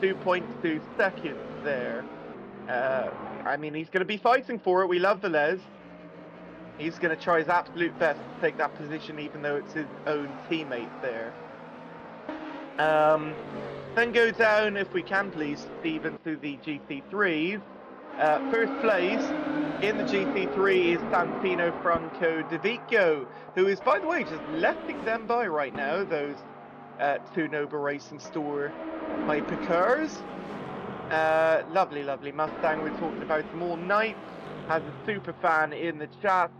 2.2 seconds there. I mean, he's going to be fighting for it. We love Velez. He's going to try his absolute best to take that position, even though it's his own teammate there. Then go down, if we can please, Stephen, to the GT3s. First place in the GT3 is Santino Franco De Vico, who is, by the way, just letting them by right now, those two Noba Racing Store hypercars. Lovely, lovely Mustang. We're talking about them all night. Has a super fan in the chat.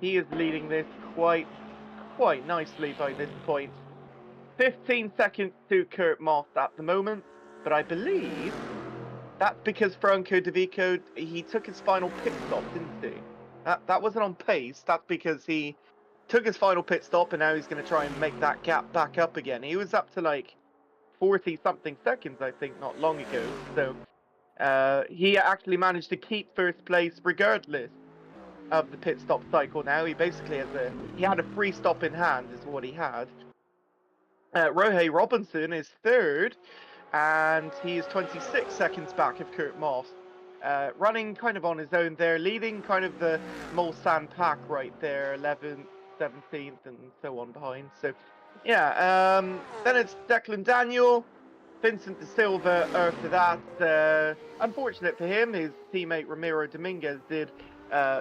He is leading this quite nicely by this point. 15 seconds to Kurt Moss at the moment, but I believe that's because Franco De Vico, he took his final pit stop, didn't he? That wasn't on pace. That's because he took his final pit stop and now he's going to try and make that gap back up again. He was up to like 40-something seconds, I think, not long ago. So he actually managed to keep first place regardless of the pit stop cycle now. He basically had a free stop in hand is what he had. Rohei Robinson is third, and he is 26 seconds back of Kurt Moss. Running kind of on his own there, leading kind of the Mulsanne pack right there, 11th, 17th, and so on behind. So, yeah, then it's Declan Daniel, Vincent De Silva after that. Unfortunate for him, his teammate Ramiro Dominguez did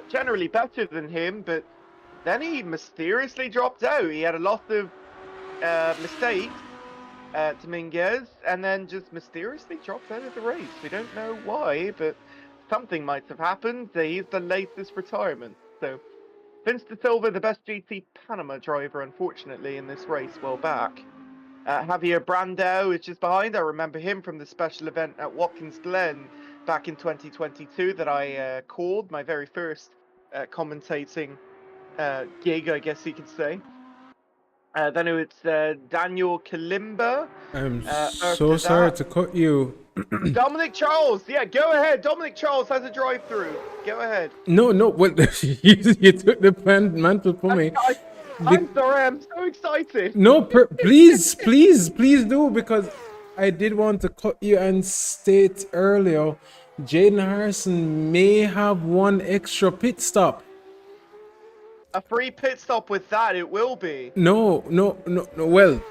generally better than him, but then he mysteriously dropped out. He had a lot of mistakes, Dominguez, and then just mysteriously dropped out of the race. We don't know why, but something might have happened. He's the latest retirement. So, Vince De Silva, the best GT Panama driver, unfortunately, in this race, well back. Javier Brandao is just behind. I remember him from the special event at Watkins Glen back in 2022 that I called, my very first commentating gig, I guess you could say. Then it's Daniel Kalimba. I'm so sorry to cut you. Dominic Charles, yeah, go ahead. Dominic Charles has a drive-through. Go ahead. No, well, you took the mantle for me. I'm sorry, I'm so excited. No, please do, because I did want to cut you and state earlier, Jaden Harrison may have one extra pit stop. A free pit stop with that, it will be. No. Well,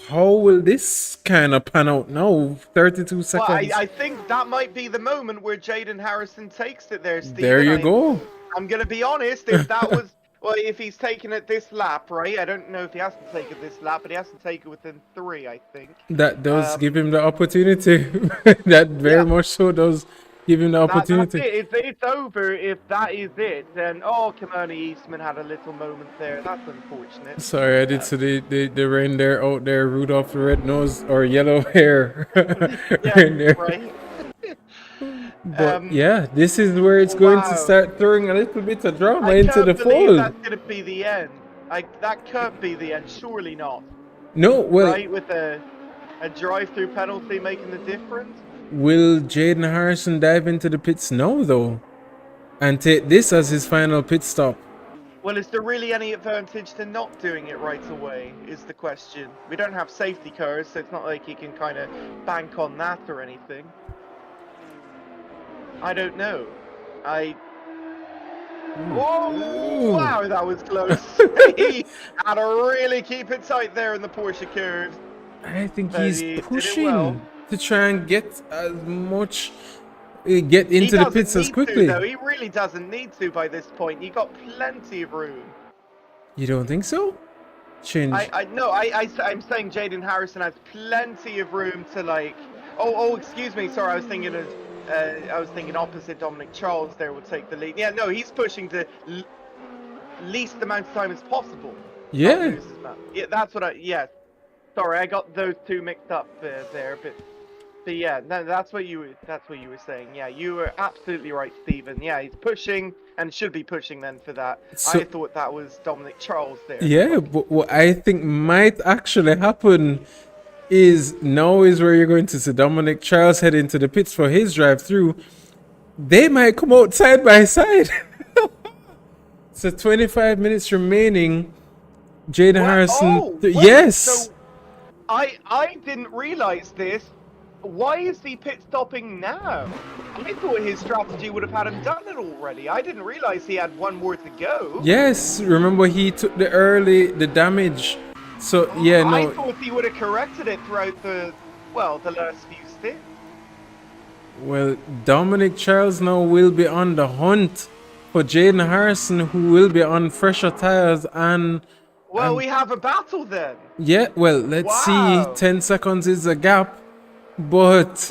how will this kind of pan out now? 32 seconds. Well, I think that might be the moment where Jaden Harrison takes it there, Stephen. There you go. I'm going to be honest, if that was... Well, if he's taken it this lap, right? I don't know if he has to take it this lap, but he has to take it within 3, I think. That does give him the opportunity. That very much so does give him the opportunity. That's it. It's over if that is it. And oh, Kimani Eastman had a little moment there. That's unfortunate. Sorry, I did see the reindeer out there, Rudolph the red-nosed or yellow hair. Yeah, right. But yeah, this is where it's going to start throwing a little bit of drama into the fold. That's going to be the end. That can't be the end. Surely not. No, well, right, with a drive-through penalty making the difference. Will Jaden Harrison dive into the pits now, though, and take this as his final pit stop? Well, is there really any advantage to not doing it right away, is the question. We don't have safety cars, so it's not like you can kind of bank on that or anything. I don't know. Whoa! Wow, that was close. He had to really keep it tight there in the Porsche curves. I think he's pushing to try and get as much, get into the pits as quickly. No, he really doesn't need to by this point. You got plenty of room. You don't think so? Change. No, I'm saying Jaden Harrison has plenty of room to like. Oh, excuse me. Sorry, I was thinking opposite. Dominic Charles there would take the lead. Yeah, no, he's pushing the least amount of time as possible. Yeah. Yeah, that's what Yes. Sorry, I got those two mixed up there, but So yeah, no, that's what you were saying. Yeah, you were absolutely right, Stephen. Yeah, he's pushing and should be pushing then for that. I So thought that was Dominic Charles there. yeah, But but what I think might actually happen is now is where you're going to see Dominic Charles head into the pits for his drive through. They might come out side by side. So 25 minutes remaining. Jaden what? Harrison, Oh, wait. yes, So I didn't realize this. Why is he pit stopping now? I thought his strategy would have had him done it already. I didn't realize he had one more to go. yes. Remember he took the damage. So Oh, yeah, I no. thought he would have corrected it throughout the last few stints. Well, Dominic Charles now will be on the hunt for Jaden Harrison, who will be on fresher tires Well, we have a battle then. yeah. Well, let's see. Wow. 10 seconds is a gap, but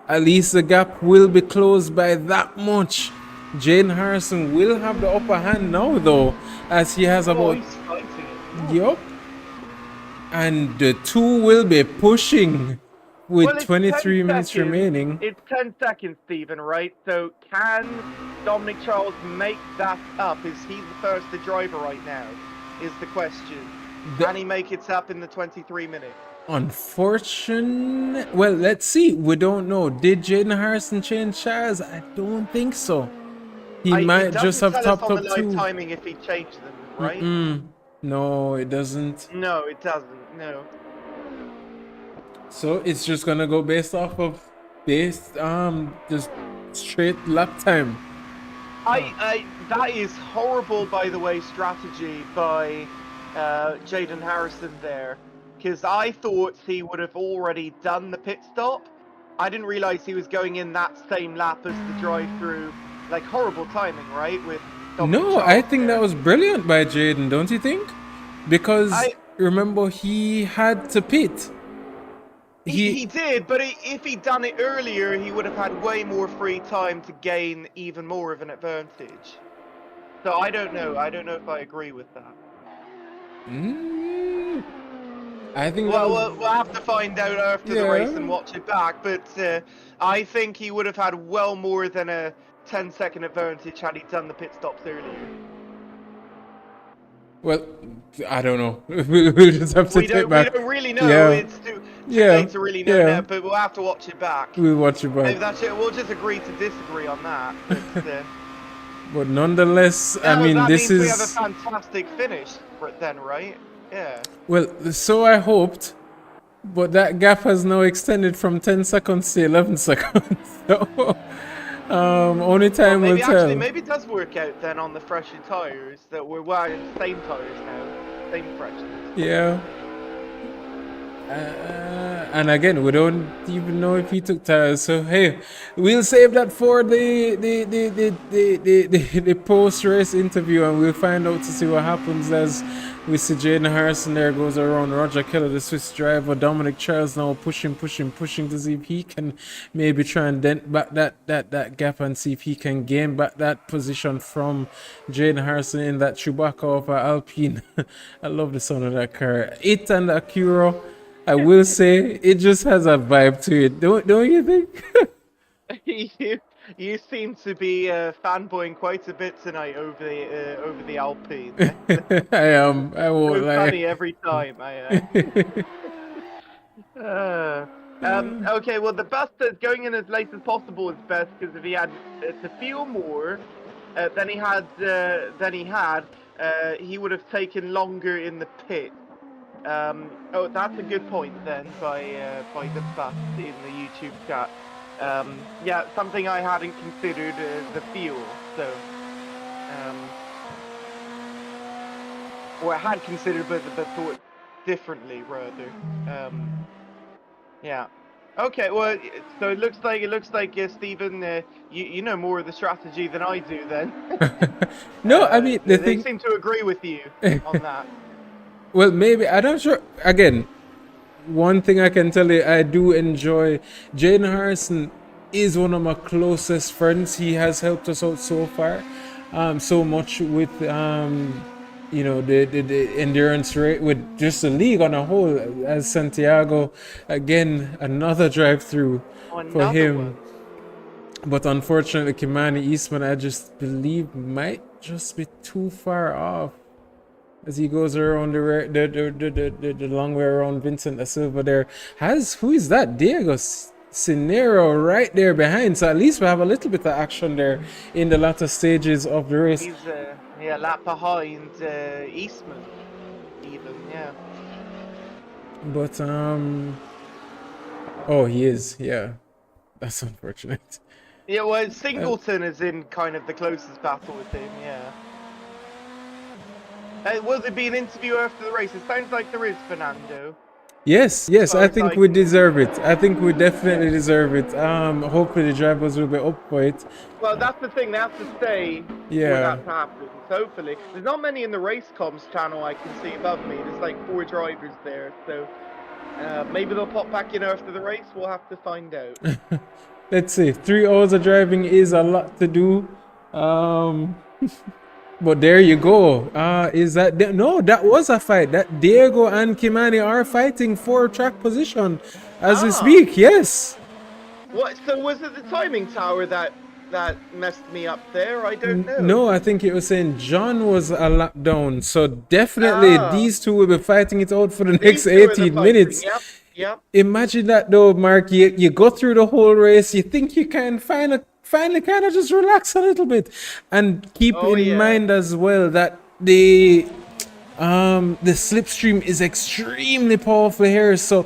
at least the gap will be closed by that much. Jaden Harrison will have the upper hand now, though, as he has Oh, about he's fighting it. yup, and the two will be pushing with Well, it's 23 10 minutes seconds. remaining. It's 10 seconds, Stephen, right? So can Dominic Charles make that up? Is he the first driver right now? Is the question. Can he make it up in the 23 minutes? Unfortunate. Well, let's see. We don't know. Did Jaden Harrison change tires? I don't think so. He It might doesn't just have tell us topped on the up live two. timing if he changed them, right? No, it doesn't. No, it doesn't. No. So it's just gonna go based off of just straight lap time. That is horrible, by the way, strategy by Jaden Harrison there, because I thought he would have already done the pit stop. I didn't realize he was going in that same lap as the drive-through. Like, horrible timing, right? With Dominic No, Charles I think there. that was brilliant by Jaden, don't you think? Because remember he had to pit. He did, but if he'd done it earlier, he would have had way more free time to gain even more of an advantage. So I don't know. I don't know if I agree with that. I think Well, we'll have to find out after the race and Yeah. watch it back, but I think he would have had well more than a 10-second advantage had he done the pit stops earlier. Well, I don't know. We'll just have to We take back. don't really know. Yeah. It's too Yeah. late to really know Yeah. now, but we'll have to watch it back. We'll watch it Maybe back. that's it. We'll just agree to disagree on that. But, But nonetheless, I no, mean, that this means we have a is fantastic finish for it then, right? Yeah. well. So I hoped, but that gap has now extended from 10 seconds to 11 seconds. So, only time will Maybe actually, tell. maybe it does work out then on the fresher tires that we're wearing the same tires now, same freshers. Yeah. And again, we don't even know if he took tires. So hey, we'll save that for the post race interview, and we'll find out to see what happens as we see Jaden Harrison there goes around Roger Keller, the Swiss driver. Dominic Charles now pushing to see if he can maybe try and dent back that gap and see if he can gain back that position from Jaden Harrison in that Chewbacca of Alpine. I love the sound of that car. It and the Acura, I will say, it just has a vibe to it. Don't you think? You seem to be fanboying quite a bit tonight over the Alpine. I am. I won't So lie. funny every time. Okay, well the best going in as late as possible is best because if he had to feel more than he had, he would have taken longer in the pit. Oh, that's a good point then by the bus in the YouTube chat. Yeah, something I hadn't considered the fuel. So, or I had considered, but thought differently rather. Yeah. Okay. Well, so it looks like Stephen, you know more of the strategy than I do then. No, I mean the they thing. seem to agree with you on that. Well, maybe I don't sure. Again, one thing I can tell you, I do enjoy. Jaden Harrison is one of my closest friends. He has helped us out so far, so much with you know, the endurance rate with just the league on a whole. As Santiago, again, another drive-through Oh, for another him. one. But unfortunately, Kimani Eastman, I just believe, might just be too far off as he goes around the long way around Vincent da Silva there. Who is that? Diego Cinero right there behind. So at least we have a little bit of action there in the latter stages of the race. He's yeah, lap behind Eastman, even, yeah. But oh, he is. Yeah, that's unfortunate. Yeah, well, Singleton is in kind of the closest battle with him, yeah. Will there be an interview after the race? It sounds like there is, Fernando. Yes, I think we deserve it. I think we definitely deserve it. Hopefully the drivers will be up for it. Well, that's the thing. They have to stay for that to happen. So hopefully, there's not many in the race comms channel I can see above me. There's like 4 drivers there, so maybe they'll pop back in after the race. We'll have to find out. Let's see. 3 hours of driving is a lot to do. But there you go. Is that no? That was a fight. That Diego and Kimani are fighting for track position as we speak. Yes. What? So was it the timing tower that messed me up there? I don't know. No, I think it was saying John was a lap down. So definitely these two will be fighting it out for the next 18 minutes. Yep. Imagine that though, Mark. You go through the whole race. You think you can finally kind of just relax a little bit, and keep in mind as well that the slipstream is extremely powerful here. So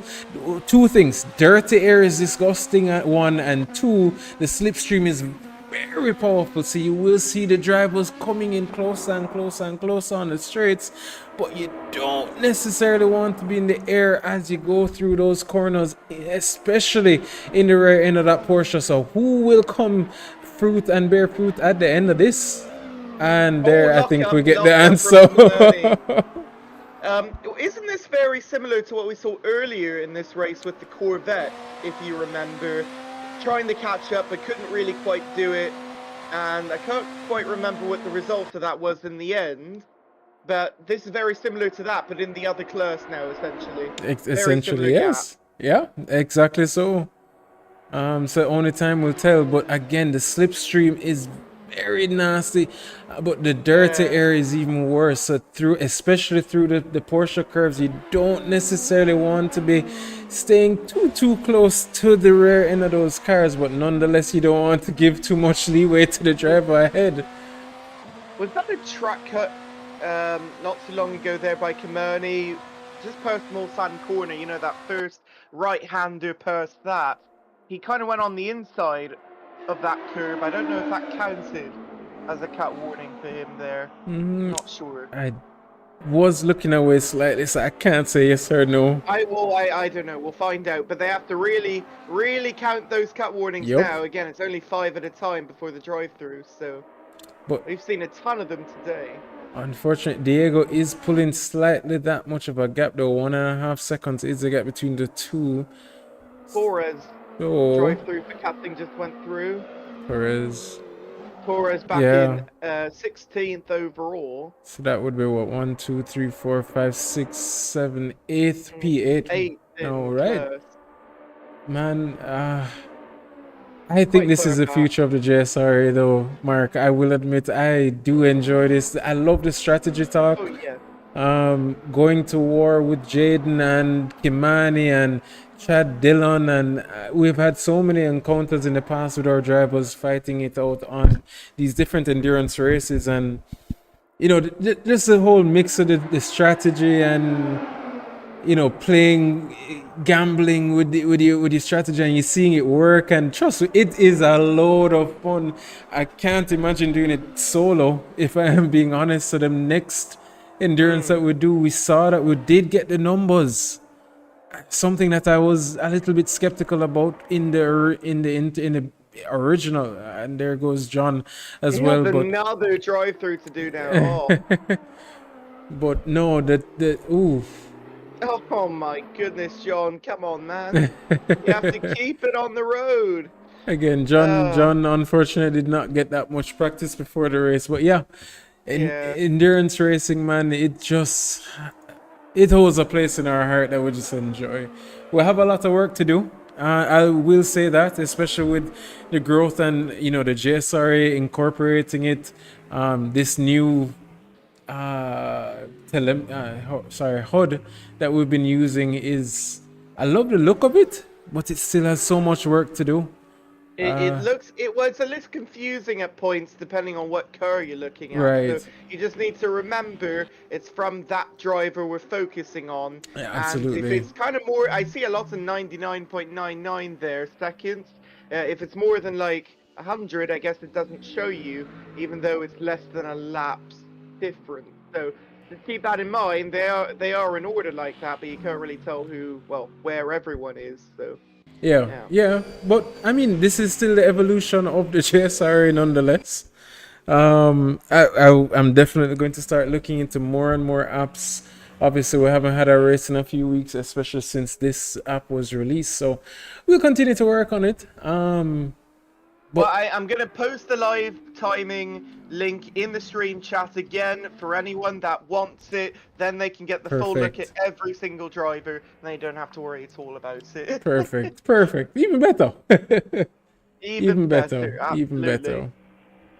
2 things: dirty air is disgusting at 1, and 2, the slipstream is very powerful. So you will see the drivers coming in closer and closer and closer on the straights, but you don't necessarily want to be in the air as you go through those corners, especially in the rear end of that Porsche. So who will come fruit and bear fruit at the end of this? And there, I think we get the answer. Isn't this very similar to what we saw earlier in this race with the Corvette, if you remember? Trying to catch up, but couldn't really quite do it. And I can't quite remember what the result of that was in the end. But this is very similar to that, but in the other class now, essentially. Essentially, yes. Yeah, exactly so. So only time will tell. But again, the slipstream is very nasty, but the dirty air is even worse. So especially through the Porsche curves, you don't necessarily want to be staying too close to the rear end of those cars, but nonetheless, you don't want to give too much leeway to the driver ahead. Was that a track cut not too long ago there by Kimani, just past Mulsanne corner? You know, that first right-hander past that. He kind of went on the inside of that curve. I don't know if that counted as a cut warning for him there. Not sure. I was looking away slightly, so I can't say yes or no. I don't know. We'll find out. But they have to really count those cut warnings now. Again, it's only 5 at a time before the drive-through, so but we've seen a ton of them today. Unfortunately, Diego is pulling slightly that much of a gap, though. 1.5 seconds is the gap between the two. Torres. Drive-through for Captain just went through. Torres back in 16th overall. So that would be what, 1, 2, 3, 4, 5, 6, 7, 8th P8. All right, man. I think this is the future of the JSRA, though, Mark. I will admit, I do enjoy this. I love the strategy talk. Oh, yeah. Going to war with Jaden and Kimani and Chad Dillon, and we've had so many encounters in the past with our drivers fighting it out on these different endurance races, and you know, just the whole mix of the strategy and, you know, gambling with your strategy, and you're seeing it work, and trust me, it is a load of fun. I can't imagine doing it solo, if I am being honest. So the next endurance that we do, we saw that we did get the numbers, something that I was a little bit skeptical about in the original, and there goes John as well. But another drive-through to do now. Oh. But no, Oh my goodness, John! Come on, man! You have to keep it on the road. Again, John unfortunately did not get that much practice before the race, but yeah, Yeah. Endurance racing, man, it holds a place in our heart that we just enjoy. We have a lot of work to do. I will say that, especially with the growth and the JSRA incorporating it, this new HUD that we've been using is. I love the look of it, but it still has so much work to do. It looks well, it's a little confusing at points depending on what car you're looking at. So Right. you just need to remember it's from that driver we're focusing on. Yeah, And if absolutely. it's kind of more, I see a lot of 99.99 there seconds. If it's more than like 100, I guess it doesn't show you, even though it's less than a lap's difference. So just keep that in mind. They are in order like that, but you can't really tell where everyone is. So. Yeah. But I mean, this is still the evolution of the JSRA nonetheless. I'm definitely going to start looking into more and more apps. Obviously, we haven't had a race in a few weeks, especially since this app was released. So we'll continue to work on it. Well, I'm going to post the live timing link in the stream chat again for anyone that wants it. Then they can get the full look at Perfect. every single driver, and they don't have to worry at all about it. Perfect. Even better. Even better, Even absolutely.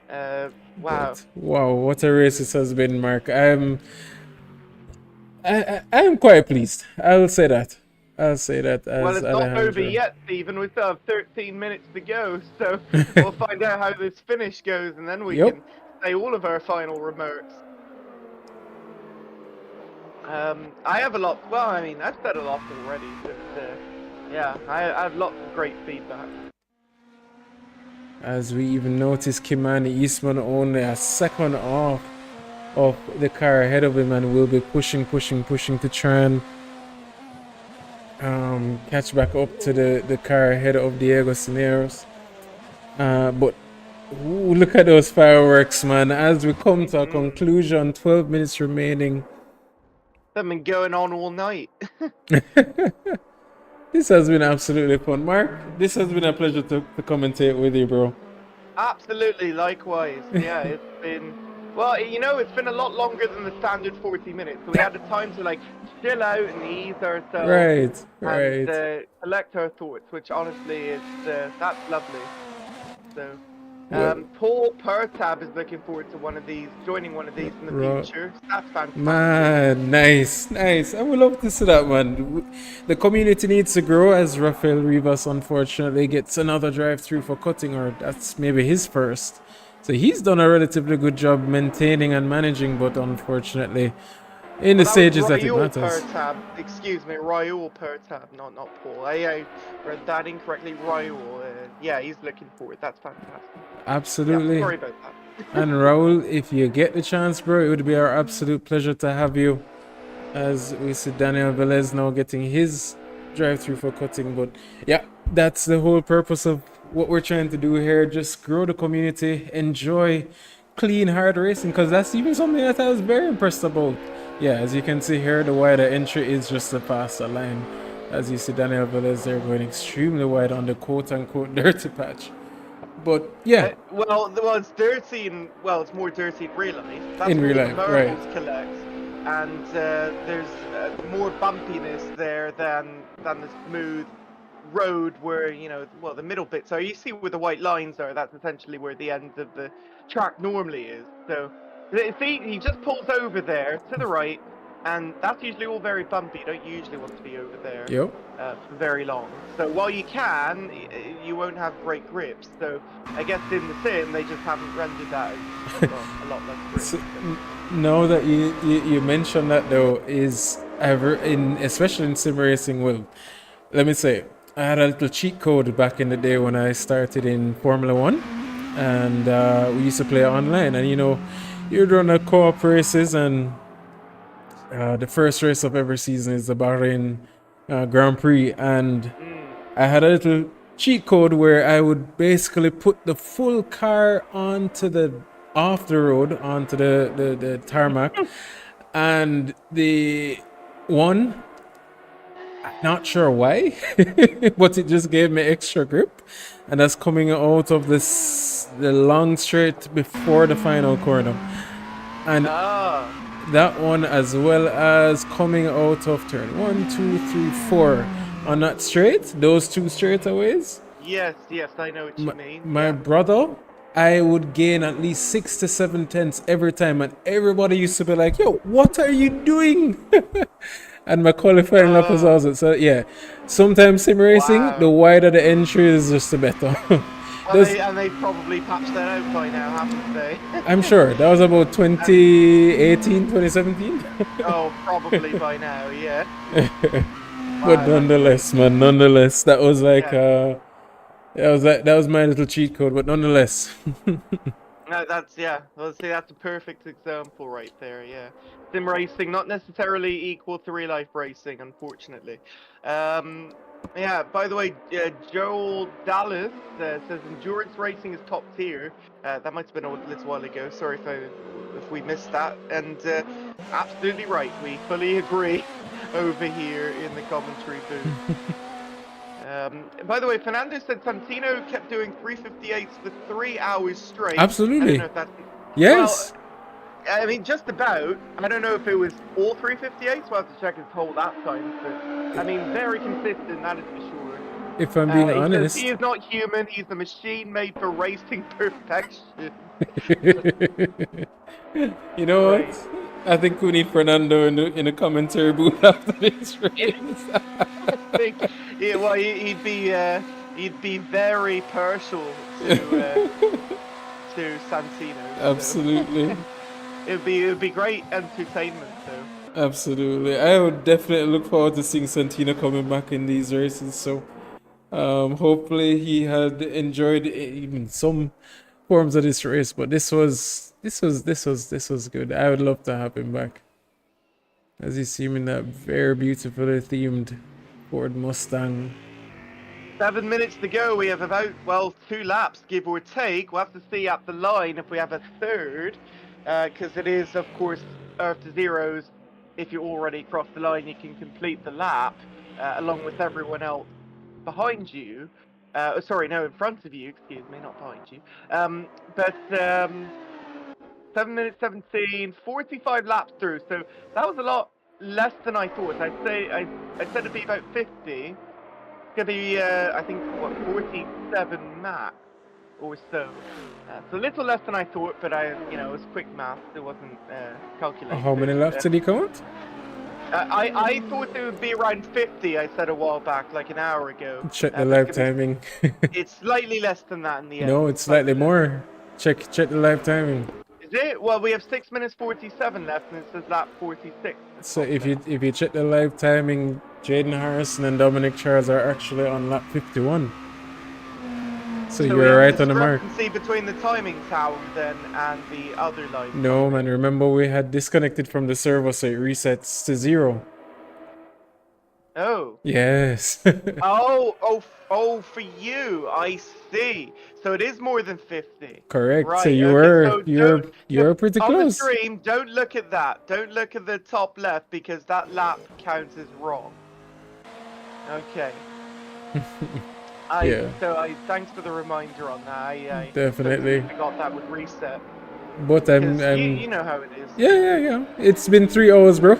better. Wow. But, wow, what a race this has been, Mark. I am quite pleased. I'll say that. As Well, it's not over Alejandro. yet, Stephen. We still have 13 minutes to go, so we'll find out how this finish goes, and then we Yep. can say all of our final remarks. I have a lot. Well, I mean, I've said a lot already, but yeah, I have lots of great feedback. As we even notice, Kimani Eastman only a second off of the car ahead of him, and will be pushing to try and catch back up to the car ahead of Diego Cineros. But ooh, look at those fireworks, man. As we come to a conclusion, 12 minutes remaining. They've been going on all night. This has been absolutely fun. Mark, this has been a pleasure to commentate with you, bro. Absolutely, likewise. Yeah, it's been... Well, it's been a lot longer than the standard 40 minutes. So we had the time to, chill out and ease ourselves. Right. And collect our thoughts, which honestly is... that's lovely. So... Well, Paul Pertab is looking forward to joining one of these in the future. That's fantastic. Man, nice. I would love to see that, man. The community needs to grow, as Rafael Rivas unfortunately gets another drive-through for cutting, or that's maybe his first. So he's done a relatively good job maintaining and managing, but unfortunately, in the stages that it matters. Pertab. Excuse me, Raul Pertab, not Paul. I read that incorrectly. Raul. Yeah, he's looking forward. That's fantastic. Absolutely. Yeah, sorry about that. And Raul, if you get the chance, bro, it would be our absolute pleasure to have you. As we see Daniel Velez now getting his drive-through for cutting. But yeah, that's the whole purpose of what we're trying to do here. Just grow the community, enjoy clean, hard racing, because that's even something that I was very impressed about. Yeah, as you can see here, the wider entry is just a faster line. As you see Daniel Velez there going extremely wide on the quote-unquote dirty patch. But yeah. Well, it's dirty, and it's more dirty in real life. That's In real where life, the right. marbles collect, and there's more bumpiness there than the smooth road where the middle bits are. You see where the white lines are. That's essentially where the end of the track normally is. So see, he just pulls over there to the right, and that's usually all very bumpy. You don't usually want to be over there. Yep. For very long. So while you can, you won't have great grips. So I guess in the sim, they just haven't rendered that as a lot less grip. So, now that you mentioned that though, especially in sim racing, well, let me say, I had a little cheat code back in the day when I started in Formula 1, and we used to play online, and you'd run a co-op races, and the first race of every season is the Bahrain Grand Prix, and I had a little cheat code where I would basically put the full car onto the tarmac, and the one, not sure why, but it just gave me extra grip, and that's coming out of the long straight before the final corner. And that one, as well as coming out of turn 1, 2, 3, 4 on that straight, those two straightaways. Yes, I know what you mean. My brother, I would gain at least 6 to 7 tenths every time, and everybody used to be like, "Yo, what are you doing?" And my qualifying lap was also so. Yeah, sometimes sim racing, the wider the entry is, just the better. And they probably patched that out by now, haven't they? I'm sure that was about 2018, 2017. Oh, probably by now, yeah. But nonetheless, man, nonetheless, that was like that was my little cheat code. But nonetheless, no, that's Well, see, that's a perfect example right there. Yeah, sim racing not necessarily equal to real life racing, unfortunately. Yeah. By the way, Joel Dallas says endurance racing is top tier. That might have been a little while ago. Sorry if we missed that. And absolutely right. We fully agree over here in the commentary booth. By the way, Fernando said Santino kept doing 358s for 3 hours straight. absolutely. I don't know if that's... Yes. Well, I mean, just about. I don't know if it was all 358s. We'll have to check his whole lap time. But, I mean, very consistent, that is for sure. If I'm being honest. He is not human. He's a machine made for racing perfection. You know what? I think we need Fernando in the commentary booth after this race. I think, yeah, well, he'd be very partial to Santino. Absolutely. So. It'd be great entertainment, though. Absolutely. I would definitely look forward to seeing Santino coming back in these races. So, hopefully he had enjoyed even some forms of this race. But this was good. I would love to have him back. As you see him in that very beautifully themed Ford Mustang. 7 minutes to go. We have about, well, 2 laps, give or take. We'll have to see at the line if we have a third. Because it is, of course, Earth to Zeros. If you already crossed the line, you can complete the lap along with everyone else behind you. Sorry, no, in front of you. Excuse me, not behind you. 7 minutes 17, 45 laps through. So that was a lot less than I thought. I said it'd be about 50. It's gonna be, I think, what, 47 max or so. So a little less than I thought, but it was quick math. It wasn't calculated. How many laps did he count? I thought it would be around 50. I said a while back, like an hour ago. Check the live timing. It's slightly less than that in the end. No, it's slightly more. Check the live timing. Is it? Well, we have 6 minutes 47 left, and it says lap 46. So if you check the live timing, Jaden Harrison and Dominic Charles are actually on lap 51. So you're right on the mark. See between the timing tower then and the other live. No, man. Remember we had disconnected from the server, so it resets to 0. Oh. Yes. oh, for you. I see. So it is more than 50. Correct. Right, So you're pretty close. On the stream, don't look at that. Don't look at the top left because that lap counts as wrong. Okay. Thanks for the reminder on that. I definitely forgot that would reset. But you know how it is. Yeah. It's been 3 hours, bro.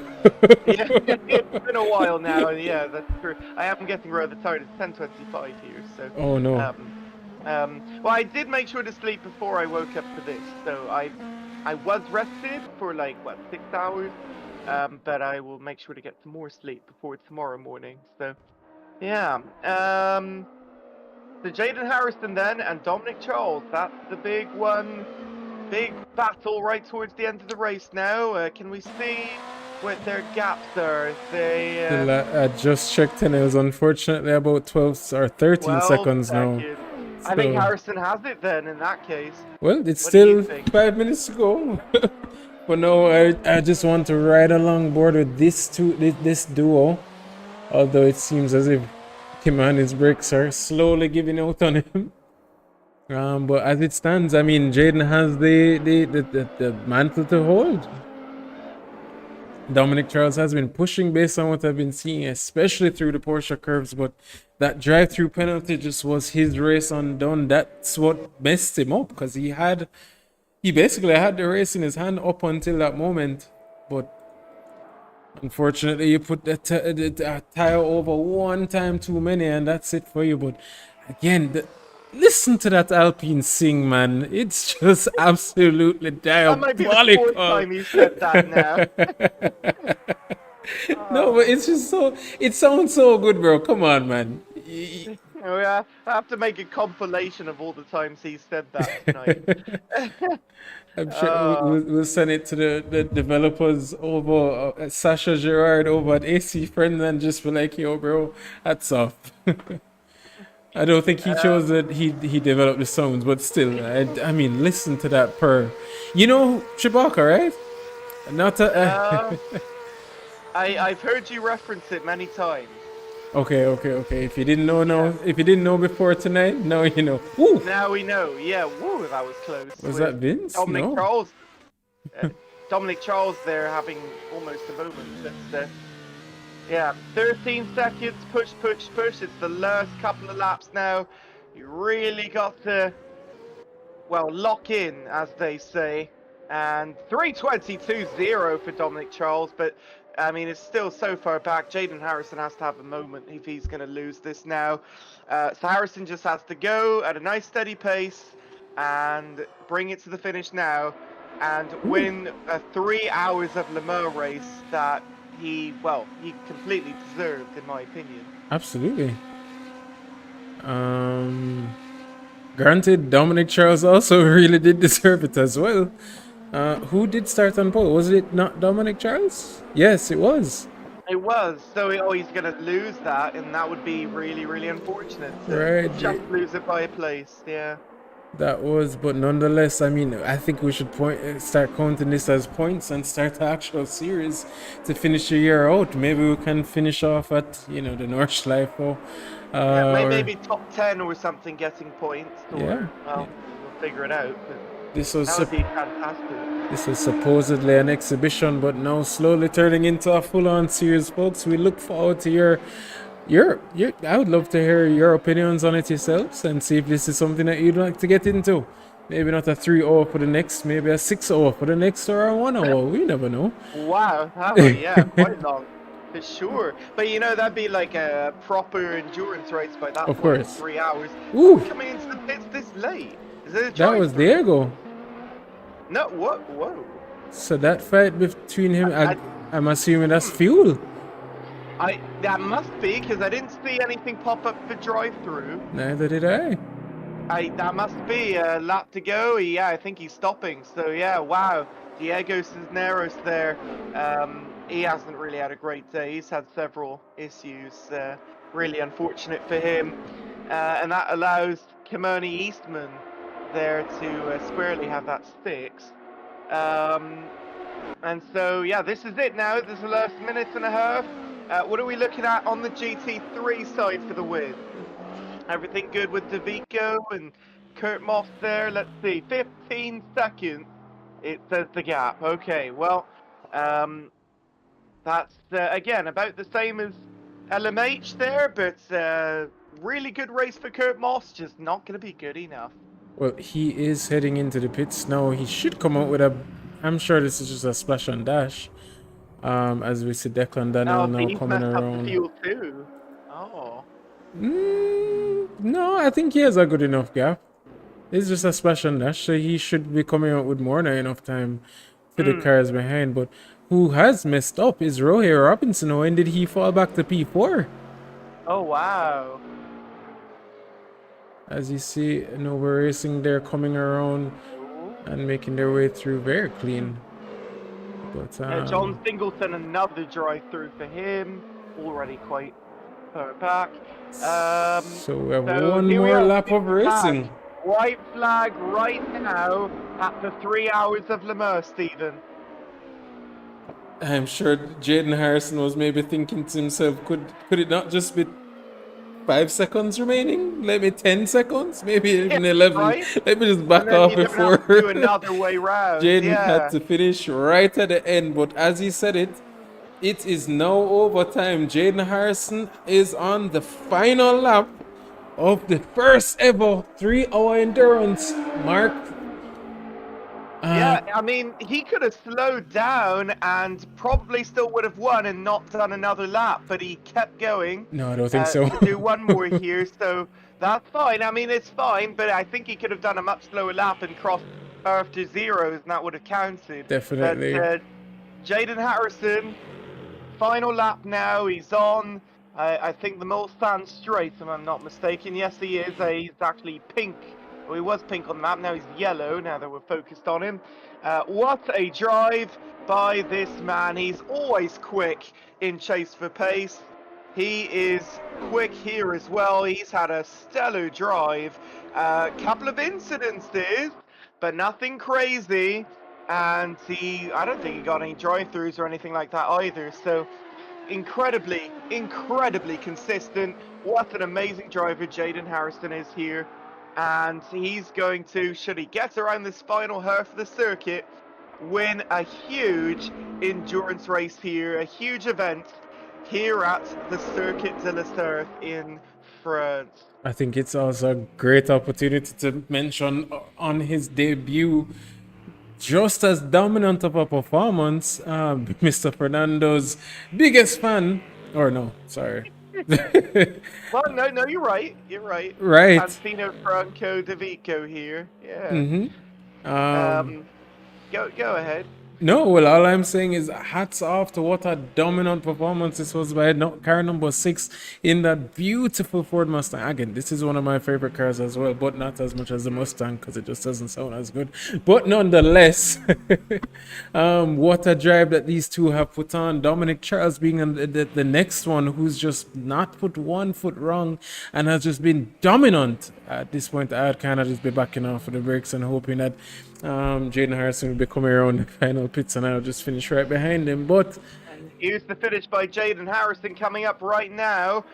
Yeah, it's been a while now. Yeah, that's true. I am getting rather tired. It's 10:25 here, so. Oh no. Well, I did make sure to sleep before I woke up for this, so I was rested for like 6 hours, but I will make sure to get some more sleep before tomorrow morning. So, yeah. So Jaden Harrison then and Dominic Charles. That's the big one. Big battle right towards the end of the race now. Can we see what their gaps are? I just checked and it was unfortunately about 12 or 13 seconds now. I think Harrison has it then in that case. Well, it's still 5 minutes to go. But no, I just want to ride along board with this duo. Although it seems as if Kim and his brakes are slowly giving out on him. But as it stands, I mean, Jaden has the mantle to hold. Dominic Charles has been pushing based on what I've been seeing, especially through the Porsche curves. But that drive-through penalty just was his race undone. That's what messed him up because he had He basically had the race in his hand up until that moment, but unfortunately, you put the tire over one time too many, and that's it for you. But again, listen to that Alpine sing, man. It's just absolutely That might be the fourth diabolical. time you said that now. No, but it's just so. It sounds so good, bro. Come on, man. Oh, yeah, I have to make a compilation of all the times he said that tonight. I'm sure we'll send it to the developers over Sasha Gerard over at AC Friends and just be like, yo, bro, hats off. I don't think he chose that he developed the songs, but still, I mean, listen to that purr. You know Chewbacca, right? Not a. I've heard you reference it many times. Okay. If you didn't know, if you didn't know before tonight, now you know. Woo! Now we know. Yeah, woo, that was close. Was that Vince? Dominic No. Charles. Dominic Charles there having almost a moment. But, yeah, 13 seconds, push. It's the last couple of laps now. You really got to, well, lock in, as they say. And 3:22.0 for Dominic Charles, but I mean, it's still so far back. Jaden Harrison has to have a moment if he's going to lose this now. So Harrison just has to go at a nice steady pace and bring it to the finish now and win a 3 hours of Le Mans race that he completely deserved, in my opinion. Absolutely. Granted, Dominic Charles also really did deserve it as well. Who did start on pole? Was it not Dominic Charles? Yes, it was. It was. So he's going to lose that, and that would be really, really unfortunate. Right. Just lose it by a place, yeah. That was, but nonetheless, I mean, I think we should start counting this as points and start the actual series to finish the year out. Maybe we can finish off at, the Nordschleife. Maybe top 10 or something getting points. Or, yeah. We'll figure it out. But that would be fantastic. This was supposedly an exhibition, but now slowly turning into a full-on series, folks. We look forward to your. I would love to hear your opinions on it yourselves and see if this is something that you'd like to get into. Maybe not a 3-0 for the next, maybe a 6-0 for the next, or a 1-0. We never know. Wow, that would, yeah, quite long. For sure. But that'd be like a proper endurance race by that of point. Course. 3 hours. Ooh. Coming into the pits this late. Is it a that was Diego. No, what? Whoa. So that fight between him, I'm assuming that's fuel. That must be, because I didn't see anything pop up for drive-through. Neither did I. That must be a lap to go. Yeah, I think he's stopping. So yeah, wow. Diego Cisneros there. He hasn't really had a great day. He's had several issues. Really unfortunate for him. And that allows Kimani Eastman there to squarely have that 6. And so, yeah, this is it now. This is the last minute and a half. What are we looking at on the GT3 side for the win? Everything good with DeVico and Kurt Moss there? Let's see, 15 seconds, it says the gap. Okay, well, that's, again, about the same as LMH there, but really good race for Kurt Moss, just not going to be good enough. Well, he is heading into the pits now. He should come out with I'm sure this is just a splash and dash. As we see Declan Daniel now coming around. Up the fuel too. Oh. No, I think he has a good enough gap. It's just a splash and dash, so he should be coming out with more than enough time to the cars behind. But who has messed up is Rohey Robinson. When did he fall back to P4? Oh, wow. As you see, Noba Racing there coming around and making their way through very clean. But John Singleton, another drive-through for him. Already quite far back. So we have one more lap of racing. White flag right now at the 3 hours of Le Mans, Stephen. I'm sure Jaden Harrison was maybe thinking to himself, could it not just be 5 seconds remaining? Maybe 10 seconds? Maybe even 11. Right? Let me just back off before. Do another way round. Jaden had to finish right at the end, but as he said it is now overtime. Jaden Harrison is on the final lap of the first ever 3-hour endurance. Mark, Yeah, I mean, he could have slowed down and probably still would have won and not done another lap, but he kept going No, I don't think so. to do one more here, so that's fine. I mean, it's fine, but I think he could have done a much slower lap and crossed after zeros, and that would have counted. But Definitely. Jaden Harrison, final lap now, he's on. I think the Mulsanne straight, if I'm not mistaken. Yes, he is. He's actually pink. Well, he was pink on the map, now he's yellow, now that we're focused on him. What a drive by this man. He's always quick in chase for pace. He is quick here as well. He's had a stellar drive. Couple of incidences, but nothing crazy. And I don't think he got any drive-throughs or anything like that either. So incredibly consistent. What an amazing driver Jaden Harrison is here. And he's going to, should he get around this final half of the circuit, win a huge endurance race here, a huge event here at the Circuit De La Sarthe in France. I think it's also a great opportunity to mention on his debut, just as dominant of a performance, Mr. Fernando's biggest fan, or no, sorry. Well, no, you're right. You're right. Right. Antino Franco De Vico here. Yeah. Mm-hmm. Go ahead. No, well, all I'm saying is hats off to what a dominant performance this was by car number 6 in that beautiful Ford Mustang. Again, this is one of my favorite cars as well, but not as much as the Mustang because it just doesn't sound as good. But nonetheless, what a drive that these two have put on. Dominic Charles being the next one who's just not put one foot wrong and has just been dominant. At this point, I'd kind of just be backing off of the brakes and hoping that Jaden Harrison will be coming around the final pits and I'll just finish right behind him. But here's the finish by Jaden Harrison coming up right now.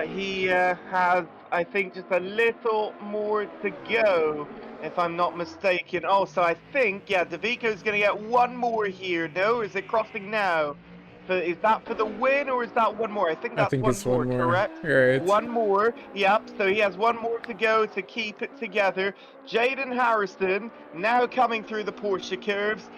He has, I think, just a little more to go, if I'm not mistaken. Oh, so I think, yeah, DeVico's going to get one more here. No, is it crossing now? Is that for the win or is that one more? I think that's one more, correct? Right. One more, yep. So he has one more to go to keep it together. Jaden Harrison now coming through the Porsche curves.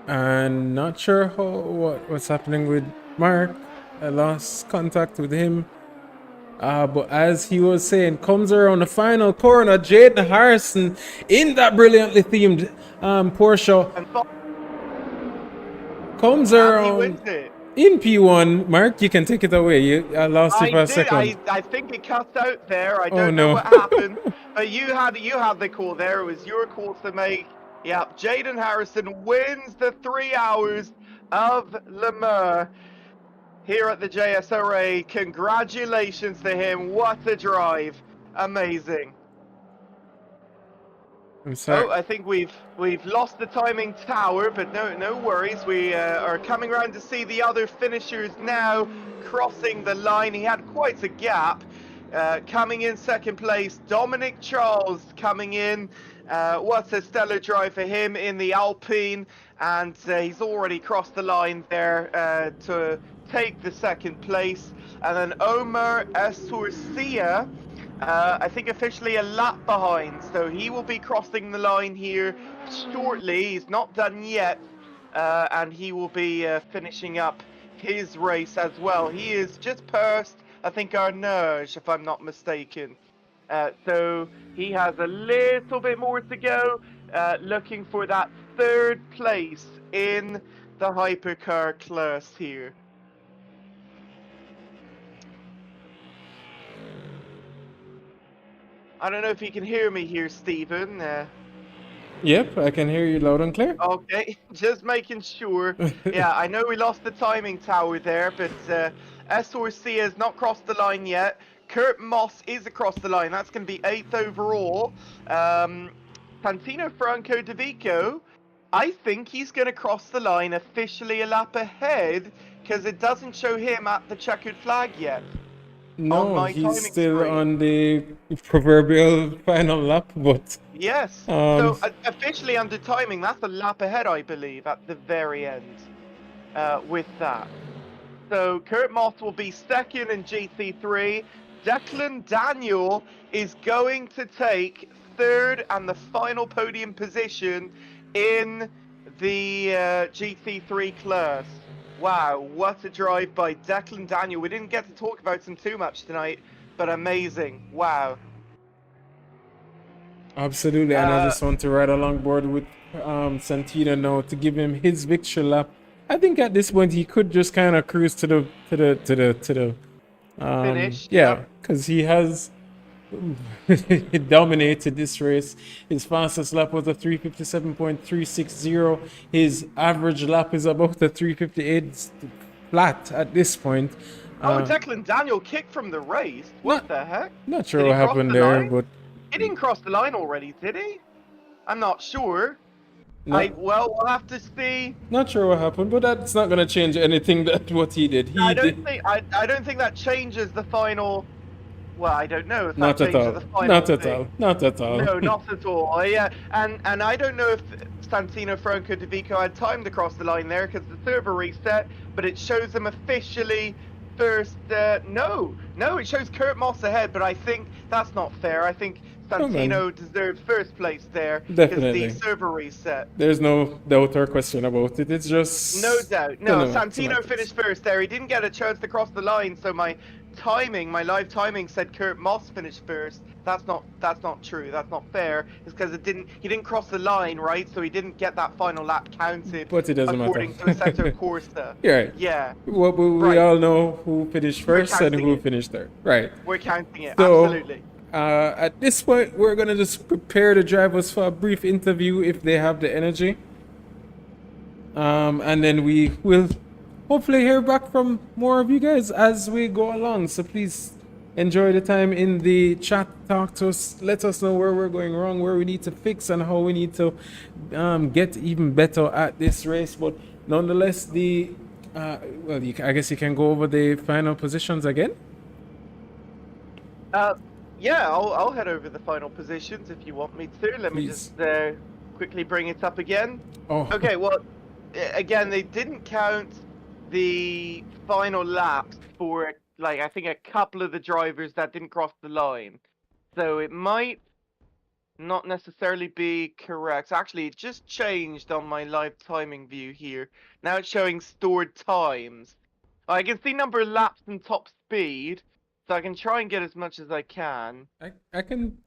And not sure what's happening with Mark. I lost contact with him. But as he was saying, comes around the final corner, Jaden Harrison in that brilliantly themed Porsche. Comes around in P1. Mark, you can take it away. I lost you for a second. I think it cut out there. I don't know what happened. But you had the call there. It was your call to make. Yep, Jaden Harrison wins the 3 hours of Le Mans here at the JSRA. Congratulations to him. What a drive. Amazing. Oh, I think we've lost the timing tower, but no worries. We are coming around to see the other finishers now crossing the line. He had quite a gap. Coming in second place, Dominic Charles coming in. What a stellar drive for him in the Alpine, and he's already crossed the line there to take the second place. And then Omar Esurcia, I think officially a lap behind, so he will be crossing the line here shortly. He's not done yet, and he will be finishing up his race as well. He is just past, I think, Arnage, if I'm not mistaken. So he has a little bit more to go, looking for that third place in the hypercar class here. I don't know if you can hear me here, Stephen. Yep, I can hear you loud and clear. Okay, just making sure. Yeah, I know we lost the timing tower there, but SRC has not crossed the line yet. Kurt Moss is across the line. That's going to be 8th overall. Santino Franco De Vico, I think he's going to cross the line officially a lap ahead because it doesn't show him at the checkered flag yet. No, he's still on the proverbial final lap, but... Yes, so officially under timing, that's a lap ahead, I believe, at the very end with that. So Kurt Moss will be second in GT3, Declan Daniel is going to take third and the final podium position in the GT3 class. Wow, what a drive by Declan Daniel. We didn't get to talk about him too much tonight, but amazing. Wow. Absolutely, and I just want to ride along board with Santino now to give him his victory lap. I think at this point he could just kind of cruise to the Finish. yeah, because he has dominated this race. His fastest lap was a 357.360. His average lap is about a 358 flat at this point. Oh, Declan Daniel kicked from the race. What the heck? Not sure Did what he cross happened the there, line? but He didn't cross the line already, did he? I'm not sure. no, Well, we'll have to see. not sure what happened, but that's not gonna change anything that what he did. I don't think that changes the final. Well, I don't know if that Not at changes all. the final. Not at thing. all. Not at all. No, not at all. Yeah, and I don't know if Santino Franco De Vico had time to cross the line there because the server reset, but it shows him officially first. No, it shows Kurt Moss ahead, but I think that's not fair. I think Santino deserved first place there because the server reset. There's no doubt or question about it. It's just no doubt. No, Santino finished first there. He didn't get a chance to cross the line, so my live timing said Kurt Moss finished first. That's not true. That's not fair. It's because he didn't cross the line, right? So he didn't get that final lap counted. But it doesn't according matter. to Assetto Corsa. Right. Yeah. Well, we all know who finished first and who finished third. Right. We're counting it. So, absolutely. At this point, we're gonna just prepare the drivers for a brief interview if they have the energy. And then we will hopefully hear back from more of you guys as we go along. So please enjoy the time in the chat. Talk to us. Let us know where we're going wrong, where we need to fix, and how we need to get even better at this race. But nonetheless, well, I guess you can go over the final positions again. Yeah, I'll head over the final positions if you want me to. Let me just quickly bring it up again. Oh. Okay, well, again, they didn't count the final laps for, like, I think a couple of the drivers that didn't cross the line. So it might not necessarily be correct. Actually, it just changed on my live timing view here. Now it's showing stored times. I can see number of laps and top speed. So I can try and get as much as I can. I can.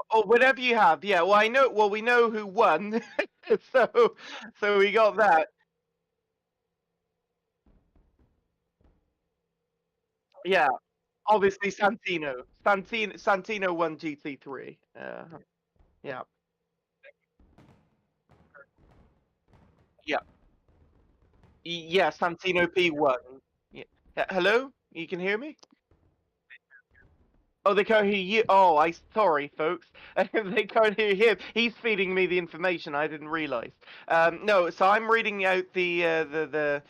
Oh, whatever you have. Yeah. Well, I know. Well, we know who won, so we got that. Yeah. Obviously, Santino. Santino won GT3. Yeah. Yeah. Yeah. Santino P1. Yeah. Hello? You can hear me? Oh, they can't hear you. Oh, sorry, folks. They can't hear him. He's feeding me the information. I didn't realize. No, so I'm reading out the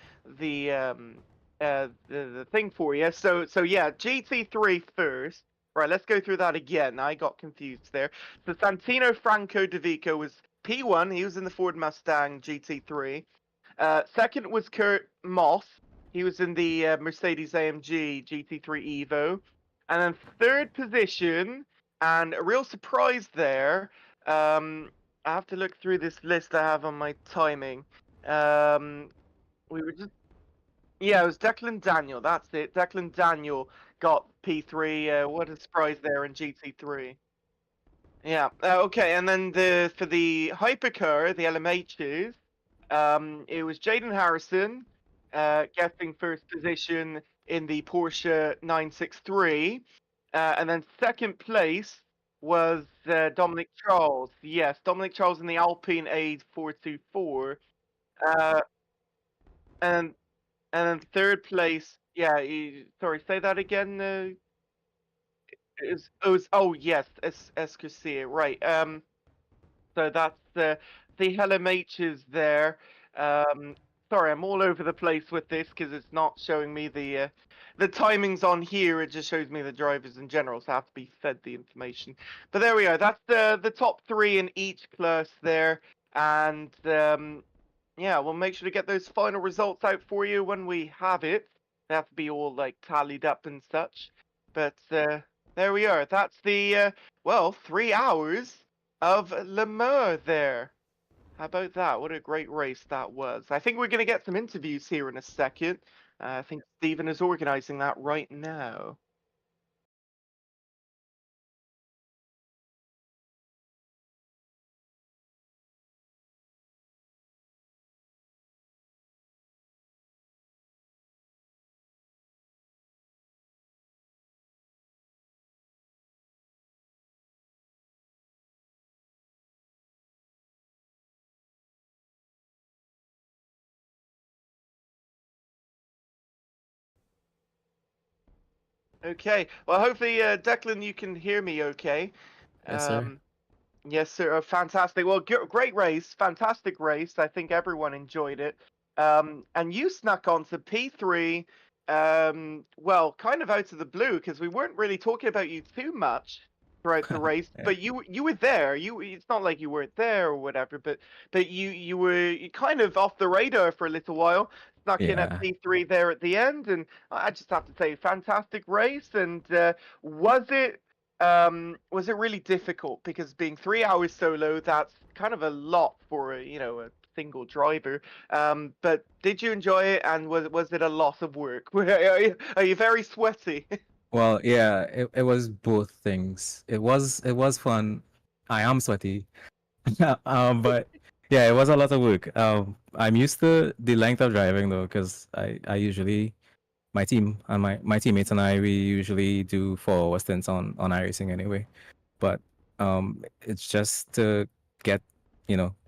thing for you. So yeah, GT3 first. Right, let's go through that again. I got confused there. So Santino Franco De Vico was P1. He was in the Ford Mustang GT3. Second was Kurt Moss. He was in the Mercedes AMG GT3 Evo. And then third position, and a real surprise there. I have to look through this list I have on my timing. We were just, yeah, it was Declan Daniel. That's it. Declan Daniel got P3. What a surprise there in GT3. Yeah. Okay, and then for the hypercar, the LMHs, it was Jaden Harrison getting first position in the Porsche 963. And then second place was Dominic Charles. Yes, Dominic Charles in the Alpine A424. And then third place, yeah, sorry, say that again. Oh yes, Escursia, right. So that's the LMHs there. Sorry, I'm all over the place with this because it's not showing me the timings on here. It just shows me the drivers in general, so I have to be fed the information. But there we are. That's the top three in each class there, and yeah, we'll make sure to get those final results out for you when we have it. They have to be all like tallied up and such. But there we are. That's the well, 3 hours of Le Mans there. How about that? What a great race that was. I think we're going to get some interviews here in a second. I think Stephen is organizing that right now. Okay. Well, hopefully, Declan, you can hear me okay. Yes, sir. Um, Yes, sir. Fantastic. Well, great race, fantastic race. I think everyone enjoyed it. And you snuck onto P3, well, kind of out of the blue because we weren't really talking about you too much throughout the race. Yeah. But you were there. It's not like you weren't there or whatever. But you were kind of off the radar for a little while. Snuck in at Yeah. P3 there at the end, and I just have to say, fantastic race. And was it? Was it really difficult? Because being 3 hours solo, that's kind of a lot for a single driver. But did you enjoy it, and was it a lot of work? Are you very sweaty? Well, yeah, it was both things. It was fun. I am sweaty. But yeah, it was a lot of work. I'm used to the length of driving though, because I usually my team and my teammates and I we usually do 4 hour stints on iRacing anyway. But it's just to get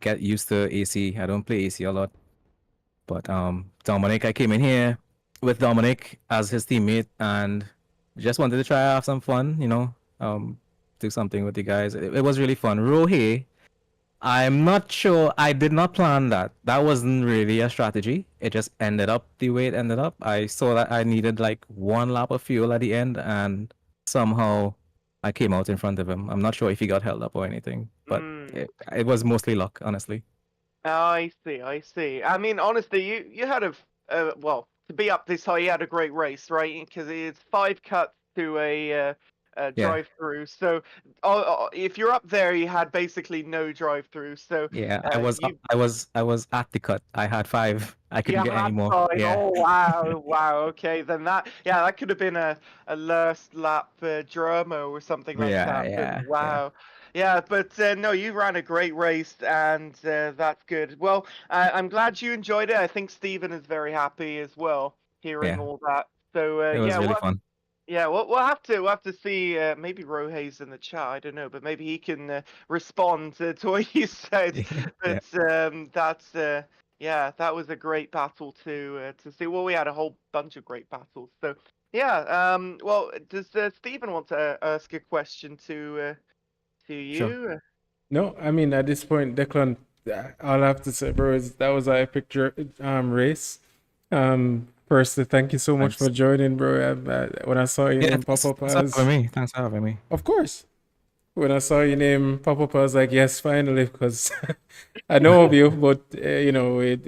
get used to AC. I don't play AC a lot. But Dominic, I came in here with Dominic as his teammate and just wanted to try have some fun, do something with the guys. It was really fun. Rohe, I'm not sure. I did not plan that. That wasn't really a strategy. It just ended up the way it ended up. I saw that I needed like 1 lap of fuel at the end, and somehow I came out in front of him. I'm not sure if he got held up or anything, but it was mostly luck, honestly. I see, I see. I mean, honestly, you had well, to be up this high, you had a great race, right? Because it's 5 cuts to a Yeah. drive-through. So, if you're up there, you had basically no drive-through. So, Yeah, I was you I was at the cut. I had 5. I couldn't get any had more. 5. Yeah. Oh wow, wow. Okay, then that could have been a last lap drama or something like Yeah, that. But yeah, wow. Yeah, but no, you ran a great race, and that's good. Well, I'm glad you enjoyed it. I think Stephen is very happy as well, hearing yeah. all that. So It was yeah, really what? fun. Yeah, we'll have to see. Maybe Rohe's in the chat. I don't know, but maybe he can respond to what you said. Yeah. But that's yeah, that was a great battle to see. Well, we had a whole bunch of great battles. So yeah. Well, does Stephen want to ask a question to Sure. you? No, I mean at this point, Declan, all I have to say, bro, is that was a epic race. Firstly, thank you so much for Thanks. joining, bro. When I saw your Yeah, name pop up thanks for as, having me. Thanks for having me. of course, when I saw your name pop up, I was like, yes, finally, because I know of you, but we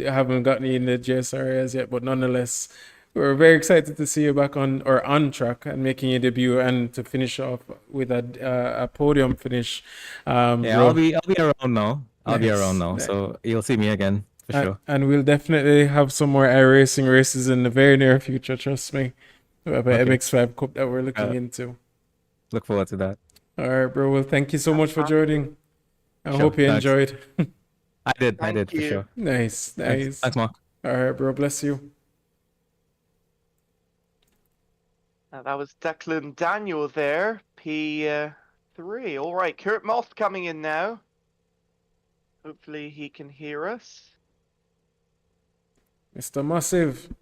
haven't gotten you in the JSRA as yet. But nonetheless, we're very excited to see you back on track and making your debut and to finish off with a podium finish. Yeah, Bro. I'll be around now. I'll be around now, Nice. so you'll see me again for sure. And we'll definitely have some more iRacing races in the very near future. Trust me. We have an Okay. MX5 Cup that we're looking into. Look forward to that. All right, bro. Well, thank you so much for joining. I Sure, hope you thanks. enjoyed. I did Thank for you. sure. Nice. Thanks, Mark. All right, bro. Bless you. That was Declan Daniel there, P3. All right, Kurt Moss coming in now. Hopefully he can hear us. Mr. Massive.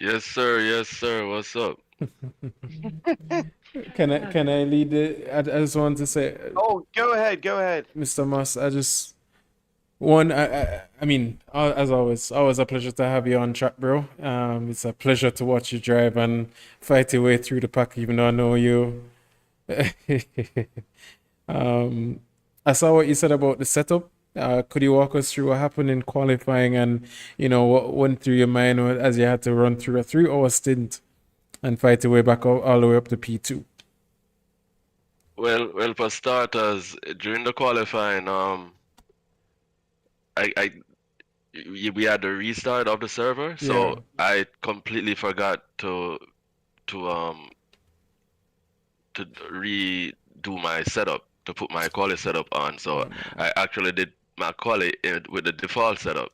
Yes, sir. Yes, sir. What's up? Can I lead it? I just want to say, Oh, go ahead, go ahead. Mr. Moss, I mean, as always a pleasure to have you on track, bro. It's a pleasure to watch you drive and fight your way through the pack, even though I know you. I saw what you said about the setup. Could you walk us through what happened in qualifying and, what went through your mind as you had to run through a 3-hour stint and fight your way back all the way up to P2? Well, for starters, during the qualifying, we had the restart of the server, so Yeah. I completely forgot to redo my setup to put my quali setup on. So I actually did my quali with the default setup.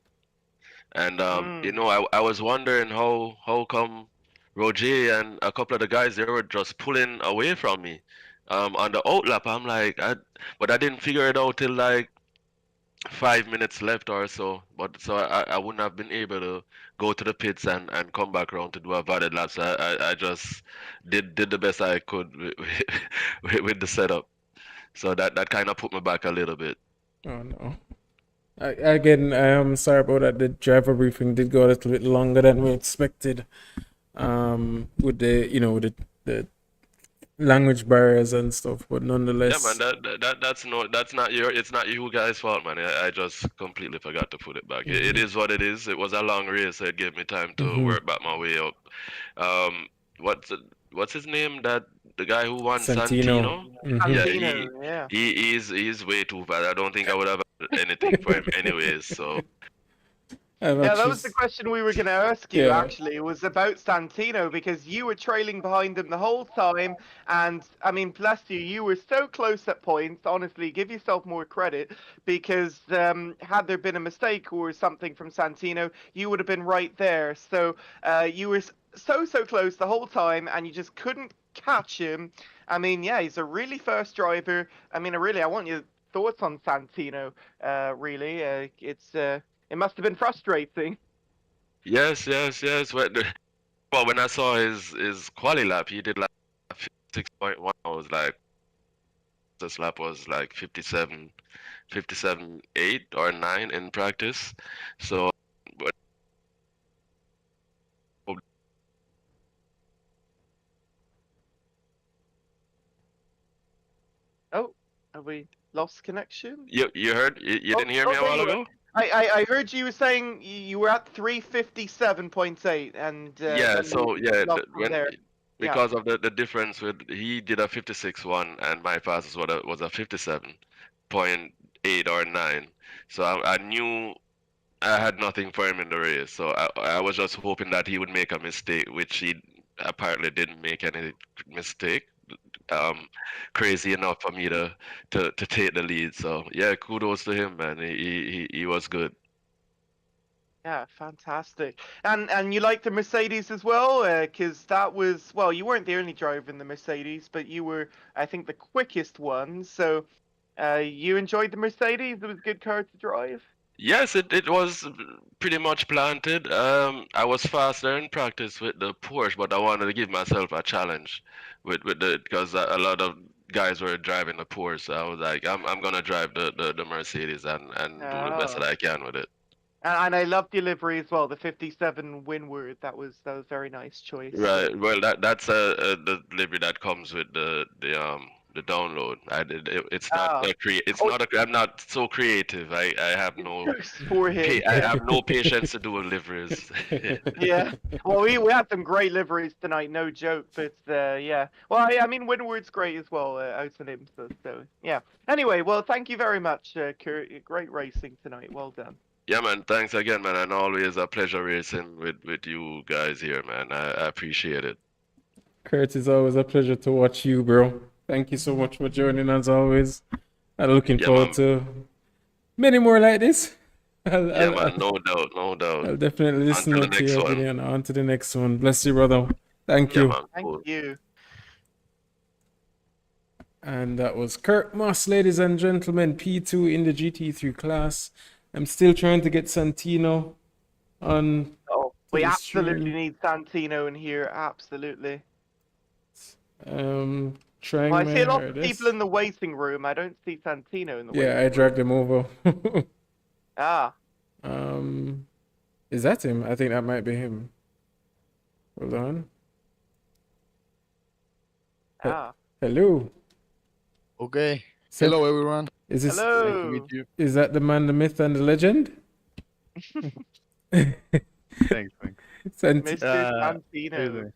And I was wondering how come Roger and a couple of the guys they were just pulling away from me on the outlap. I'm like, but I didn't figure it out till like 5 minutes left or so. But so I wouldn't have been able to go to the pits and come back around to do a valid lap. So I just did the best I could with the setup. So that kind of put me back a little bit. Oh no. Again, I am sorry about that. The driver briefing did go a little bit longer than we expected. With the language barriers and stuff, but nonetheless. Yeah, man, that's not it's not you guys' fault, man. I just completely forgot to put it back. It is what it is. It was a long race, so it gave me time to work back my way up. Um, what's his name? The guy who won Santino. Yeah, Yeah. he's way too bad. I don't think I would have anything for him anyways. So Yeah, that was the question we were going to ask you, Yeah. actually. It was about Santino, because you were trailing behind him the whole time. And, I mean, bless you, you were so close at points. Honestly, give yourself more credit, because had there been a mistake or something from Santino, you would have been right there. So you were so close the whole time, and you just couldn't catch him. I mean, yeah, he's a really fast driver. I mean, I want your thoughts on Santino, really. It must have been frustrating. yes. Well, when I saw his quali lap, he did like 6.1. I was like, this lap was like 57.8 or 9 in practice. So, but Oh, have we lost connection? you heard you didn't hear me a there while you are. ago? I heard you were saying you were at 357.8, and Yeah, then so we yeah, lost from there. because of the difference with he did a 56.1 and my fastest was a 57.8 or 9. So I knew I had nothing for him in the race. So I was just hoping that he would make a mistake, which he apparently didn't make any mistake. Crazy enough for me to take the lead. So yeah, kudos to him, man. He was good. Yeah, fantastic. And you like the Mercedes as well? Because that was, well, you weren't the only driver in the Mercedes, but you were, I think, the quickest one. So you enjoyed the Mercedes? It was a good car to drive? Yes, it was pretty much planted. I was faster in practice with the Porsche, but I wanted to give myself a challenge with the because a lot of guys were driving the Porsche. So I was like, I'm gonna drive the Mercedes and do the best that Oh. I can with it. And I love the livery as well, the 57 Windward. That was very nice choice. Right. Well, that's the livery that comes with the download. It's not Ah. it's not I'm not so creative. I have no For him. I have no patience to do liveries. Yeah. Well, we had some great liveries tonight, no joke. But yeah. Well, I mean, Windward's great as well, out on him. So yeah. Anyway, well, thank you very much, Kurt. Great racing tonight. Well done. Yeah, man. Thanks again, man. And always a pleasure racing with you guys here, man. I appreciate it. Kurt, it's always a pleasure to watch you, bro. Thank you so much for joining as always. I'm looking Yeah, forward man. to many more like this. Yeah, man. No doubt, no doubt. I'll definitely listen Until the to next your one. video and on to the next one. Bless you, brother. Thank Yeah, you. man. Thank Cool. you. And that was Kurt Moss, ladies and gentlemen, P2 in the GT3 class. I'm still trying to get Santino on. Oh, we the absolutely stream. need Santino in here. Absolutely. Trying Well, I my see a lot of hardest. people in the waiting room. I don't see Santino in the waiting Yeah, I room. dragged him over. Ah. Is that him? I think that might be him. Hold on. Ah. Hello. Okay. So- Hello, everyone. Is this Nice to meet Hello. you. is that the man, the myth, and the legend? Thanks, thanks. Sant- Mr. How you Santino. doing?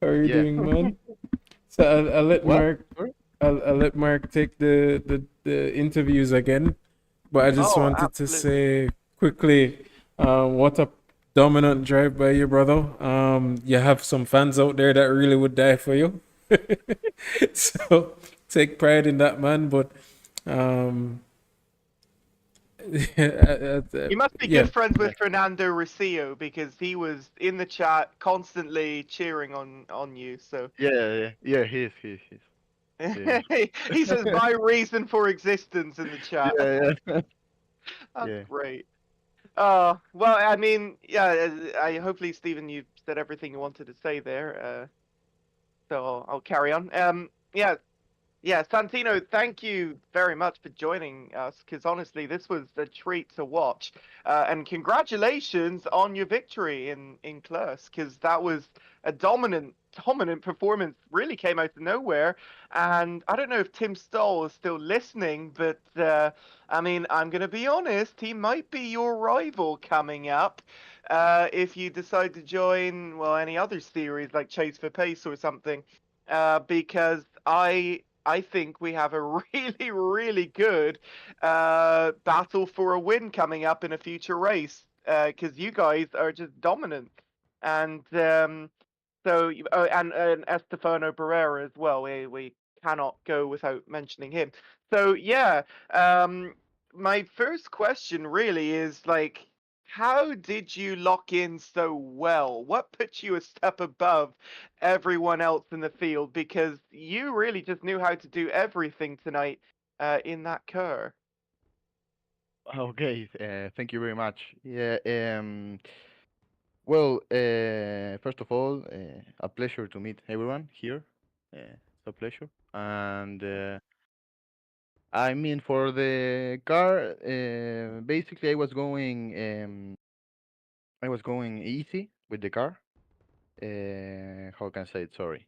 How are you Yeah. doing, man? So I'll let What? Mark Sorry? I'll let Mark take the interviews again, but I just Oh, wanted to absolutely. say quickly, what a dominant drive by you, brother. You have some fans out there that really would die for you. So take pride in that, man. But um, You must be yeah, good friends with Thanks. Fernando Rosillo because he was in the chat constantly cheering on you. So Yeah. He is. Yeah. he says my reason for existence in the chat. Yeah. That's Yeah. great. Well, I mean, yeah. I hopefully, Stephen, you said everything you wanted to say there. So I'll carry on. Yeah. Yeah, Santino, thank you very much for joining us because honestly, this was a treat to watch. And congratulations on your victory in Klus because that was a dominant performance. Really came out of nowhere. And I don't know if Tim Stoll is still listening, but I mean, I'm going to be honest, he might be your rival coming up. If you decide to join, well, any other series like Chase for Pace or something, because I think we have a really good battle for a win coming up in a future race because you guys are just dominant. And and Estefano Barrera as well. We cannot go without mentioning him. So yeah, um, my first question really is like, how did you lock in so well? What put you a step above everyone else in the field? Because you really just knew how to do everything tonight in that car. Okay. Thank you very much. Yeah. Well, first of all, a pleasure to meet everyone here. It's a pleasure. And I mean, for the car, basically, I was going easy with the car. How can I say it? Sorry.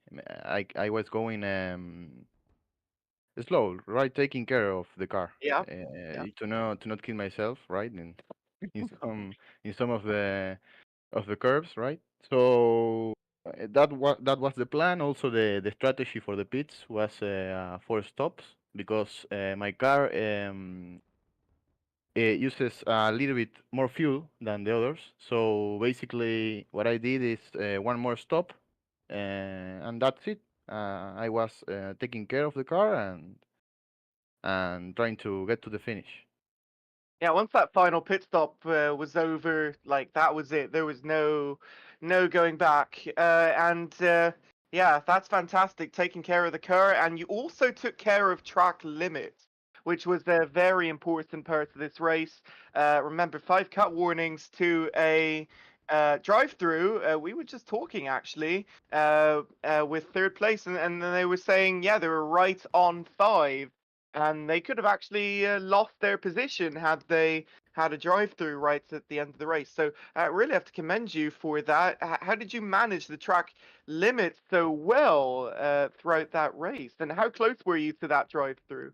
I was going slow, right? Taking care of the car, Yeah, yeah. to not kill myself, right? In some of the curves, right? So that was the plan. Also, the strategy for the pits was 4 stops because my car it uses a little bit more fuel than the others. So basically, what I did is one more stop, and that's it. I was taking care of the car and trying to get to the finish. Yeah, once that final pit stop was over, like that was it. There was no going back. And yeah, that's fantastic. Taking care of the car, and you also took care of track limits, which was a very important part of this race. Remember, 5 cut warnings to a drive-through. We were just talking actually with third place, and then they were saying, yeah, they were right on 5 and they could have actually lost their position had they had a drive-through right at the end of the race. So I really have to commend you for that. How did you manage the track limit so well throughout that race? And how close were you to that drive-through?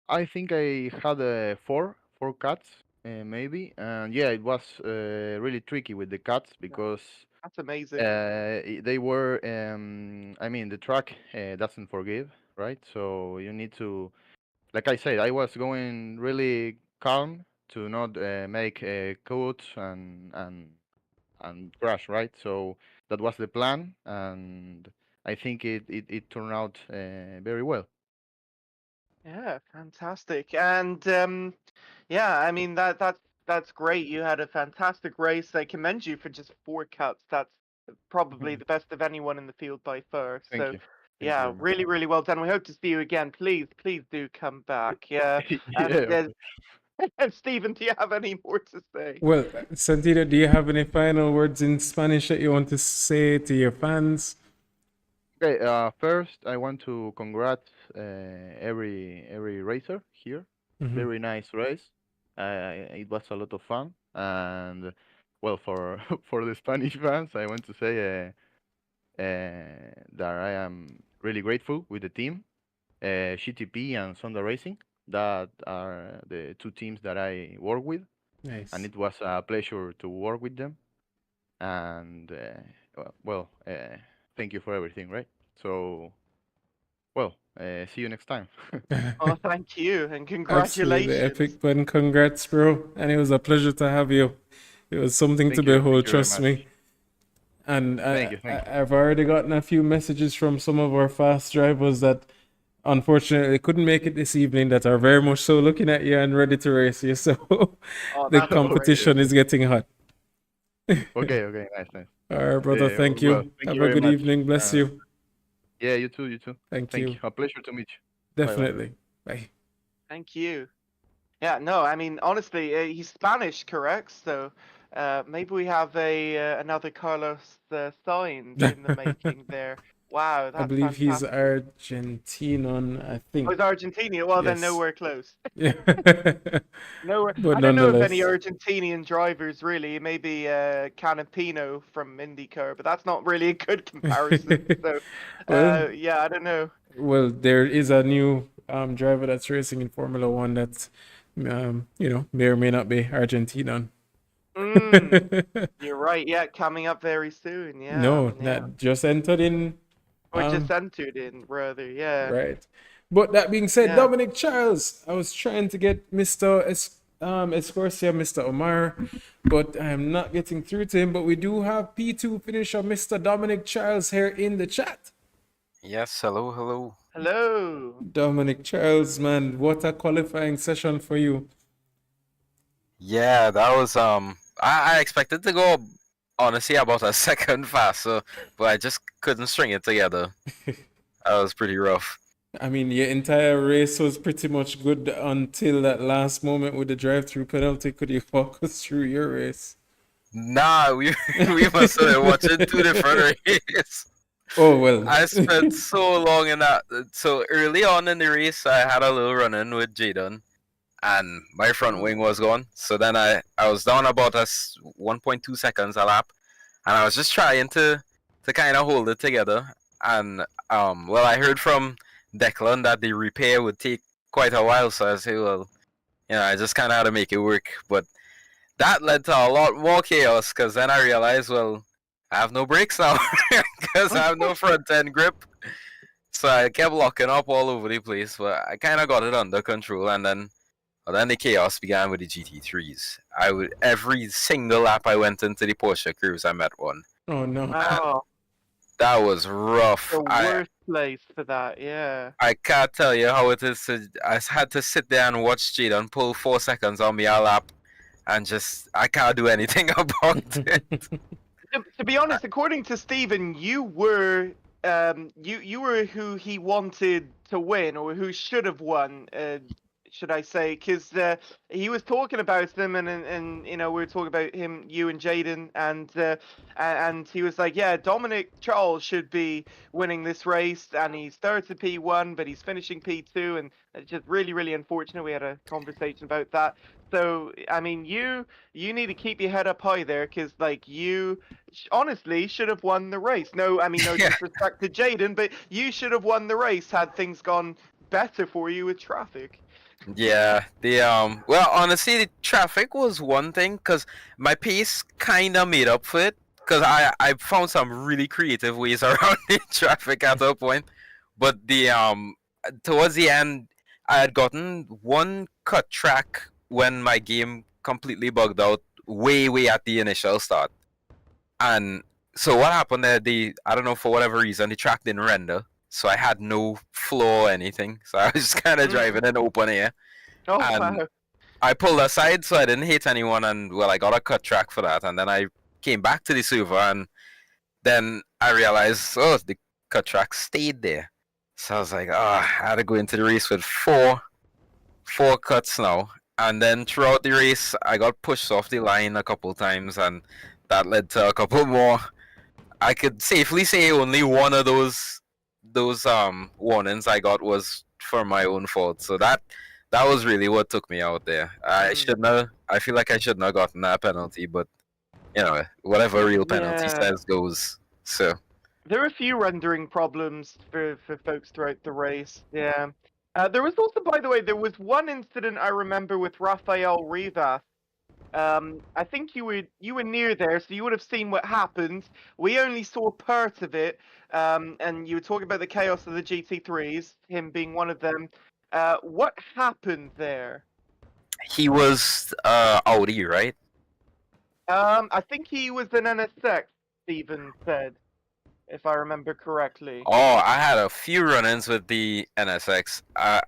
I think I had four cuts, maybe, and yeah, it was really tricky with the cuts Yeah, because that's amazing. they were. I mean, the track doesn't forgive, right? So you need to, like I said, I was going really calm to not make cuts and crash, right? So that was the plan, and I think it turned out very well. Yeah, fantastic. And yeah, I mean that's great. You had a fantastic race. I commend you for just 4 cuts. That's probably the best of anyone in the field by far. Thank So you. Thank you yeah, very much. really well done. We hope to see you again. Please do come back. Yeah. And Yeah. and Stephen, do you have any more to say? well, Santino, do you have any final words in Spanish that you want to say to your fans? Okay, first I want to congrats every racer here. Mhm. Very nice race. It was a lot of fun, and well, for for the Spanish fans, I want to say that I am really grateful with the team, GTP and Sonda Racing, That are the two teams that I work with, Nice. and it was a pleasure to work with them. And thank you for everything, right? So, see you next time. Oh, thank you and Absolutely congratulations. epic, man. Congrats, bro. And it was a pleasure to have you. It was something to Thank you. behold, Thank you very trust much. me. And Thank you. Thank you. I've already gotten a few messages from some of our fast drivers that unfortunately couldn't make it this evening that are very much so looking at you and ready to race you. So Oh, the that's great. competition is getting hot. Okay. Okay. Nice. Nice. All right, brother. Thank Well, you. thank Have you a very good much. evening. Bless you. Yeah. You too. You too. Thank Thank you. you. A pleasure to meet you. Bye. Bye. Definitely. Bye. Thank you. Yeah, no, I mean, honestly, he's Spanish, correct? So maybe we have another Carlos Sainz in the making there. Wow, I that's believe he's fantastic. Argentinian, I Oh, think. he's Argentina. Well, then Yes. nowhere close. Yeah. Nowhere. But I don't know of any nonetheless. Argentinian drivers really. Maybe Canapino from IndyCar, but that's not really a good comparison. So, Well, yeah, I don't know. well, there is a new driver that's racing in Formula One that's may or may not be Argentinian. You're right. Yeah, coming up very soon. Yeah, No, yeah. that just entered in. Or just entered in, rather. Yeah, Right. But that being said, yeah. Dominic Charles, I was trying to get Mr. Escorcia, Mr. Omar, but I am not getting through to him. But we do have P2 finisher Mr. Dominic Charles here in the chat. Yes, hello, hello. Hello. Dominic Charles, man, what a qualifying session for you. Yeah, that was I expected to go honestly about a second faster, but I just couldn't string it together. That was pretty rough. I mean, your entire race was pretty much good until that last moment with the drive-through penalty. Could you walk us through your race? Nah, we must have been watching two different races. Oh, well. I spent so long in that. So early on in the race, I had a little run-in with Jaden, and my front wing was gone. So then I was down about 1.2 seconds a lap, and I was just trying to kind of hold it together. And well, I heard from Declan that the repair would take quite a while, so I said, well, I just kind of had to make it work. But that led to a lot more chaos, because then I realized, well, I have no brakes now, because I have no front end grip. So I kept locking up all over the place, but I kind of got it under control, and then the chaos began with the GT3s. Every single lap I went into the Porsche curves, I met one. Oh, no. Oh, That was rough. the worst place for that, yeah. I can't tell you how it is. I had to sit there and watch Jaden pull 4 seconds on me a lap, and I can't do anything about it. To be honest, according to Stephen, you were you were who he wanted to win, or who should have won, should I say? Because he was talking about them, and we were talking about him, you and Jaden, and he was like, yeah, Dominic Charles should be winning this race, and he started P1, but he's finishing P2, and it's just really, really unfortunate. We had a conversation about that. So, I mean, you need to keep your head up high there, because you honestly should have won the race. No, I mean, no disrespect to Jaden, but you should have won the race had things gone better for you with traffic. Yeah, well, honestly, the traffic was one thing, because my pace kind of made up for it, because I found some really creative ways around the traffic at that point. But towards the end, I had gotten one cut track when my game completely bugged out way at the initial start. And so what happened there, I don't know, for whatever reason, the track didn't render. So I had no floor or anything. So I was just kind of driving in open air. Oh, and wow. I pulled aside so I didn't hit anyone, and well, I got a cut track for that. And then I came back to the server, and then I realized, the cut track stayed there. So I was like, I had to go into the race with four cuts now. And then throughout the race, I got pushed off the line a couple times, and that led to a couple more. I could safely say only one of those warnings I got was for my own fault. So that was really what took me out there. I feel like I shouldn't have gotten that penalty, but whatever real penalty says goes. So there were a few rendering problems for folks throughout the race. Yeah. There was also, by the way, there was one incident I remember with Rafael Rivas. I think you were near there, so you would have seen what happened. We only saw part of it, and you were talking about the chaos of the GT3s, him being one of them. What happened there? He was Audi, right? I think he was an NSX. Stephen said, if I remember correctly. Oh, I had a few run-ins with the NSX. I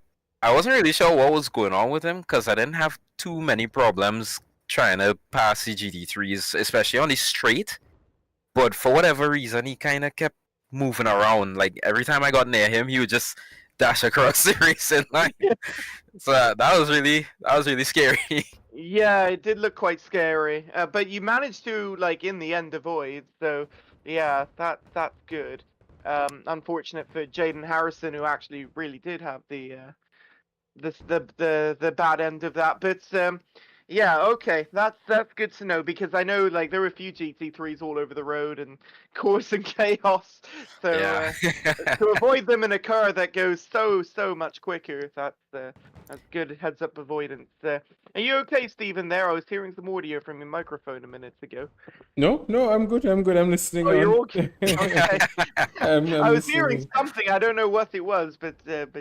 wasn't really sure what was going on with him because I didn't have too many problems trying to pass the GT3s, especially on the straight. But for whatever reason, he kind of kept moving around. Like every time I got near him, he would just dash across the racing line. So that was really scary. Yeah, it did look quite scary, but you managed to, like, in the end, avoid. So, yeah, that's good. Unfortunate for Jaden Harrison, who actually really did have the bad end of that. But yeah, okay, that's good to know, because I know, like, there were a few GT3s all over the road and causing chaos. So Yeah. to avoid them in a car that goes so much quicker, that's good heads up avoidance. Are you okay, Stephen? There, I was hearing some audio from your microphone a minute ago. No, I'm good. I'm listening Oh, you're on. okay. Okay. I'm I was hearing listening. something. I don't know what it was, but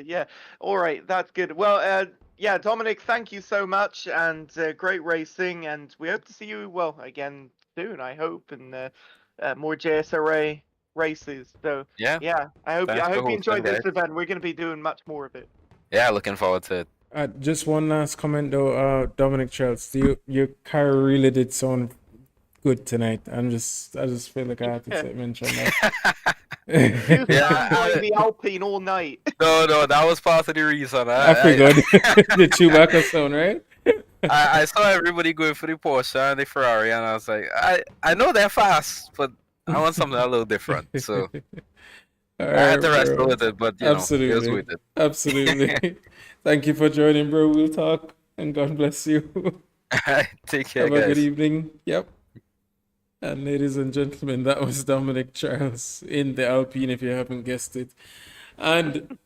yeah. All right, that's good. Well, yeah, Dominic, thank you so much, and great racing, and we hope to see you again soon. I hope, and more JSRA races. So Yeah. yeah, I hope Thanks for you hosting, enjoyed this guys. event. We're going to be doing much more of it. Yeah, looking forward to it. Just one last comment though, Dominic Charles, your car really did sound good tonight. I just feel like I have to mention that. You've been Yeah, enjoying the Alpine all night. no, that was part of the reason. I figured the Chewbacca sound, right? I saw everybody going for the Porsche and the Ferrari, and I was like, I know they're fast, but I want something a little different. So I had to wrestle with it, but you know, it was Absolutely. with it. Absolutely. Thank you for joining, bro. We'll talk, and God bless you. Take care, Have a good guys. evening. Yep. And ladies and gentlemen, that was Dominic Charles in the Alpine, if you haven't guessed it. And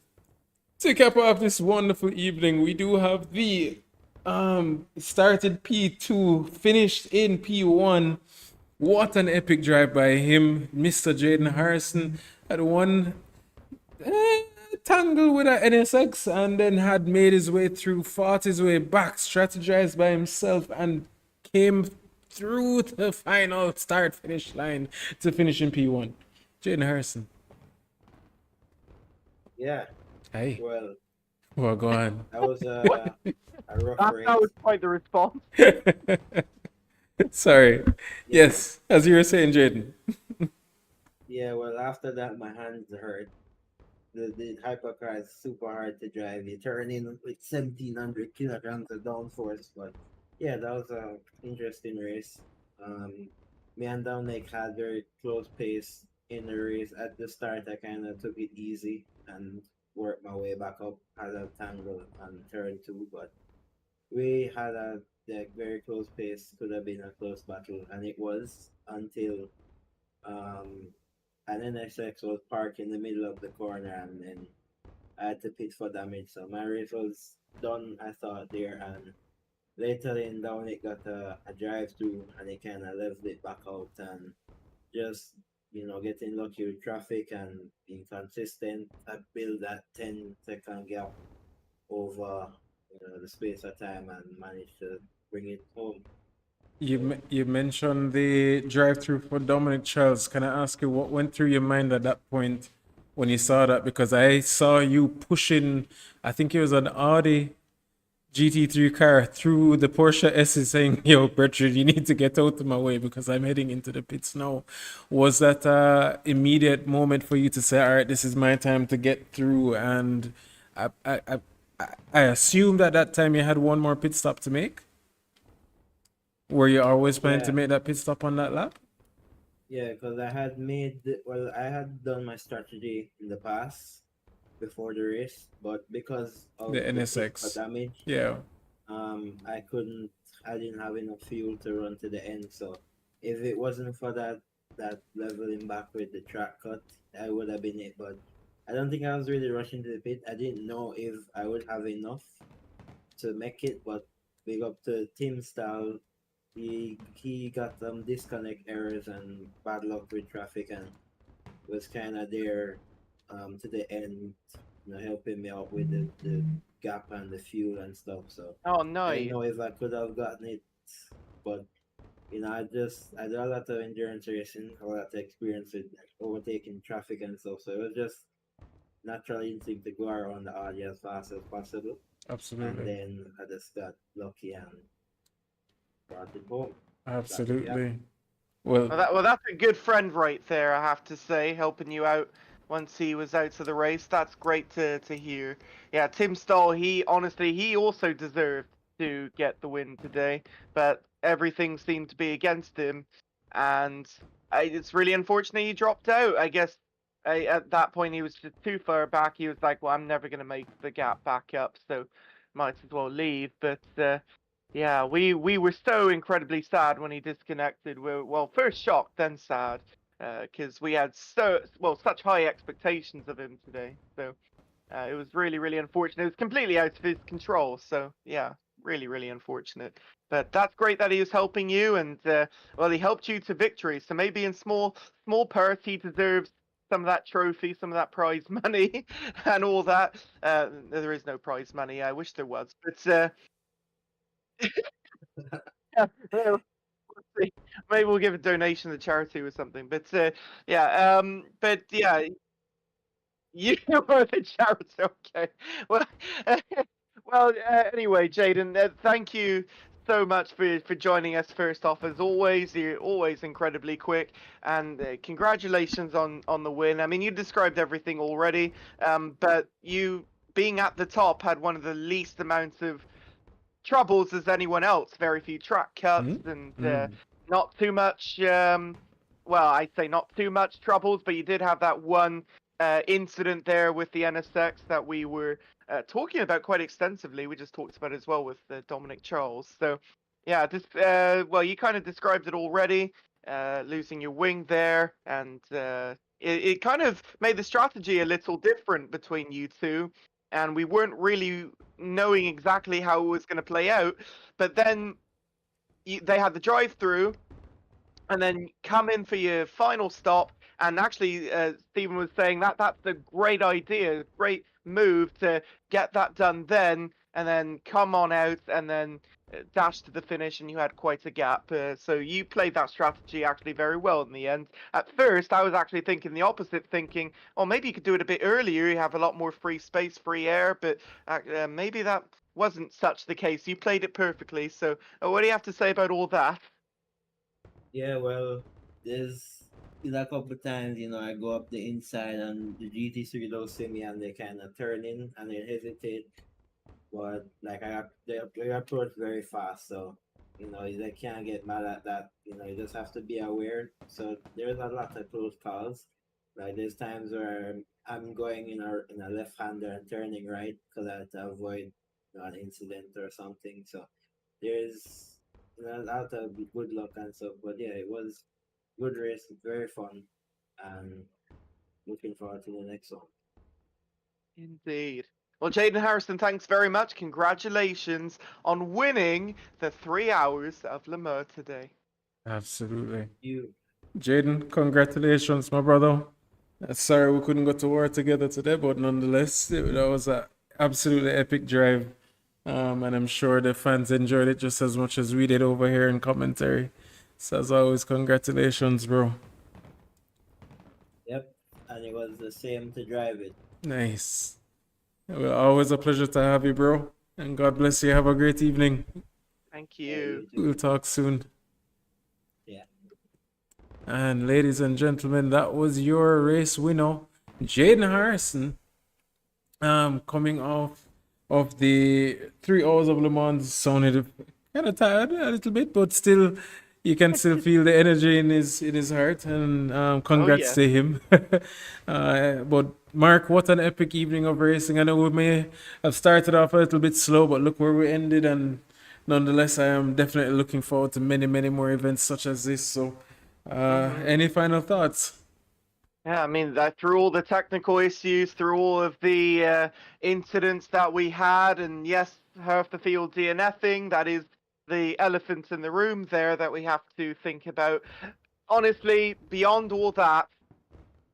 to cap off this wonderful evening, we do have the started P2, finished in P1. What an epic drive by him, Mr. Jaden Harrison, had one tangle with an NSX and then had made his way through, fought his way back, strategized by himself, and came through the final start-finish line to finish in P1. Jaden Harrison. Yeah, Hey. well, Go on. that was a rough race. That was quite the response. Sorry. Yes, as you were saying, Jaden. Yeah, well, after that, my hands hurt. The hypercar is super hard to drive. You turn in with 1,700 kilograms of downforce, but yeah, that was a interesting race. Me and Dominic had very close pace in the race. At the start, I kind of took it easy and worked my way back up. Had a tangle on turn 2, but we had a very close pace. Could have been a close battle, and it was until an NSX was parked in the middle of the corner, and then I had to pit for damage. So my race was done, I thought, there, and later in down it got a drive through, and it kind of leveled it back out, and just getting lucky with traffic and being consistent. I built that 10-second gap over the space of time and managed to bring it home. You mentioned the drive-through for Dominic Charles. Can I ask you what went through your mind at that point when you saw that? Because I saw you pushing, I think it was an Audi GT3 car through the Porsche S, saying, "Yo, Bertrand, you need to get out of my way because I'm heading into the pits now." Was that a immediate moment for you to say, "All right, this is my time to get through"? And I assumed at that time you had one more pit stop to make. Were you always planning to make that pit stop on that lap? Yeah, because I had done my strategy in the past before the race, but because of The pit NSX. for damage, Yeah. I didn't have enough fuel to run to the end. So if it wasn't for that leveling back with the track cut, I would have been it. But I don't think I was really rushing to the pit. I didn't know if I would have enough to make it, but big up to Tim Style. He got some disconnect errors and bad luck with traffic and was kind of there to the end, helping me out with the gap and the fuel and stuff. So Oh, I didn't nice. know if I could have gotten it, but I do a lot of endurance racing, a lot of experience with overtaking traffic and stuff. So it was just natural instinct to go around the area as fast as possible. Absolutely. And then I just got lucky and brought it home. Absolutely. Well, that's a good friend right there, I have to say, helping you out once he was out of the race. That's great to hear. Yeah, Tim Stoll, he also deserved to get the win today, but everything seemed to be against him, and it's really unfortunate he dropped out. I guess at that point he was just too far back. He was like, well, I'm never going to make the gap back up, so might as well leave. But yeah, we were so incredibly sad when he disconnected. Well, first shocked, then sad, because we had such high expectations of him today. So it was really, really unfortunate. It was completely out of his control. So yeah, really, really unfortunate. But that's great that he was helping you, and well, he helped you to victory. So maybe in small part, he deserves some of that trophy, some of that prize money, and all that. There is no prize money. I wish there was, but. Yeah, well, let's see. Maybe we'll give a donation to charity or something. But yeah, but yeah, you are the charity. Okay. Well, well. Anyway, Jaden, thank you so much for joining us. First off, as always, you're always incredibly quick, and congratulations on the win. I mean, you described everything already, but you being at the top had one of the least amounts of troubles as anyone else. Very few track cuts and not too much. Well, I'd say not too much troubles, but you did have that one incident there with the NSX that we were talking about quite extensively. We just talked about it as well with Dominic Charles. So, yeah, this well, you kind of described it already. Losing your wing there, and it kind of made the strategy a little different between you two, and we weren't really knowing exactly how it was going to play out. But then they had the drive through, and then come in for your final stop. And actually, Stephen was saying that that's a great idea, great move to get that done then, and then come on out and then dash to the finish, and you had quite a gap. So you played that strategy actually very well in the end. At first, I was actually thinking the opposite, thinking, oh, maybe you could do it a bit earlier. You have a lot more free space, free air, but maybe that wasn't such the case. You played it perfectly. So what do you have to say about all that? Yeah, well, there's been a couple times, I go up the inside and the GT3 don't see me and they kind of turn in and they hesitate. But like they approach very fast, so they can't get mad at that. You just have to be aware. So there's a lot of close calls. Like there's times where I'm going in a left-hander and turning right because I have to avoid an incident or something. So there's a lot of good luck and stuff. But yeah, it was good race, very fun, and looking forward to the next one. Indeed. Well, Jaden Harrison, thanks very much. Congratulations on winning the 3 hours of Le Mans today. Absolutely. You. Jaden, congratulations, my brother. Sorry we couldn't go to war together today, but nonetheless, that was an absolutely epic drive. And I'm sure the fans enjoyed it just as much as we did over here in commentary. So as always, congratulations, bro. Yep, and it was the same to drive it. Nice. Well, always a pleasure to have you, bro. And God bless you. Have a great evening. Thank you. We'll talk soon. Yeah. And ladies and gentlemen, that was your race winner, Jaden Harrison. Coming off of the 3 hours of Le Mans, sounded kind of tired a little bit, but still, you can still feel the energy in his heart. And congrats to him. But Mark, what an epic evening of racing. I know we may have started off a little bit slow, but look where we ended. And nonetheless, I am definitely looking forward to many, many more events such as this. So, any final thoughts? Yeah, I mean, that through all the technical issues, through all of the incidents that we had, and yes, half the field DNFing, that is the elephant in the room there that we have to think about. Honestly, beyond all that,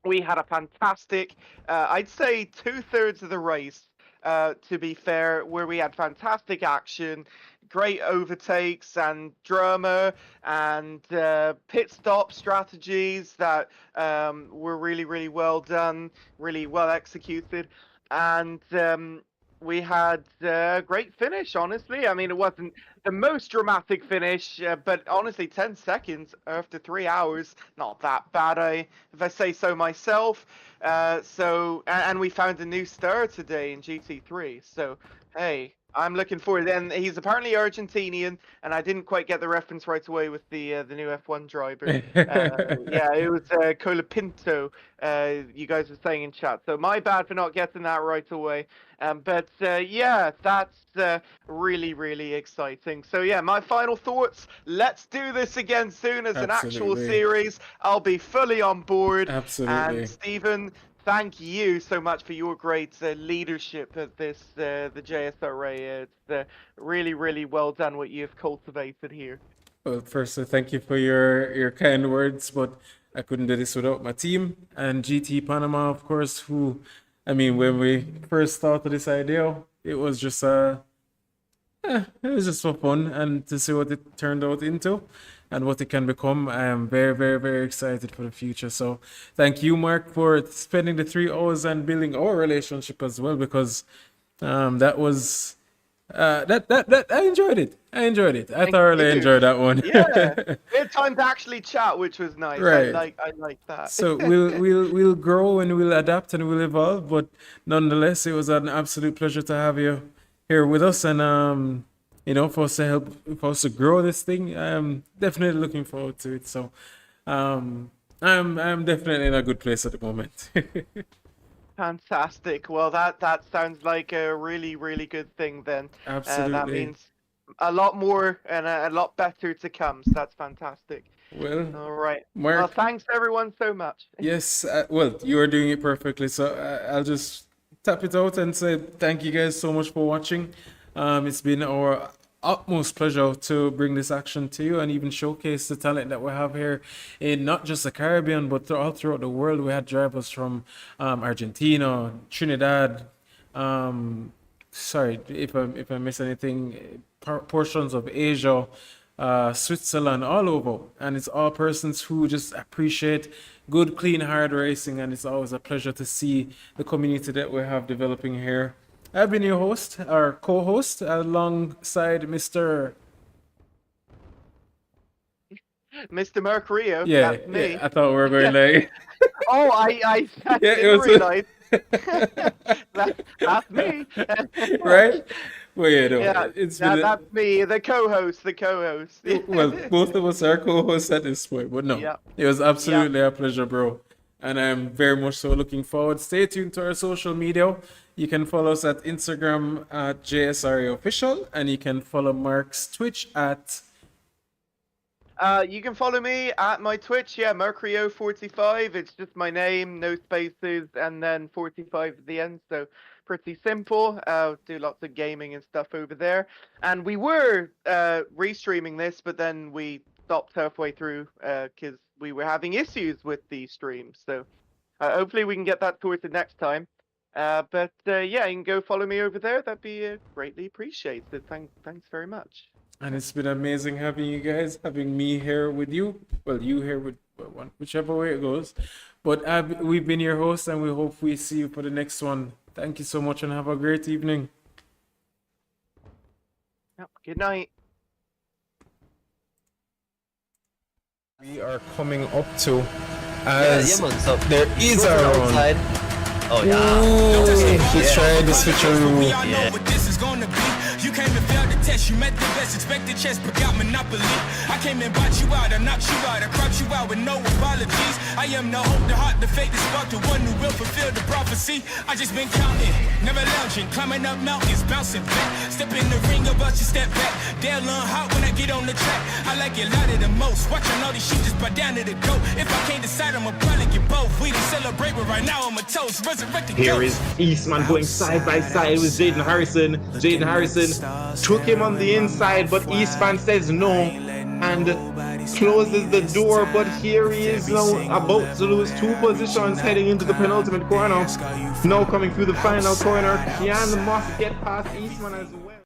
we had a fantastic, I'd say 2/3 of the race, to be fair, where we had fantastic action, great overtakes and drama, and pit stop strategies that were really, really well done, really well executed. And we had a great finish, honestly. I mean, it wasn't the most dramatic finish, but honestly, 10 seconds after 3 hours, not that bad, if I say so myself. And we found a new star today in GT3. So, hey, I'm looking forward. And he's apparently Argentinian, and I didn't quite get the reference right away with the new F1 driver. Yeah, it was Colapinto. You guys were saying in chat. So my bad for not getting that right away. But yeah, that's really, really exciting. So yeah, my final thoughts. Let's do this again soon as an actual Absolutely. series. I'll be fully on board. Absolutely. And Stephen, thank you so much for your great leadership at this, the JSRA. It's really, really well done what you've cultivated here. Well, firstly, thank you for your kind words, but I couldn't do this without my team and GT Panama, of course, who, I mean, when we first started this idea, it was just it was just for fun and to see what it turned out into and what it can become. I am very, very, very excited for the future. So thank you, Mark, for spending the 3 hours and building our relationship as well, because that was that I enjoyed it. I thoroughly you. enjoyed that one. Yeah, we had time to actually chat, which was nice. Right. I like that. So we'll grow and we'll adapt and we'll evolve, but nonetheless, it was an absolute pleasure to have you here with us, and you know, for us to grow this thing. I'm definitely looking forward to it. So I'm definitely in a good place at the moment. Fantastic. Well, that sounds like a really, really good thing then. That Absolutely. means a lot more and a lot better to come. So that's fantastic. Well, All right. Mark. Well, thanks everyone so much. Yes, well, you are doing it perfectly. So I'll just tap it out and say thank you guys so much for watching. It's been our utmost pleasure to bring this action to you and even showcase the talent that we have here in not just the Caribbean, but all throughout the world. We had drivers from Argentina, Trinidad. Sorry if I miss anything. Portions of Asia. Switzerland, all over, and it's all persons who just appreciate good, clean, hard racing, and it's always a pleasure to see the community that we have developing here. I've been your host, or co-host, alongside Mr. Mercurio. Yeah, That's me. I thought we were going like. Oh, I Yeah, it didn't was- realize. That's me. Right? Well, yeah, no, Yeah, it's been that's me, the co-host. well, both of us are co-hosts at this point, but no, Yeah. it was absolutely a pleasure, bro. And I'm very much so looking forward. Stay tuned to our social media. You can follow us at Instagram at JSRA Official, and you can follow Mark's Twitch at. You can follow me at my Twitch, Mercurio45. It's just my name, no spaces, and then 45 at the end. So pretty simple. Do lots of gaming and stuff over there. And we were restreaming this, but then we stopped halfway through because we were having issues with the stream. So hopefully we can get that sorted next time. But yeah, you can go follow me over there. That'd be greatly appreciated. Thanks very much. And it's been amazing having you guys, having me here with you. Well, you here with whichever way it goes. But we've been your hosts, and we hope we see you for the next one. Thank you so much, and have a great evening. Yep, good night. We are coming up to Yeah, man. So there is go a to the round. outside. Oh yeah. Ooh, let's try the switcheroo. Yeah. This is gonna be. You came to fail to take test. You met the best, expected chess, but got monopoly. I came and bought you out, I knocked you out, I cropped you out with no apologies. I am the hope, the heart, the faith, the spark, the one who will fulfill the prophecy. I just been counting, never lounging, climbing up mountains, bouncing back. Step in the ring, about to step back. They'll learn hot when I get on the track. I like it louder the most. Watching all these sheep just buy down to the goat. If I can't decide, I'ma probably get both. We didn't celebrate, but right now I'm a toast. Resurrected. Here is Eastman going side by side with Jaden Harrison. Jaden Harrison took him on the inside, but Eastman says no and closes the door. But here he is now about to lose 2 positions heading into the penultimate corner. Now coming through the final corner, can Moss get past Eastman as well?